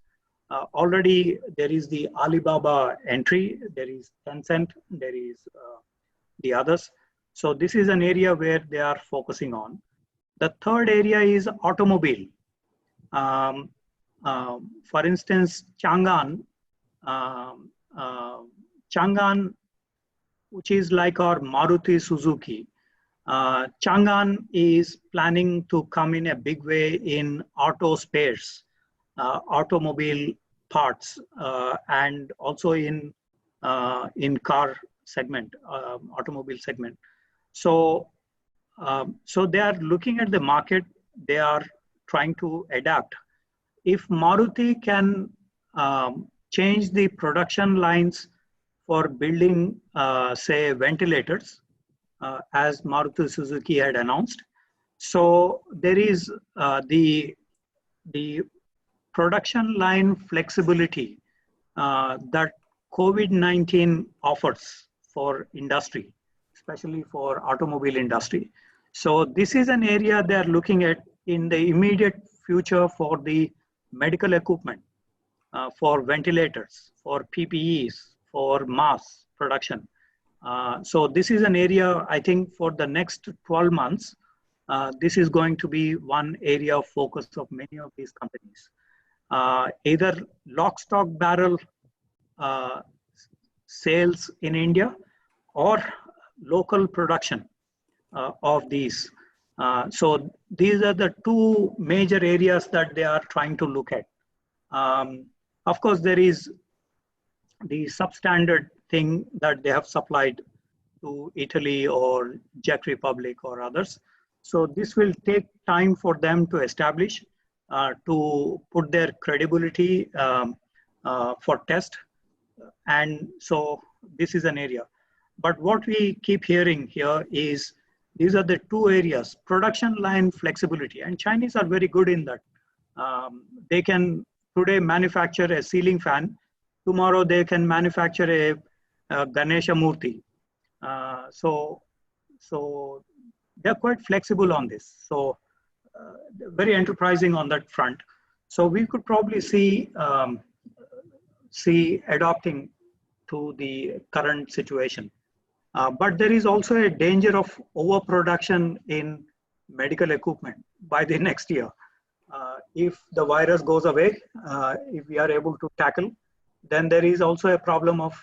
Already there is the Alibaba entry, there is Tencent, there is the others. So this is an area where they are focusing on. The third area is automobile. For instance, Chang'an, which is like our Maruti Suzuki. Chang'an is planning to come in a big way in auto spares, automobile parts, and also in car segment, automobile segment. So they are looking at the market. They are trying to adapt. If Maruti can change the production lines for building, say, ventilators, as Maruti Suzuki had announced, so there is the production line flexibility that COVID-19 offers for industry, especially for automobile industry. So this is an area they are looking at in the immediate future for the medical equipment, for ventilators, for PPEs, for mass production. So this is an area, I think, for the next 12 months, this is going to be one area of focus of many of these companies. Either lock, stock, barrel sales in India or local production of these. So these are the two major areas that they are trying to look at. Of course, there is the substandard thing that they have supplied to Italy or Czech Republic or others. So this will take time for them to establish, to put their credibility for test. And so this is an area. But what we keep hearing here is these are the two areas, production line flexibility. And Chinese are very good in that. They can today manufacture a ceiling fan. Tomorrow they can manufacture a Ganesha Murti. So they're quite flexible on this. So very enterprising on that front. So we could probably see adopting to the current situation. But there is also a danger of overproduction in medical equipment by the next year. If the virus goes away, if we are able to tackle, then there is also a problem of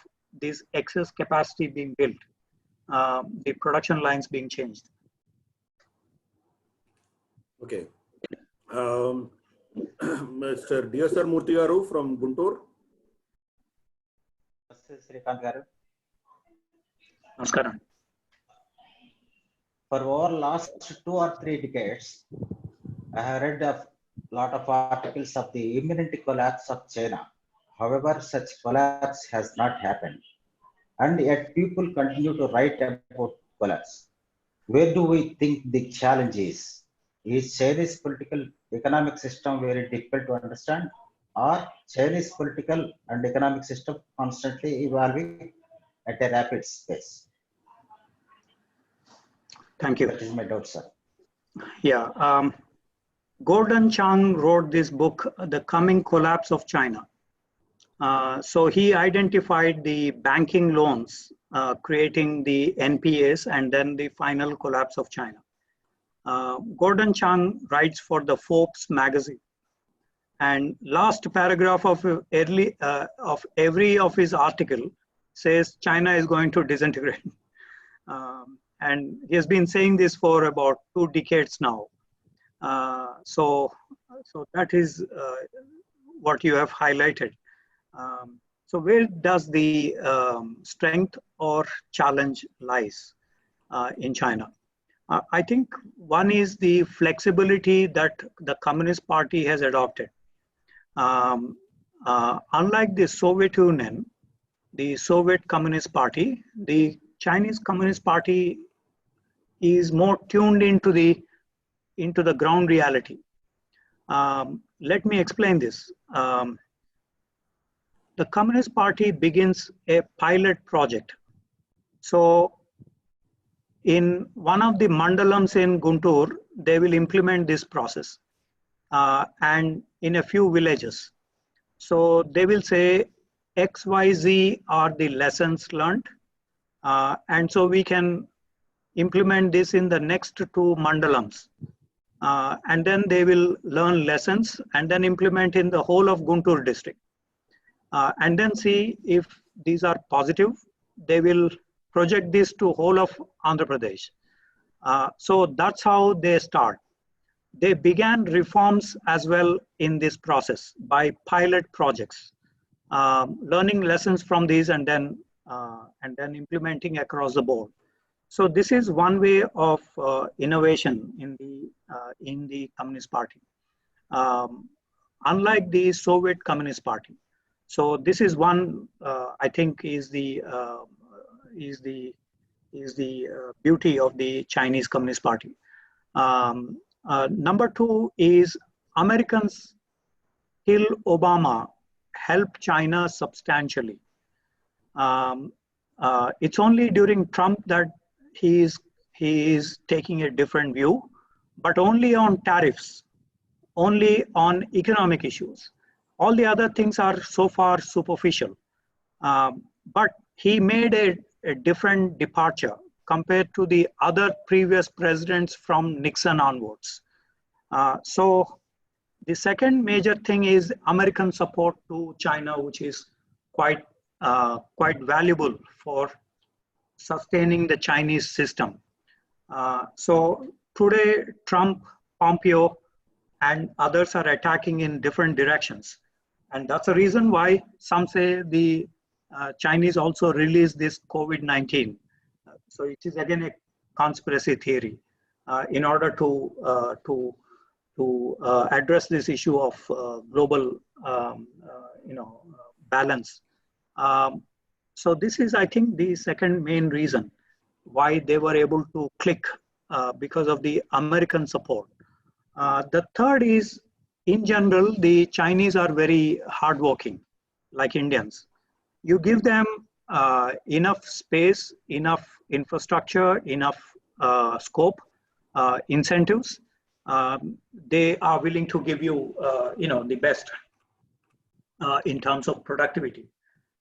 this excess capacity being built, the production lines being changed. Okay. Mr. Sir Murthy Garu from Guntur. Srikanth Garu. Namaskaram. For over last 2 or 3 decades, I have read a lot of articles of the imminent collapse of China. However, such collapse has not happened. And yet people continue to write about collapse. Where do we think the challenge is? Is Chinese political economic system very difficult to understand, or Chinese political and economic system constantly evolving at a rapid pace? Thank you. That is my doubt, sir. Yeah. Gordon Chang wrote this book, The Coming Collapse of China. So he identified the banking loans, creating the NPAs, and then the final collapse of China. Gordon Chang writes for the Forbes magazine, and last paragraph of every of his article says China is going to disintegrate. And he has been saying this for about 2 decades now. So that is what you have highlighted. So where does the strength or challenge lies in China? I think one is the flexibility that the Communist Party has adopted. Unlike the Soviet Union, the Soviet Communist Party, the Chinese Communist Party is more tuned into the ground reality. Let me explain this. The Communist Party begins a pilot project. So in one of the mandalams in Guntur, they will implement this process and in a few villages. So they will say XYZ are the lessons learned. And so we can implement this in the next 2 mandalams. And then they will learn lessons and then implement in the whole of Guntur district. And then see if these are positive. They will project this to whole of Andhra Pradesh. So that's how they start. They began reforms as well in this process by pilot projects, learning lessons from these and then implementing across the board. So this is one way of innovation in the Communist Party, unlike the Soviet Communist Party. So this is one I think is the beauty of the Chinese Communist Party. Number 2 is Americans till Obama helped China substantially. It's only during Trump that he is taking a different view, but only on tariffs, only on economic issues. All the other things are so far superficial. But he made a different departure compared to the other previous presidents from Nixon onwards. So the second major thing is American support to China, which is quite valuable for sustaining the Chinese system. So today, Trump, Pompeo, and others are attacking in different directions. And that's the reason why some say the Chinese also released this COVID-19. So it is again a conspiracy theory in order to address this issue of global balance. So this is, I think, the second main reason why they were able to click because of the American support. The third is, in general, the Chinese are very hardworking, like Indians. You give them enough space, enough infrastructure, enough scope, incentives. They are willing to give you, the best in terms of productivity.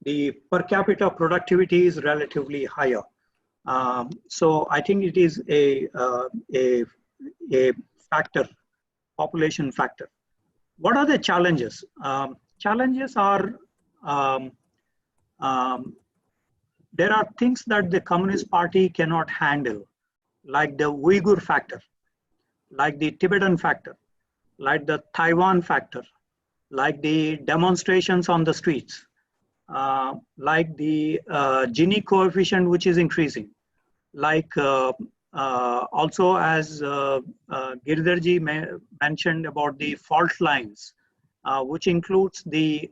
The per capita productivity is relatively higher. So I think it is a factor, population factor. What are the challenges? Challenges are, there are things that the Communist Party cannot handle, like the Uyghur factor, like the Tibetan factor, like the Taiwan factor, like the demonstrations on the streets, like the Gini coefficient, which is increasing, like also as Girdharji mentioned about the fault lines, which includes the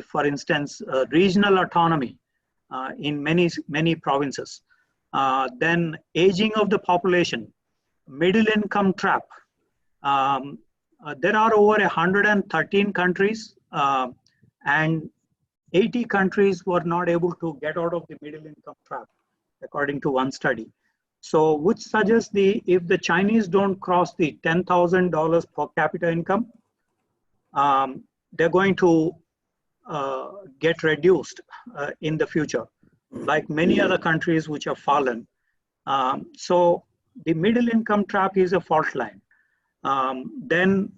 for instance, regional autonomy in many provinces. Then aging of the population, middle income trap, There are over 113 countries, and 80 countries were not able to get out of the middle income trap, according to one study. So, which suggests if the Chinese don't cross the $10,000 per capita income, they're going to get reduced in the future, like many other countries which have fallen. So the middle income trap is a fault line. Then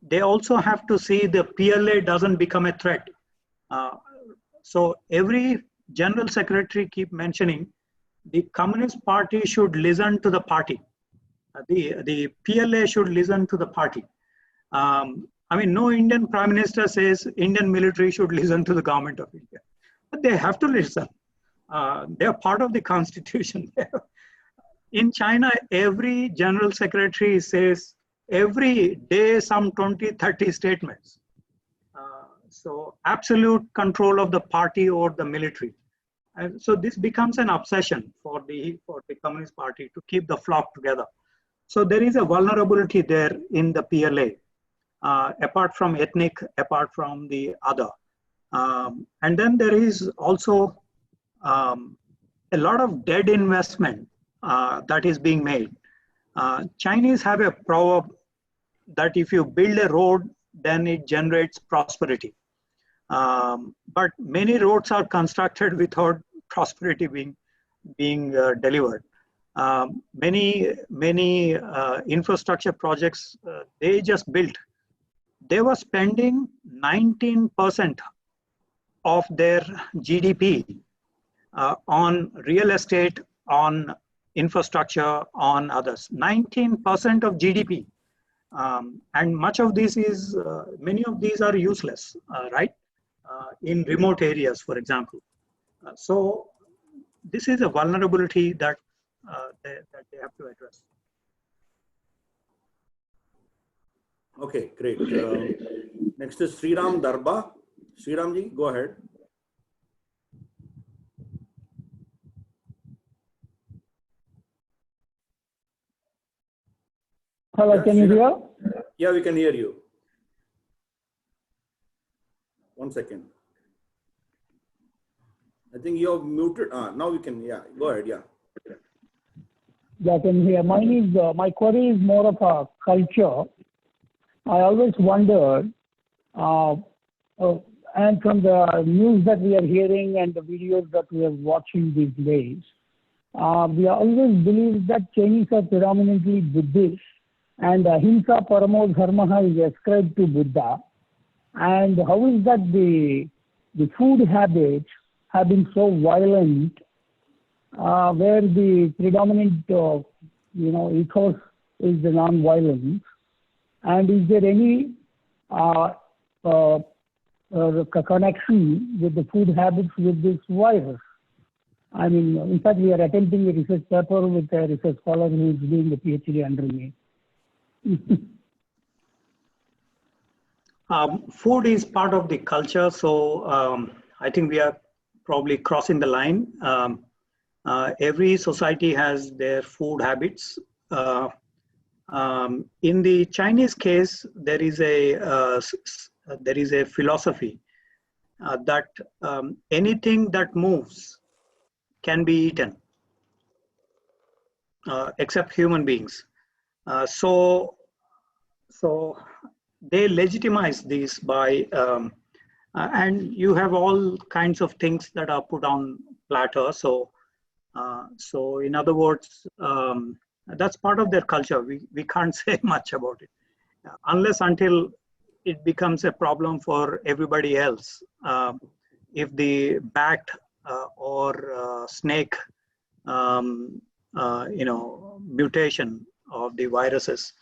they also have to see the PLA doesn't become a threat. So every general secretary keep mentioning the Communist Party should listen to the party. The PLA should listen to the party. I mean, no Indian Prime Minister says Indian military should listen to the government of India. But they have to listen. They are part of the constitution. In China, every general secretary says every day some 20, 30 statements. So absolute control of the party or the military. And so this becomes an obsession for the Communist Party to keep the flock together. So there is a vulnerability there in the PLA, apart from ethnic, apart from the other. And then there is also a lot of dead investment that is being made. Chinese have a proverb that if you build a road, then it generates prosperity. But many roads are constructed without prosperity being delivered. Many infrastructure projects they just built. They were spending 19% of their GDP on real estate, on infrastructure, on others. 19% of GDP. And much of this is, many of these are useless, right? In remote areas, for example. So this is a vulnerability that they have to address. Okay, great. Next is Sriram Darba. Sriramji, go ahead. Hello, can you hear? Yeah, we can hear you. 1 second. I think you're muted. Now we can, yeah, go ahead, yeah. Yeah, can you hear? Mine is, my query is more of a culture. I always wondered, and from the news that we are hearing and the videos that we are watching these days, we always believe that Chinese are predominantly Buddhist, and Ahimsa Paramo Dharma is ascribed to Buddha. And how is that the food habits have been so violent, where the predominant ethos is the non-violence? And is there any connection with the food habits with this virus? I mean, in fact, we are attempting a research paper with a research scholar who is doing the PhD under me. Food is part of the culture, so I think we are probably crossing the line. Every society has their food habits. In the Chinese case, there is a philosophy that anything that moves can be eaten, except human beings. So they legitimize this by, and you have all kinds of things that are put on platter. So in other words, that's part of their culture. We can't say much about it unless until it becomes a problem for everybody else. If the bat or snake, mutation of the viruses,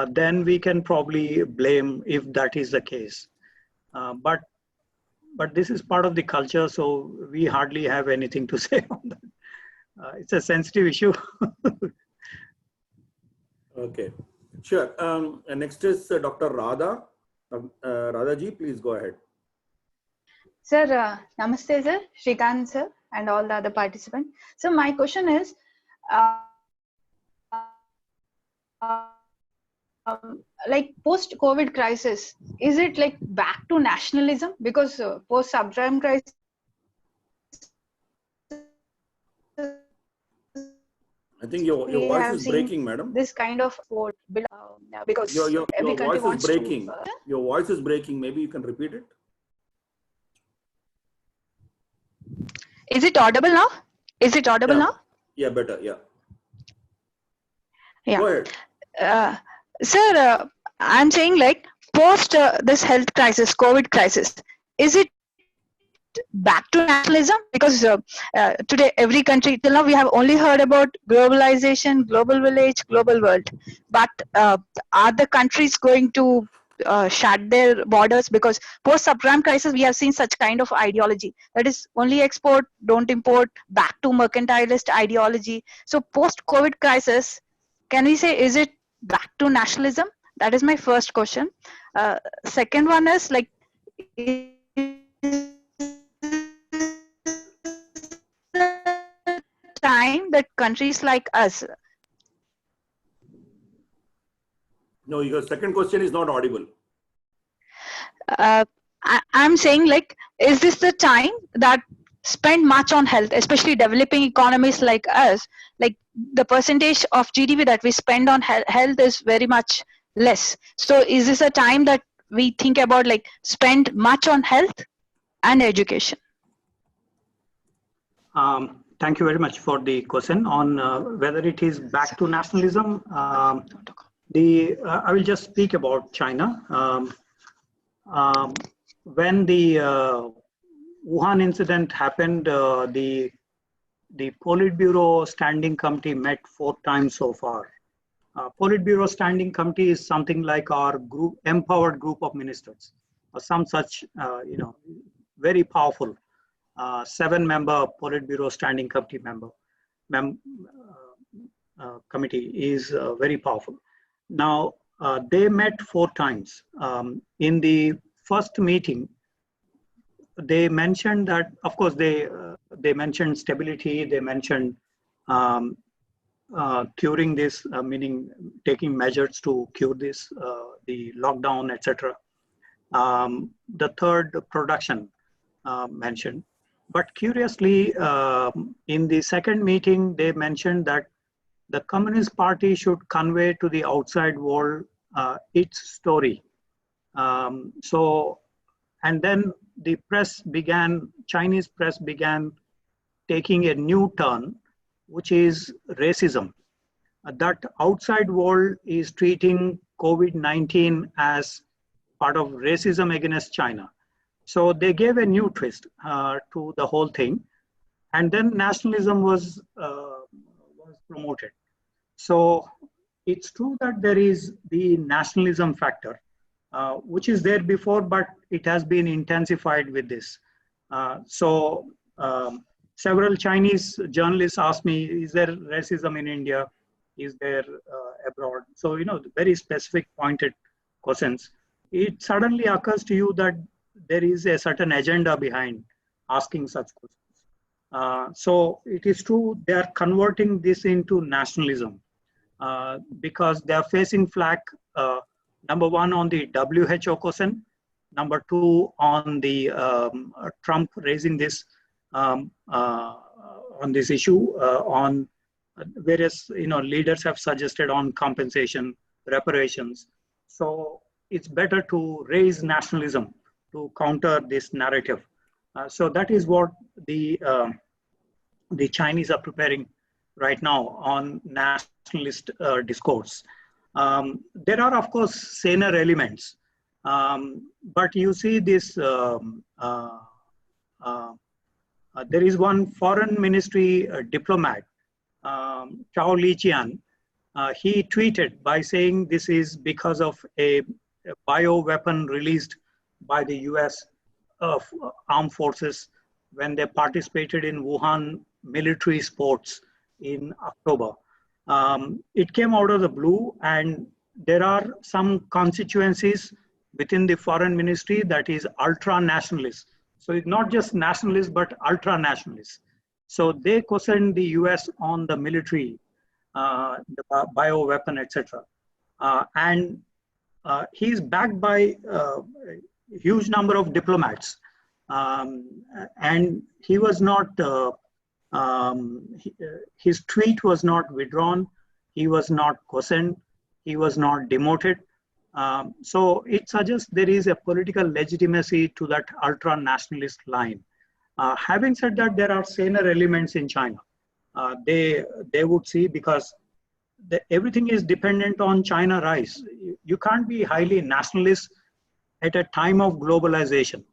then we can probably blame if that is the case. But this is part of the culture, so we hardly have anything to say on that. It's a sensitive issue. Okay, sure. Next is Dr. Radha. Radha ji, please go ahead. Sir, namaste sir, Srikanth sir, and all the other participants. So my question is, like post-COVID crisis, is it like back to nationalism? Because post-subprime crisis, I think your voice is breaking, madam. This kind of sport, because Your every country voice is wants breaking. to. Your voice is breaking. Maybe you can repeat it. Is it audible now? Is it audible now? Yeah, better. Yeah. Yeah. Go ahead. Sir, I'm saying like post this health crisis, COVID crisis, is it back to nationalism? Because today every country, till now we have only heard about globalization, global village, global world. But are the countries going to shut their borders? Because post subprime crisis we have seen such kind of ideology, that is only export, don't import, back to mercantilist ideology. So post COVID crisis, can we say, is it back to nationalism? That is my first question. Second one is like, time that countries like us. No, your second question is not audible. I'm saying like, is this the time that spend much on health, especially developing economies like us, like the percentage of GDP that we spend on health is very much less. So is this a time that we think about like spend much on health and education? Thank you very much for the question on whether it is back to nationalism. I will just speak about China. When the Wuhan incident happened, the Politburo Standing Committee met 4 times so far. Politburo Standing Committee is something like our group, empowered group of ministers, or some such, very powerful 7-member Politburo Standing Committee committee is very powerful. Now, they met 4 times. In the first meeting, they mentioned that, of course, they mentioned stability, they mentioned curing this, meaning taking measures to cure this, the lockdown, etc. The third, production mentioned. But curiously, in the second meeting, they mentioned that the Communist Party should convey to the outside world its story. And then the press began, Chinese press began taking a new turn, which is racism. That outside world is treating COVID-19 as part of racism against China. So they gave a new twist to the whole thing. And then nationalism was promoted. So it's true that there is the nationalism factor, which is there before, but it has been intensified with this. Several Chinese journalists asked me, is there racism in India? Is there abroad? So, very specific pointed questions. It suddenly occurs to you that there is a certain agenda behind asking such questions. So it is true they are converting this into nationalism because they are facing flack, number 1 on the WHO question, number 2 on the Trump raising this on this issue, on various leaders have suggested on compensation, reparations. So it's better to raise nationalism to counter this narrative. So that is what the Chinese are preparing right now on nationalist discourse. There are, of course, saner elements, but you see this, there is one foreign ministry diplomat, Chao Lijian. He tweeted by saying this is because of a bioweapon released by the US armed forces when they participated in Wuhan military sports in October. It came out of the blue, and there are some constituencies within the foreign ministry that is ultra-nationalist. So it's not just nationalist, but ultra-nationalist. So they questioned the US on the military, the bioweapon, etc. and he's backed by a huge number of diplomats, and he was not. His tweet was not withdrawn. He was not questioned. He was not demoted. So it suggests there is a political legitimacy to that ultra-nationalist line. Having said that, there are saner elements in China. They would see, because everything is dependent on China rise. You can't be highly nationalist at a time of globalization.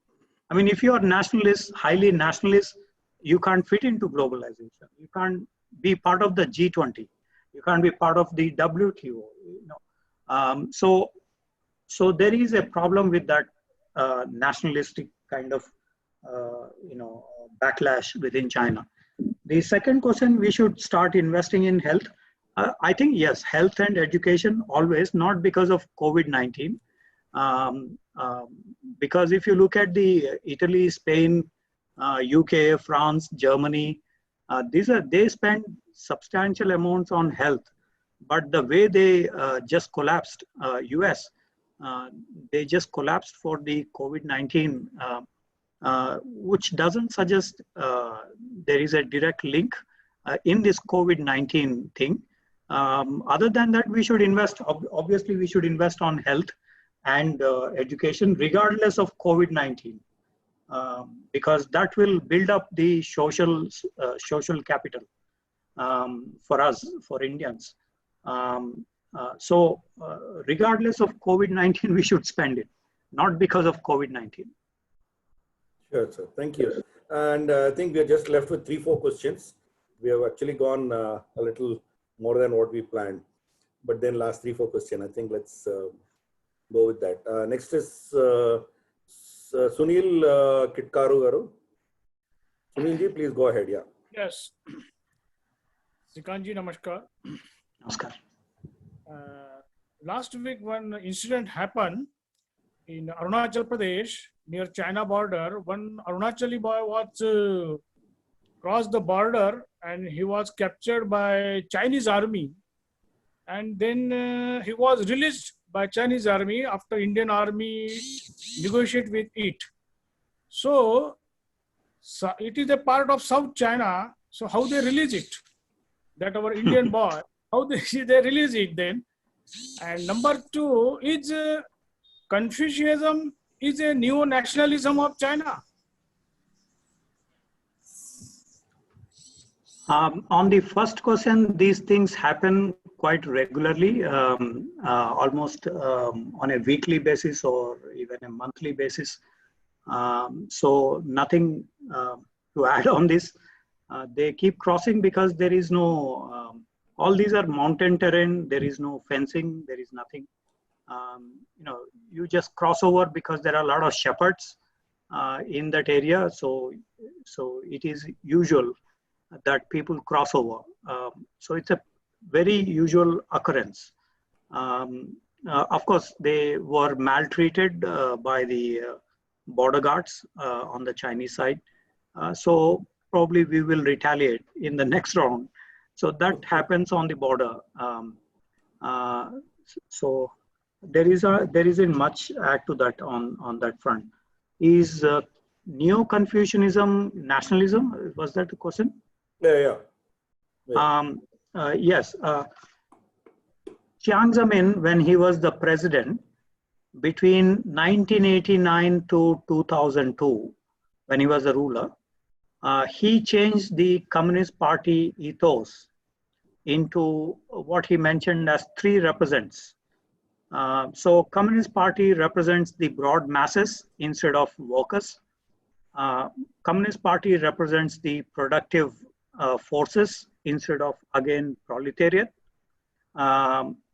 I mean, if you are nationalist, highly nationalist, you can't fit into globalization. You can't be part of the G20. You can't be part of the WTO. So there is a problem with that nationalistic kind of backlash within China. The second question, we should start investing in health. I think yes, health and education always, not because of COVID-19. Because if you look at the Italy, Spain, UK, France, Germany, they spend substantial amounts on health, but the way they just collapsed, US, they just collapsed for the COVID-19, which doesn't suggest there is a direct link in this COVID-19 thing. Other than that, we should invest, obviously we should invest on health and education regardless of COVID-19. Because that will build up the social capital for us, for Indians. So regardless of COVID-19, we should spend it, not because of COVID-19. Sure, sir. Thank you. And I think we are just left with 3-4 questions. We have actually gone a little more than what we planned. But then last 3-4 questions, I think let's go with that. Next is Sunil Kitkaru Garu. Sunil ji, please go ahead. Yeah. Yes. Srikanth ji, namaskar. Namaskar. Last week, one incident happened in Arunachal Pradesh near China border. One Arunachali boy was crossed the border and he was captured by Chinese army, and then he was released by Chinese army after Indian army negotiate with it. So it is a part of South China. So how they release it? That our Indian boy, how they release it then? And number 2 is Confucianism is a neo-nationalism of China. On the first question, these things happen quite regularly, almost on a weekly basis or even a monthly basis. So nothing to add on this. They keep crossing because there is no, all these are mountain terrain, there is no fencing, there is nothing. You just cross over because there are a lot of shepherds in that area. So it is usual that people cross over. So it's a very usual occurrence. Of course, they were maltreated by the border guards on the Chinese side. So probably we will retaliate in the next round. So that happens on the border. So there isn't much add to that on that front. Is neo-Confucianism nationalism? Was that the question? Yeah. Yes. Jiang Zemin, when he was the president, between 1989 to 2002, when he was the ruler, he changed the Communist Party ethos into what he mentioned as 3 represents. So Communist Party represents the broad masses instead of workers. Communist Party represents the productive forces instead of, again, proletariat.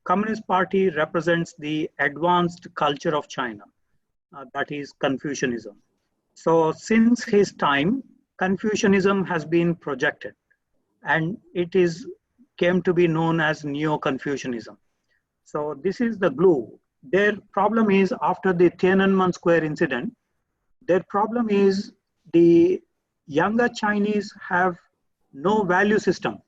Communist Party represents the advanced culture of China, that is Confucianism. So since his time, Confucianism has been projected, and it came to be known as Neo-Confucianism. So this is the glue. Their problem is, after the Tiananmen Square incident, their problem is the younger Chinese have no value system.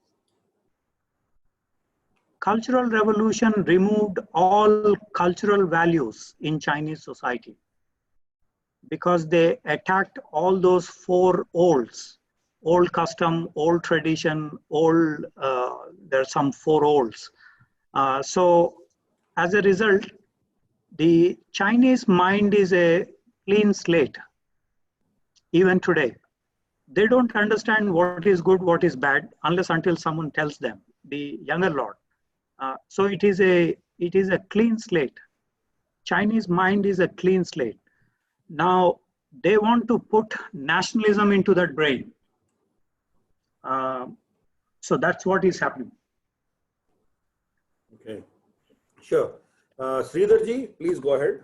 Cultural Revolution removed all cultural values in Chinese society because they attacked all those four olds: old custom, old tradition, old, there's some four olds. So as a result, the Chinese mind is a clean slate. Even today, they don't understand what is good, what is bad, unless until someone tells them, the younger lot. So it is a clean slate. Chinese mind is a clean slate. Now they want to put nationalism into that brain. So that's what is happening. Okay, sure. Sridharji, please go ahead.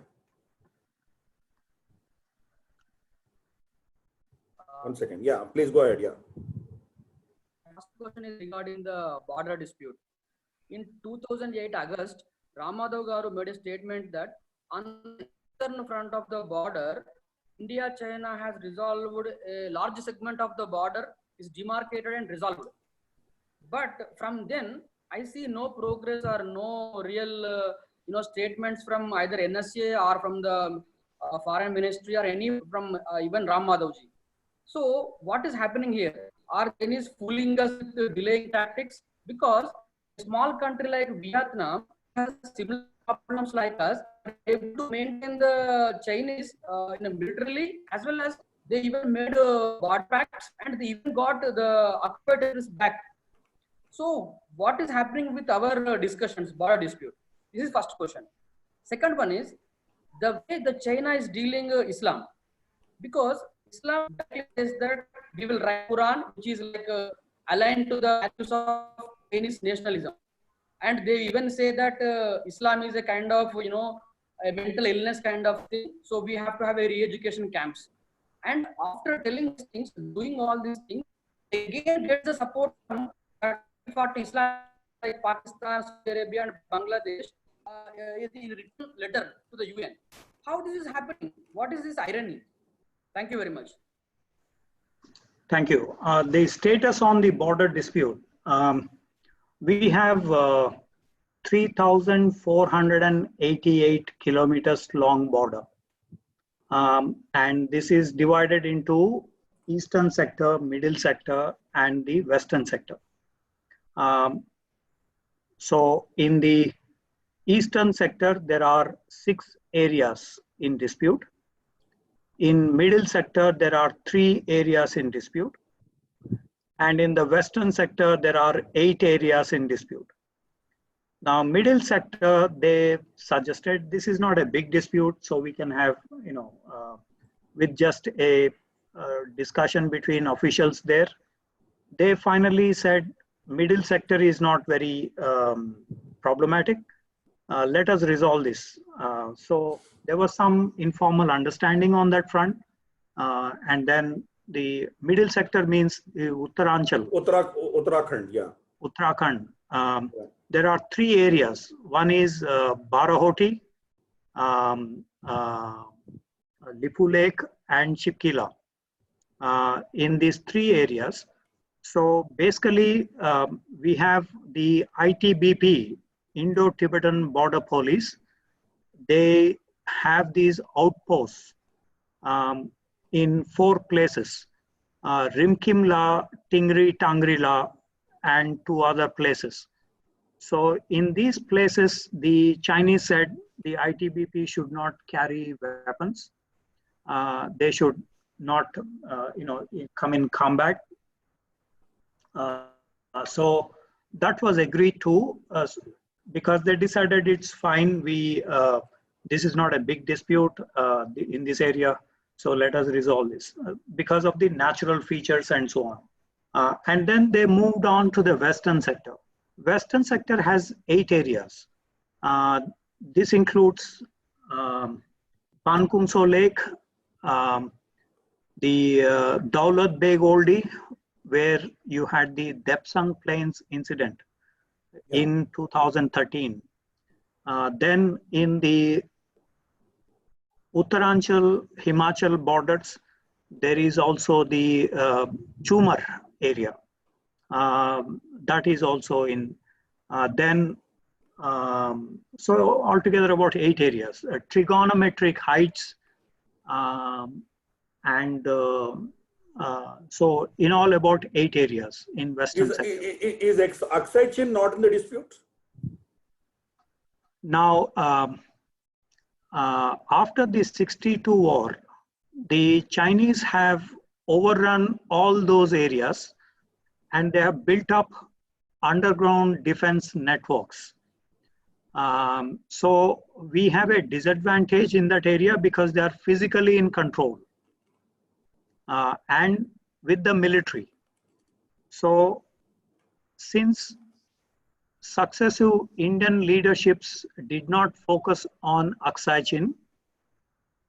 One second. Yeah, please go ahead. Yeah. First question is regarding the border dispute. In 2008 August, Ramadhav Garu made a statement that on the eastern front of the border, India-China has resolved a large segment of the border is demarcated and resolved. But from then, I see no progress or no real statements from either NSA or from the foreign ministry or any from even Ram Madhavji. So what is happening here? Are Chinese fooling us with delaying tactics? Because a small country like Vietnam has similar problems like us, able to maintain the Chinese militarily, as well as they even made border pacts and they even got the occupiers back. So what is happening with our discussions, border dispute? This is first question. Second one is the way the China is dealing Islam, because Islam says that we will write Quran, which is like aligned to the values of Chinese nationalism, and they even say that Islam is a kind of a mental illness kind of thing. So we have to have a re-education camps. And after telling these things, doing all these things, again gets the support from Islam like Pakistan, Saudi Arabia, and Bangladesh in written letter to the UN. How this is happening? What is this irony? Thank you very much. Thank you. The status on the border dispute. We have 3,488 kilometers long border. And this is divided into eastern sector, middle sector, and the western sector. So in the eastern sector, there are 6 areas in dispute. In middle sector, there are 3 areas in dispute. And in the western sector, there are 8 areas in dispute. Now, middle sector, they suggested this is not a big dispute, so we can have, with just a discussion between officials there. They finally said middle sector is not very problematic. Let us resolve this. So there was some informal understanding on that front. And then the middle sector means Uttaranchal. Uttarakhand, yeah. Uttarakhand. There are 3 areas. One is Barahoti, Lipu Lake, and Chipkila. In these 3 areas. So basically, we have the ITBP, Indo-Tibetan Border Police. They have these outposts in 4 places, Rimkimla, Tingri, Tangrila, and 2 other places. So in these places, the Chinese said the ITBP should not carry weapons. They should not, come in combat. So that was agreed to because they decided it's fine. This is not a big dispute in this area. So let us resolve this because of the natural features and so on. And then they moved on to the western sector. Western sector has 8 areas. This includes Pankumso Lake, the Daulat Beg Oldie, where you had the Depsang Plains incident in 2013. Then in the Uttaranchal, Himachal borders, there is also the Chumar area. That is also in. Then So altogether about 8 areas, trigonometric heights, and so in all about 8 areas in Western sector. Is Aksai Chin not in the dispute? Now, after the 62 war, the Chinese have overrun all those areas and they have built up underground defense networks. So we have a disadvantage in that area because they are physically in control and with the military. So since successive Indian leaderships did not focus on Aksai Chin,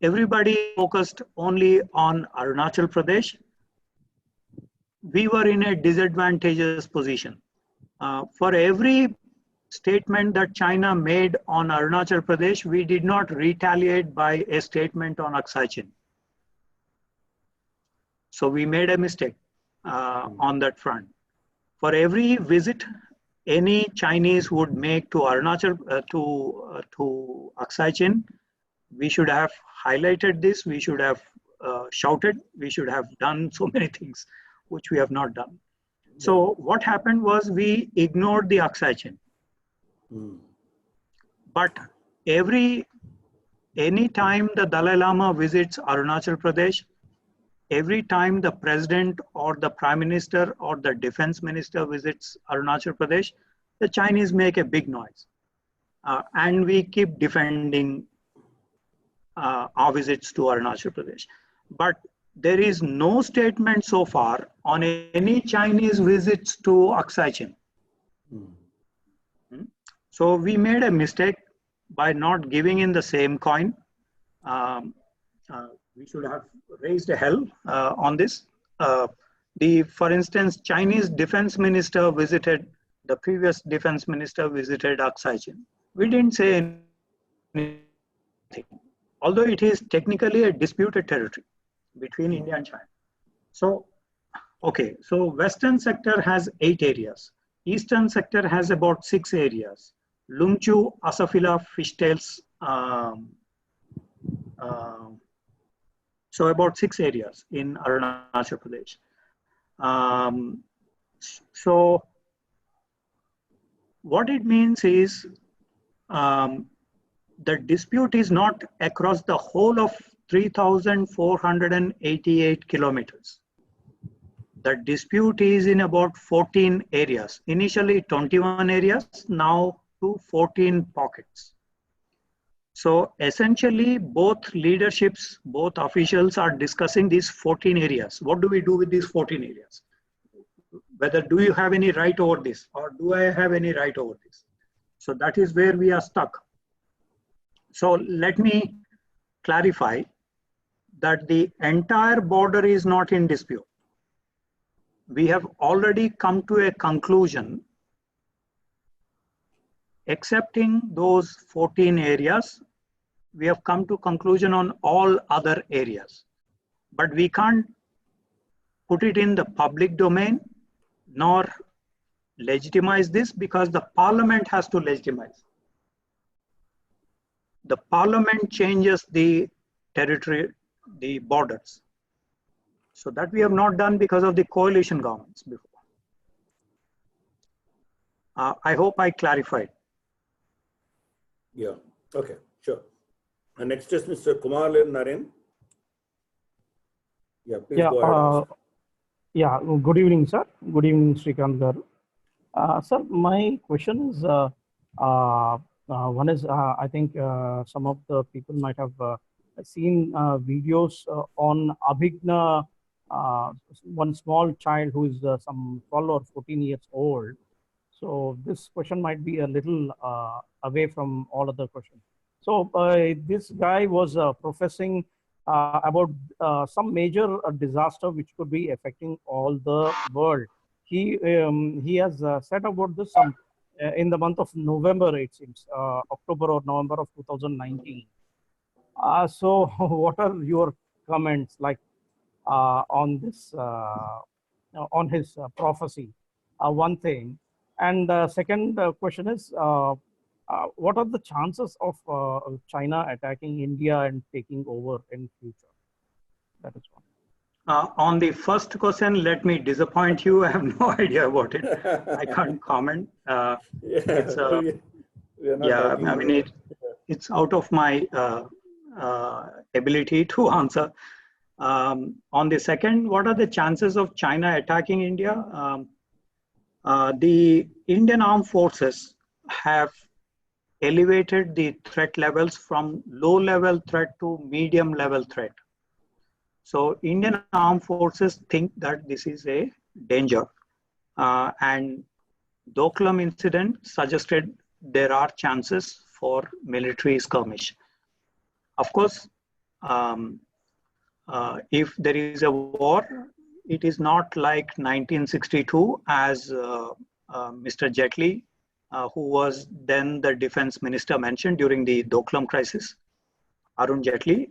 everybody focused only on Arunachal Pradesh. We were in a disadvantageous position. For every statement that China made on Arunachal Pradesh, we did not retaliate by a statement on Aksai Chin. So we made a mistake on that front. For every visit any Chinese would make to Arunachal, to Aksai Chin, we should have highlighted this, we should have shouted, we should have done so many things, which we have not done. So what happened was we ignored the Aksai Chin. But any time the Dalai Lama visits Arunachal Pradesh, every time the president or the prime minister or the defense minister visits Arunachal Pradesh, the Chinese make a big noise. And we keep defending our visits to Arunachal Pradesh. But there is no statement so far on any Chinese visits to Aksai Chin. So we made a mistake by not giving in the same coin. We should have raised a hell on this. For instance, Chinese defense minister visited, the previous defense minister visited Aksai Chin. We didn't say anything, although it is technically a disputed territory between India and China. So, okay, so Western sector has 8 areas. Eastern sector has about 6 areas. Lungchu, Asafila, fishtails, so about 6 areas in Arunachal Pradesh. So what it means is the dispute is not across the whole of 3,488 kilometers. The dispute is in about 14 areas. Initially 21 areas, now to 14 pockets. So essentially both leaderships, both officials are discussing these 14 areas. What do we do with these 14 areas? Whether do you have any right over this or do I have any right over this? So that is where we are stuck. So let me clarify that the entire border is not in dispute. We have already come to a conclusion, excepting those 14 areas, we have come to conclusion on all other areas. But we can't put it in the public domain nor legitimize this because the parliament has to legitimize. The parliament changes the territory, the borders. So that we have not done because of the coalition governments before. I hope I clarified. Yeah, okay, sure. And next is Mr. Kumar Naren. Yeah, please go ahead. Yeah, good evening, sir. Good evening, Srikanth garu. Sir, my question is, one is, I think some of the people might have seen videos on Abhigna, one small child who is some 12 or 14 years old. So this question might be a little away from all other questions. So this guy was professing about some major disaster which could be affecting all the world. He has said about this in the month of November, it seems, October or November of 2019. So what are your comments like on this, on his prophecy? One thing. And the second question is, what are the chances of China attacking India and taking over in future? That is one. On the first question, let me disappoint you. I have no idea about it. I can't comment. It's I mean, it's out of my ability to answer. On the second, what are the chances of China attacking India? The Indian armed forces have elevated the threat levels from low-level threat to medium-level threat. So Indian armed forces think that this is a danger. And Doklam incident suggested there are chances for military skirmish. Of course, if there is a war, it is not like 1962 as Mr. Jetli, who was then the defense minister, mentioned during the Doklam crisis, Arun Jetli,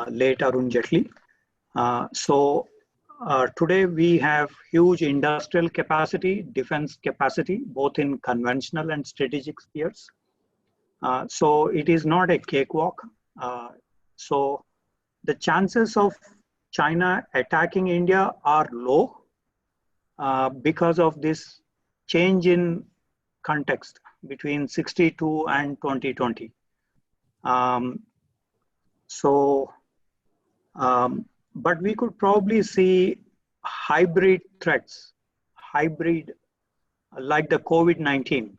late Arun Jetli. Today we have huge industrial capacity, defense capacity, both in conventional and strategic spheres. So it is not a cakewalk. So the chances of China attacking India are low because of this change in context between 62 and 2020. But we could probably see hybrid threats, like the COVID-19,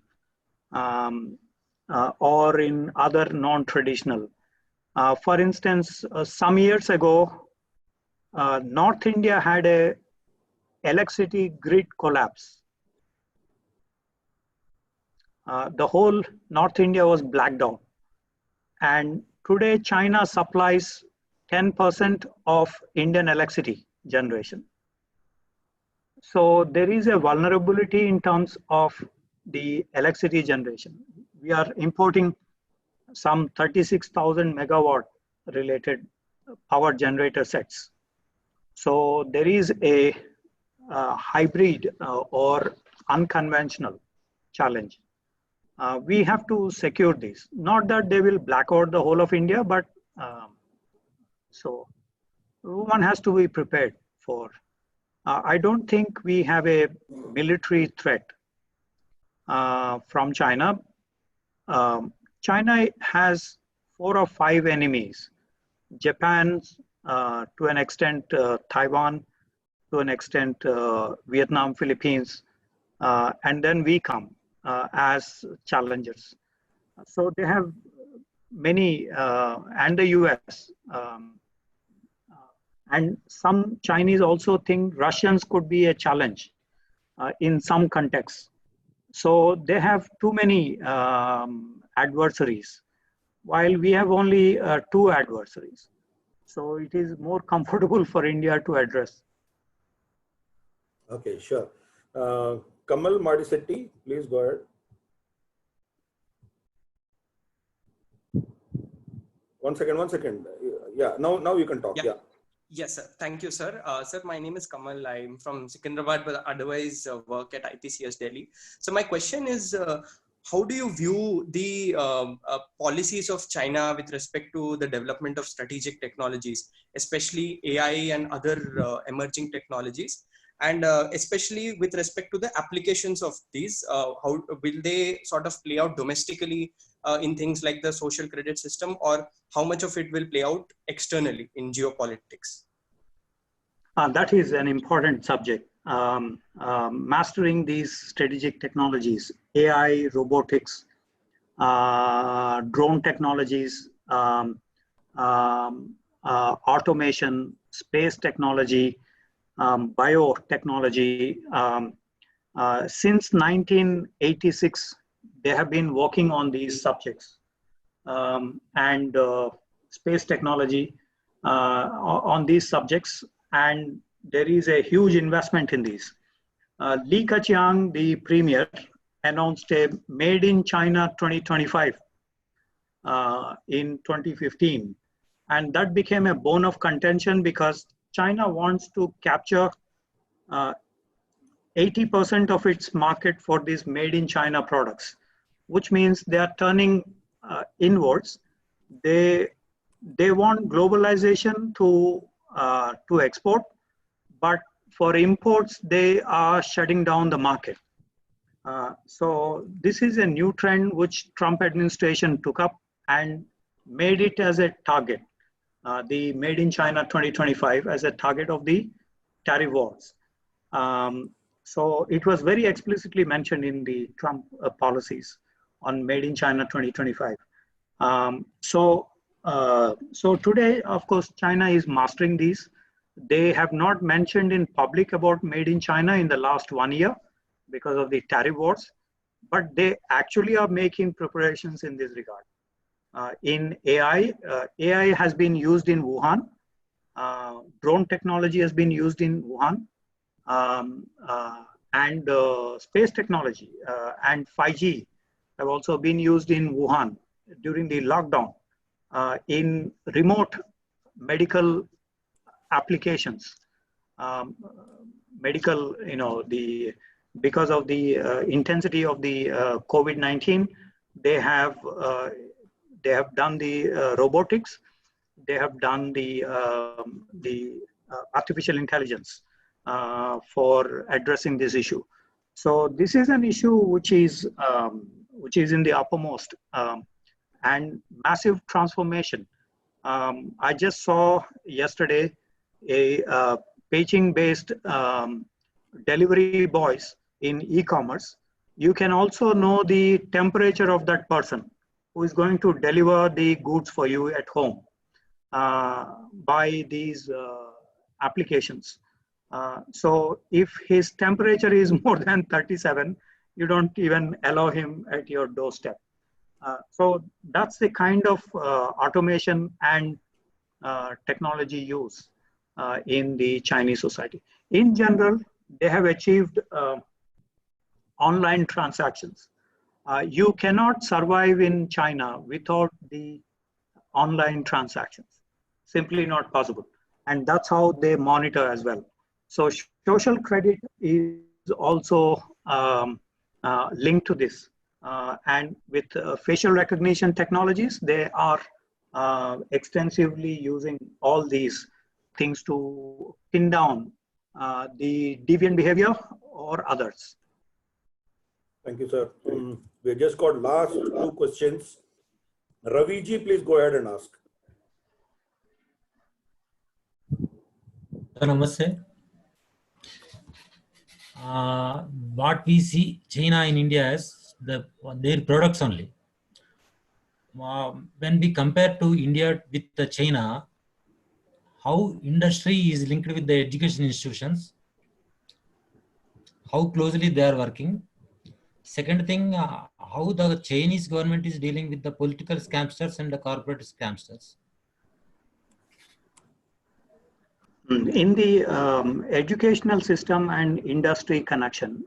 or in other non-traditional. For instance, some years ago, North India had a electricity grid collapse. The whole North India was blacked out. And today, China supplies 10% of Indian electricity generation. So there is a vulnerability in terms of the electricity generation. We are importing some 36,000 megawatt related power generator sets. So there is a hybrid or unconventional challenge. We have to secure these. Not that they will black out the whole of India, but so one has to be prepared for. I don't think we have a military threat from China. China has 4 or 5 enemies. Japan, to an extent, Taiwan, to an extent, Vietnam, Philippines, and then we come as challengers. So they have many, and the US. And some Chinese also think Russians could be a challenge in some contexts. So they have too many adversaries, while we have only 2 adversaries. So it is more comfortable for India to address. Okay, sure. Kamal Madisetti, please go ahead. One second. Yeah, now you can talk. Yeah. Yes, sir. Thank you, sir. Sir, my name is Kamal. I'm from Secunderabad, but otherwise work at ITCS Delhi. So my question is, how do you view the policies of China with respect to the development of strategic technologies, especially AI and other emerging technologies? And especially with respect to the applications of these, how will they sort of play out domestically in things like the social credit system, or how much of it will play out externally in geopolitics? That is an important subject. Mastering these strategic technologies, AI, robotics, drone technologies, automation, space technology, biotechnology. Since 1986, they have been working on these subjects, and space technology on these subjects, and there is a huge investment in these. Li Keqiang, the premier, announced a Made in China 2025 in 2015, and that became a bone of contention because China wants to capture 80% of its market for these made in China products. which means they are turning inwards. They want globalization to export, but for imports, they are shutting down the market. So this is a new trend which Trump administration took up and made it as a target, the Made in China 2025 as a target of the tariff wars. So it was very explicitly mentioned in the Trump policies on Made in China 2025. So today, of course, China is mastering these. They have not mentioned in public about Made in China in the last 1 year because of the tariff wars, but they actually are making preparations in this regard. In AI, AI has been used in Wuhan. Drone technology has been used in Wuhan. And space technology and 5G have also been used in Wuhan during the lockdown in remote medical applications. Medical, because of the intensity of the COVID-19, they have done the robotics, they have done the artificial intelligence for addressing this issue. So this is an issue which is in the uppermost and massive transformation. I just saw yesterday a paging-based delivery boys in e-commerce. You can also know the temperature of that person who is going to deliver the goods for you at home by these applications. So if his temperature is more than 37, you don't even allow him at your doorstep. So that's the kind of automation and technology use in the Chinese society. In general, they have achieved online transactions. You cannot survive in China without the online transactions. Simply not possible. And that's how they monitor as well. So social credit is also linked to this. And with facial recognition technologies, they are extensively using all these things to pin down the deviant behavior or others. Thank you, sir. We just got last 2 questions. Raviji, please go ahead and ask. Namaste. What we see China in India as their products only. When we compare to India with China, how industry is linked with the education institutions, how closely they are working. Second thing, how the Chinese government is dealing with the political scamsters and the corporate scamsters. In the educational system and industry connection,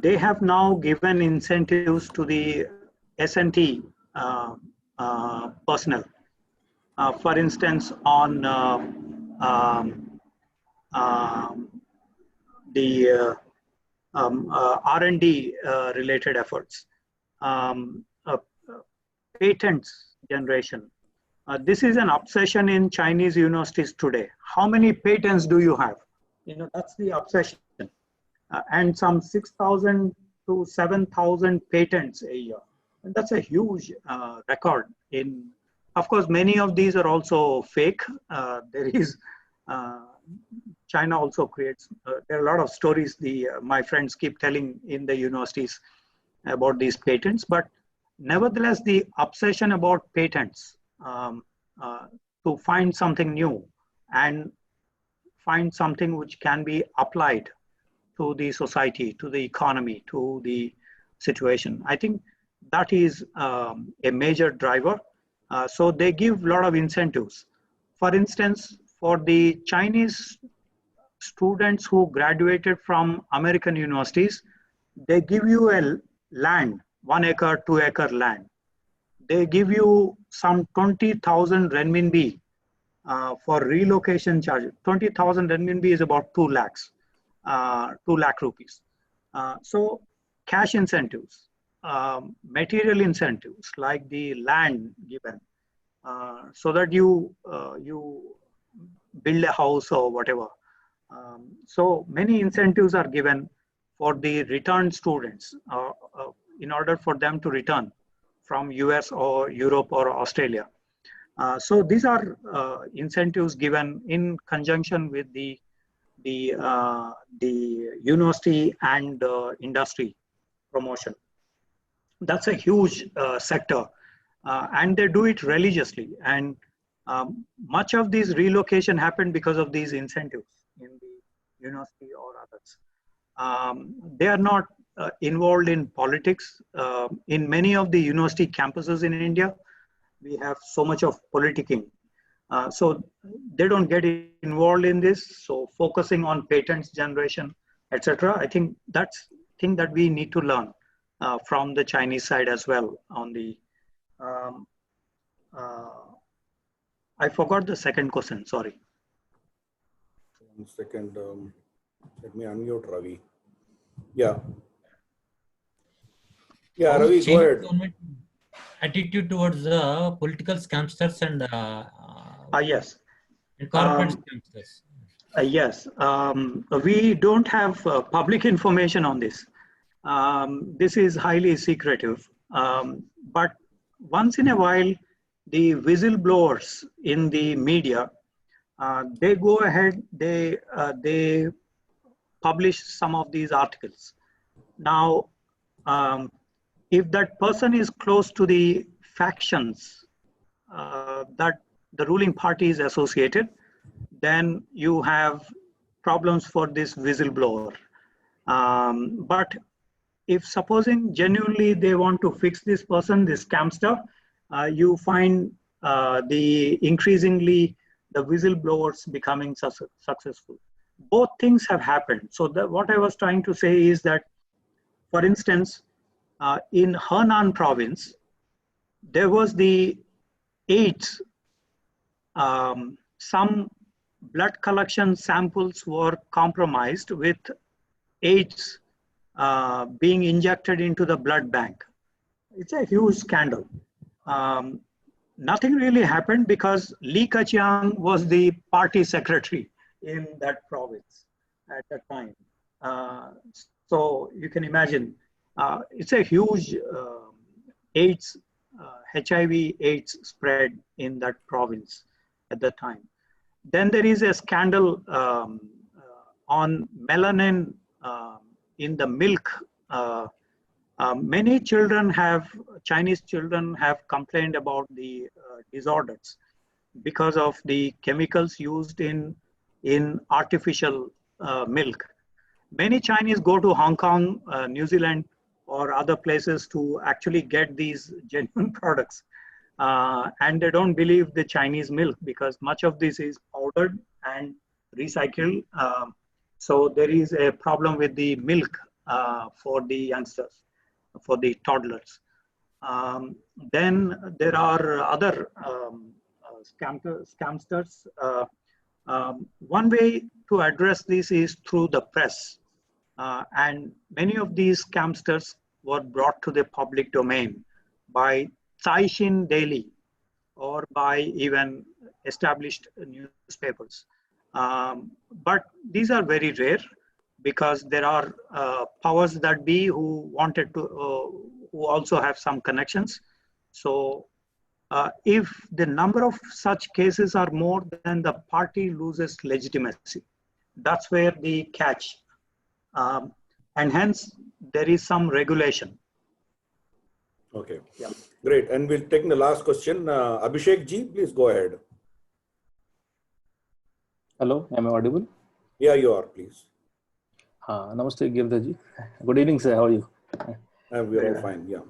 they have now given incentives to the S&T personnel. For instance, on the R&D related efforts, patents generation. This is an obsession in Chinese universities today. How many patents do you have? That's the obsession. And some 6,000 to 7,000 patents a year. And that's a huge record. Of course, many of these are also fake. China also creates, there are a lot of stories my friends keep telling in the universities about these patents, but nevertheless, the obsession about patents to find something new and find something which can be applied to the society, to the economy, to the situation. I think that is a major driver. So they give a lot of incentives. For instance, for the Chinese students who graduated from American universities, they give you a land, 1 acre, 2 acre land. They give you some 20,000 renminbi for relocation charges. 20,000 renminbi is about 2 lakhs, 2 lakh rupees. So cash incentives. material incentives like the land given, so that you build a house or whatever. So many incentives are given for the returned students in order for them to return from US or Europe or Australia. So these are incentives given in conjunction with the university and industry promotion. That's a huge sector, and they do it religiously. And much of these relocation happened because of these incentives in the university or others. They are not involved in politics. In many of the university campuses in India, we have so much of politicking. So they don't get involved in this. So focusing on patents generation, etc. I think that's thing that we need to learn from the Chinese side as well. On the, I forgot the second question. Sorry. 1 second. Let me unmute Ravi. Yeah. Yeah, How Ravi, go ahead. government attitude towards the political scamsters and Yes. and corporate scamsters? Yes. We don't have public information on this. This is highly secretive. But once in a while, the whistleblowers in the media, they go ahead, they publish some of these articles. Now, if that person is close to the factions that the ruling party is associated, then you have problems for this whistleblower. But if supposing genuinely they want to fix this person, this scamster, you find increasingly the whistleblowers becoming successful. Both things have happened. So what I was trying to say is that, for instance, in Henan province, there was the AIDS. Some blood collection samples were compromised with AIDS being injected into the blood bank. It's a huge scandal. Nothing really happened because Li Keqiang was the party secretary in that province at that time. So you can imagine, it's a huge AIDS, HIV AIDS spread in that province at the time. Then there is a scandal on melanin in the milk. Many children Chinese children have complained about the disorders because of the chemicals used in artificial milk. Many Chinese go to Hong Kong, New Zealand, or other places to actually get these genuine products. And they don't believe the Chinese milk because much of this is powdered and recycled. So there is a problem with the milk for the youngsters, for the toddlers. Then there are other scamsters. One way to address this is through the press. And many of these scamsters were brought to the public domain by Caixin Daily or by even established newspapers. But these are very rare because there are powers that be who wanted to, who also have some connections. So if the number of such cases are more, then the party loses legitimacy. That's where the catch. And hence there is some regulation. Okay, yeah, great. And we'll take the last question. Abhishek ji, please go ahead. Hello, am I audible? Yeah, you are, please. Namaste, Gilgit ji. Good evening, sir. How are you? We are all fine, yeah.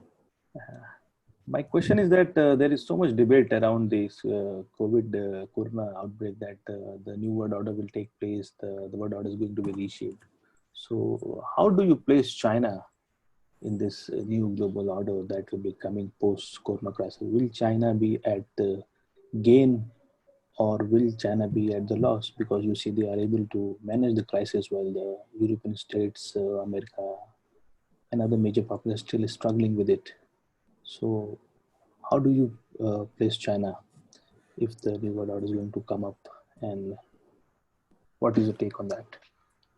My question is that there is so much debate around this COVID corona outbreak that the new world order will take place, the world order is going to be reshaped. So how do you place China in this new global order that will be coming post-corona crisis? Will China be at the gain or will China be at the loss? Because you see they are able to manage the crisis while the European states, America, another major populace still is struggling with it. So how do you place China if the New World Order is going to come up, and what is your take on that?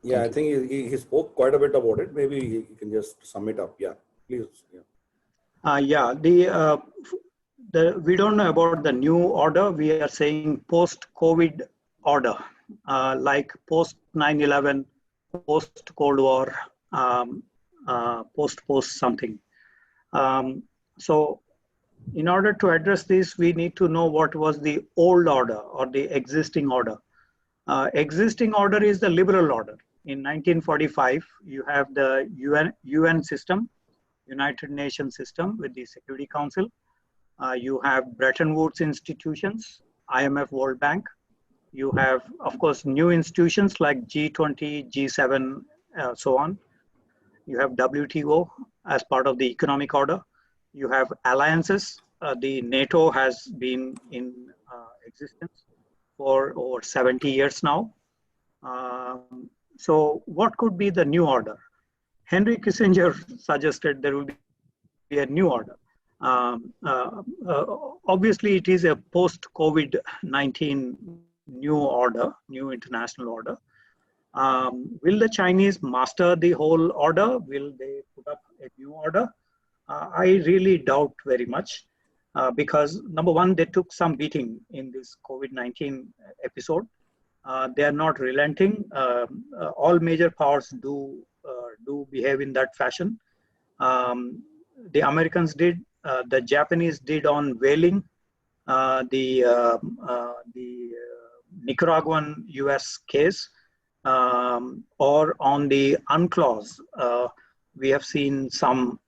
Yeah, I think he spoke quite a bit about it. Maybe he can just sum it up. Yeah, please. Yeah. We don't know about the new order. We are saying post-COVID order, like post 9/11, post Cold War, post something. So, in order to address this, we need to know what was the old order or the existing order. Existing order is the liberal order. In 1945, you have the UN system, United Nations system with the Security Council. You have Bretton Woods institutions, IMF, World Bank. You have, of course, new institutions like G20, G7, so on. You have WTO as part of the economic order. You have alliances. The NATO has been in existence for over 70 years now. So what could be the new order? Henry Kissinger suggested there will be a new order. Obviously, it is a post-COVID-19 new order, new international order. Will the Chinese master the whole order? Will they put up a new order? I really doubt very much because, number one, they took some beating in this COVID-19 episode. They are not relenting. All major powers do behave in that fashion. The Americans did, the Japanese did on whaling, the Nicaraguan US case, or on the UNCLOS. We have seen some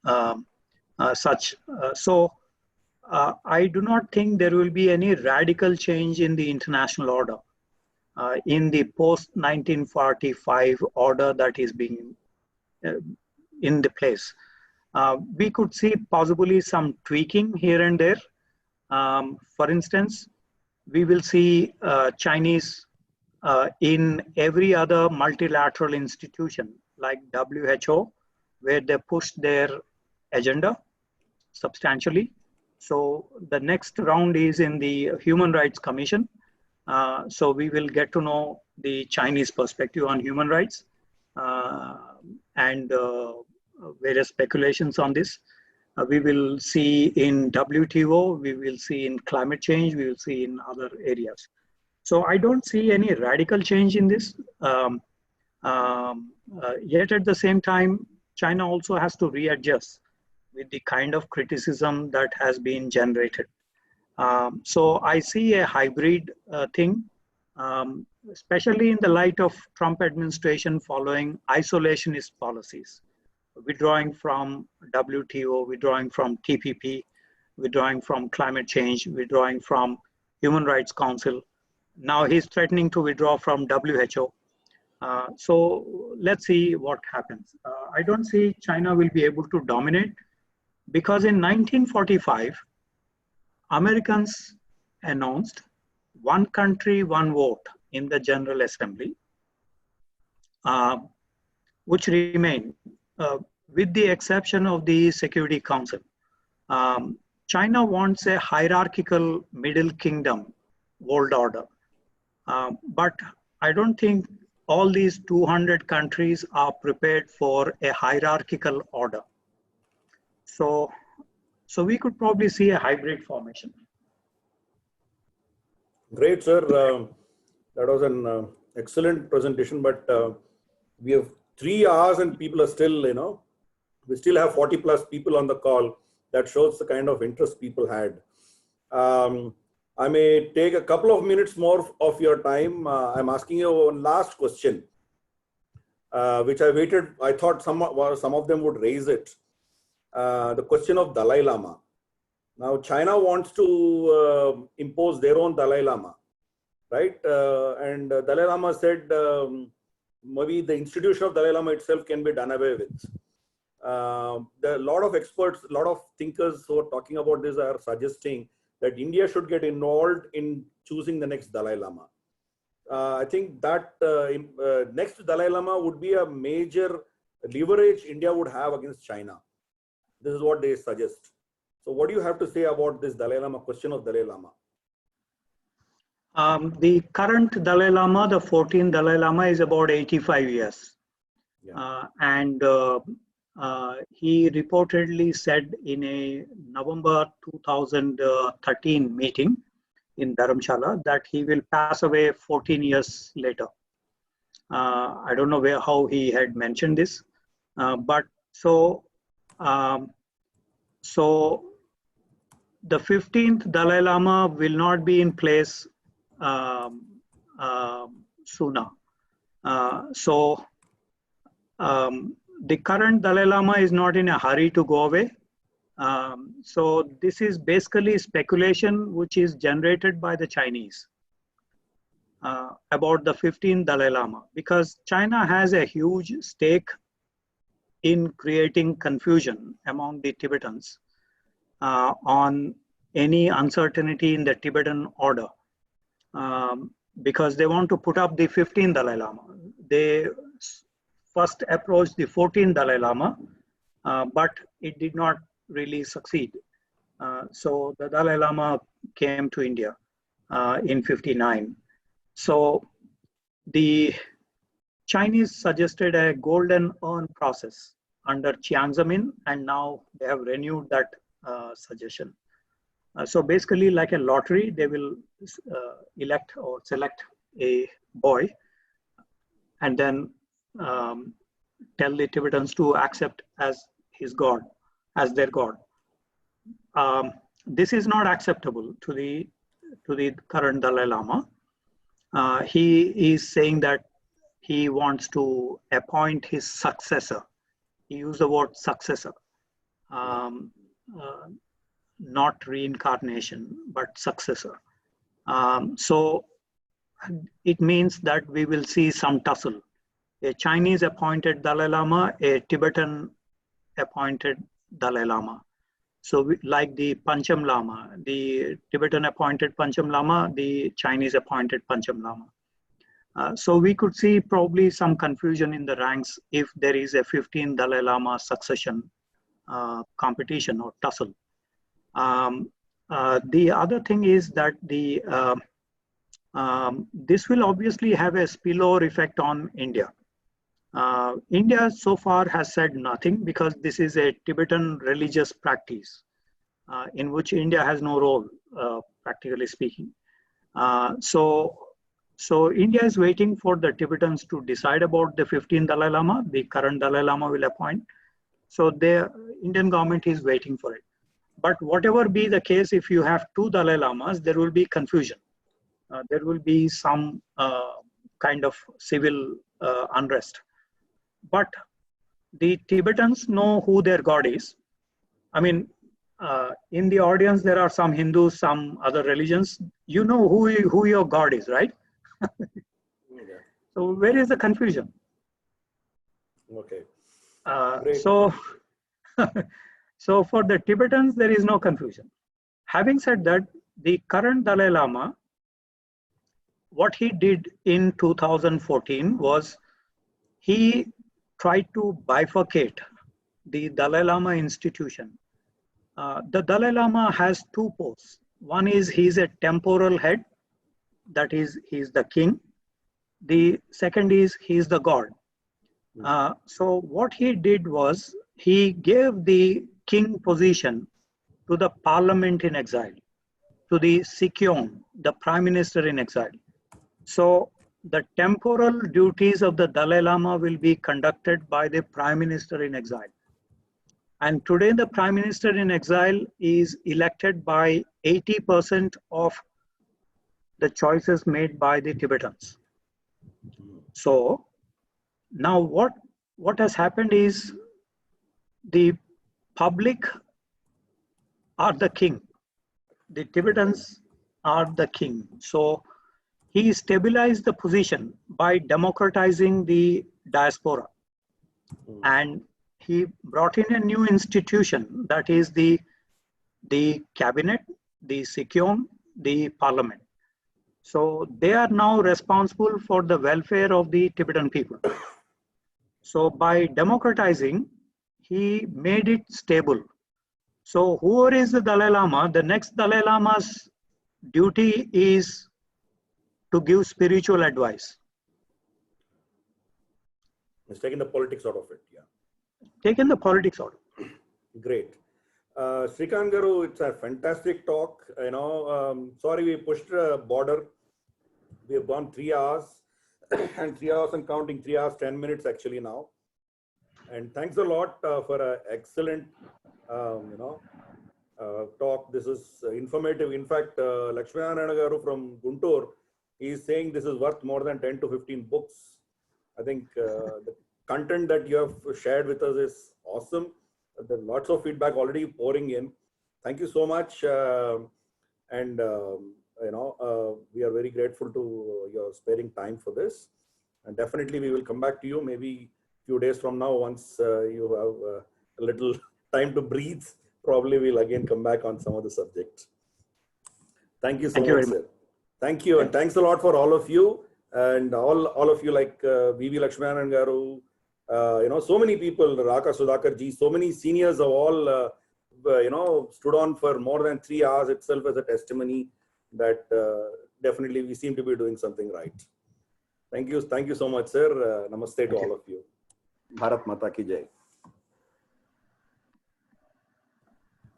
such. I do not think there will be any radical change in the international order. In the post-1945 order that is being in the place. We could see possibly some tweaking here and there. For instance, we will see Chinese in every other multilateral institution like WHO, where they push their agenda substantially. So the next round is in the Human Rights Commission. So we will get to know the Chinese perspective on human rights and various speculations on this. We will see in WTO, we will see in climate change, we will see in other areas. So I don't see any radical change in this. Yet at the same time, China also has to readjust with the kind of criticism that has been generated. So I see a hybrid thing, especially in the light of Trump administration following isolationist policies, withdrawing from WTO, withdrawing from TPP, withdrawing from climate change, withdrawing from Human Rights Council. Now he's threatening to withdraw from WHO. So let's see what happens. I don't see China will be able to dominate because in 1945, Americans announced one country, one vote in the General Assembly, which remained with the exception of the Security Council. China wants a hierarchical Middle Kingdom world order. But I don't think all these 200 countries are prepared for a hierarchical order. So we could probably see a hybrid formation. Great, sir. That was an excellent presentation, but we have 3 hours and people are still, we still have 40 plus people on the call. That shows the kind of interest people had. I may take a couple of minutes more of your time. I'm asking you one last question, which I waited. I thought some of them would raise it. The question of Dalai Lama. Now, China wants to impose their own Dalai Lama, right? And Dalai Lama said maybe the institution of Dalai Lama itself can be done away with. There are a lot of experts, a lot of thinkers who are talking about this are suggesting that India should get involved in choosing the next Dalai Lama. I think that next Dalai Lama would be a major leverage India would have against China. This is what they suggest. So what do you have to say about this Dalai Lama, question of Dalai Lama? The current Dalai Lama, the 14th Dalai Lama, is about 85 years. Yeah. He reportedly said in a November 2013 meeting in Dharamshala that he will pass away 14 years later. I don't know how he had mentioned this, so the 15th Dalai Lama will not be in place sooner. The current Dalai Lama is not in a hurry to go away. So this is basically speculation which is generated by the Chinese about the 15th Dalai Lama, because China has a huge stake in creating confusion among the Tibetans on any uncertainty in the Tibetan order, because they want to put up the 15th Dalai Lama. They first approached the 14th Dalai Lama, but it did not really succeed. So the Dalai Lama came to India in '59. So the Chinese suggested a golden urn process under Chiang Zemin, and now they have renewed that suggestion. So basically, like a lottery, they will elect or select a boy and then tell the Tibetans to accept as his god, as their god. This is not acceptable to the current Dalai Lama. He is saying that he wants to appoint his successor. He used the word successor, not reincarnation, but successor. So it means that we will see some tussle. A Chinese appointed Dalai Lama, a Tibetan appointed Dalai Lama. So like the Pancham Lama, the Tibetan appointed Pancham Lama, the Chinese appointed Pancham Lama. So we could see probably some confusion in the ranks if there is a 15th Dalai Lama succession competition or tussle. The other thing is that this will obviously have a spillover effect on India. India so far has said nothing because this is a Tibetan religious practice in which India has no role, practically speaking. So India is waiting for the Tibetans to decide about the 15th Dalai Lama. The current Dalai Lama will appoint. So the Indian government is waiting for it. But whatever be the case, if you have two Dalai Lamas, there will be confusion. There will be some kind of civil unrest. But the Tibetans know who their God is. I mean, in the audience, there are some Hindus, some other religions. You know who your God is, right? So where is the confusion? Okay. So for the Tibetans, there is no confusion. Having said that, the current Dalai Lama, what he did in 2014 was he tried to bifurcate the Dalai Lama institution. The Dalai Lama has two posts. One is he's a temporal head, that is, he's the king. The second is he's the god. So what he did was he gave the king position to the parliament in exile, to the Sikyong, the prime minister in exile. So the temporal duties of the Dalai Lama will be conducted by the prime minister in exile. And today the prime minister in exile is elected by 80% of the choices made by the Tibetans. So now what has happened is the public are the king. The Tibetans are the king. So he stabilized the position by democratizing the diaspora. And he brought in a new institution, that is the cabinet, the Sikyong, the parliament. So they are now responsible for the welfare of the Tibetan people. So by democratizing, he made it stable. So whoever is the Dalai Lama, the next Dalai Lama's duty is to give spiritual advice. It's taking the politics out of it. Yeah. Taken the politics out. Great. Srikanth Garu, it's a fantastic talk. Sorry we pushed a border. We have gone 3 hours and 3 hours and counting, 3 hours, 10 minutes actually now. And thanks a lot for an excellent, talk. This is informative. In fact, Lakshminarayana Garu from Guntur is saying this is worth more than 10 to 15 books. I think the content that you have shared with us is awesome. There's lots of feedback already pouring in. Thank you so much. We are very grateful to your sparing time for this. And definitely we will come back to you maybe a few days from now once you have a little time to breathe. Probably we'll again come back on some of the subjects. Thank you so much, sir. Thank you. And thanks a lot for all of you. And all of you like V.V. Lakshmanan Garu, so many people, Raka Sudhakar ji, so many seniors have all, stood on for more than 3 hours itself as a testimony that definitely we seem to be doing something right. Thank you. Thank you so much, sir. Namaste to all of you. Bharat Mata ki Jai.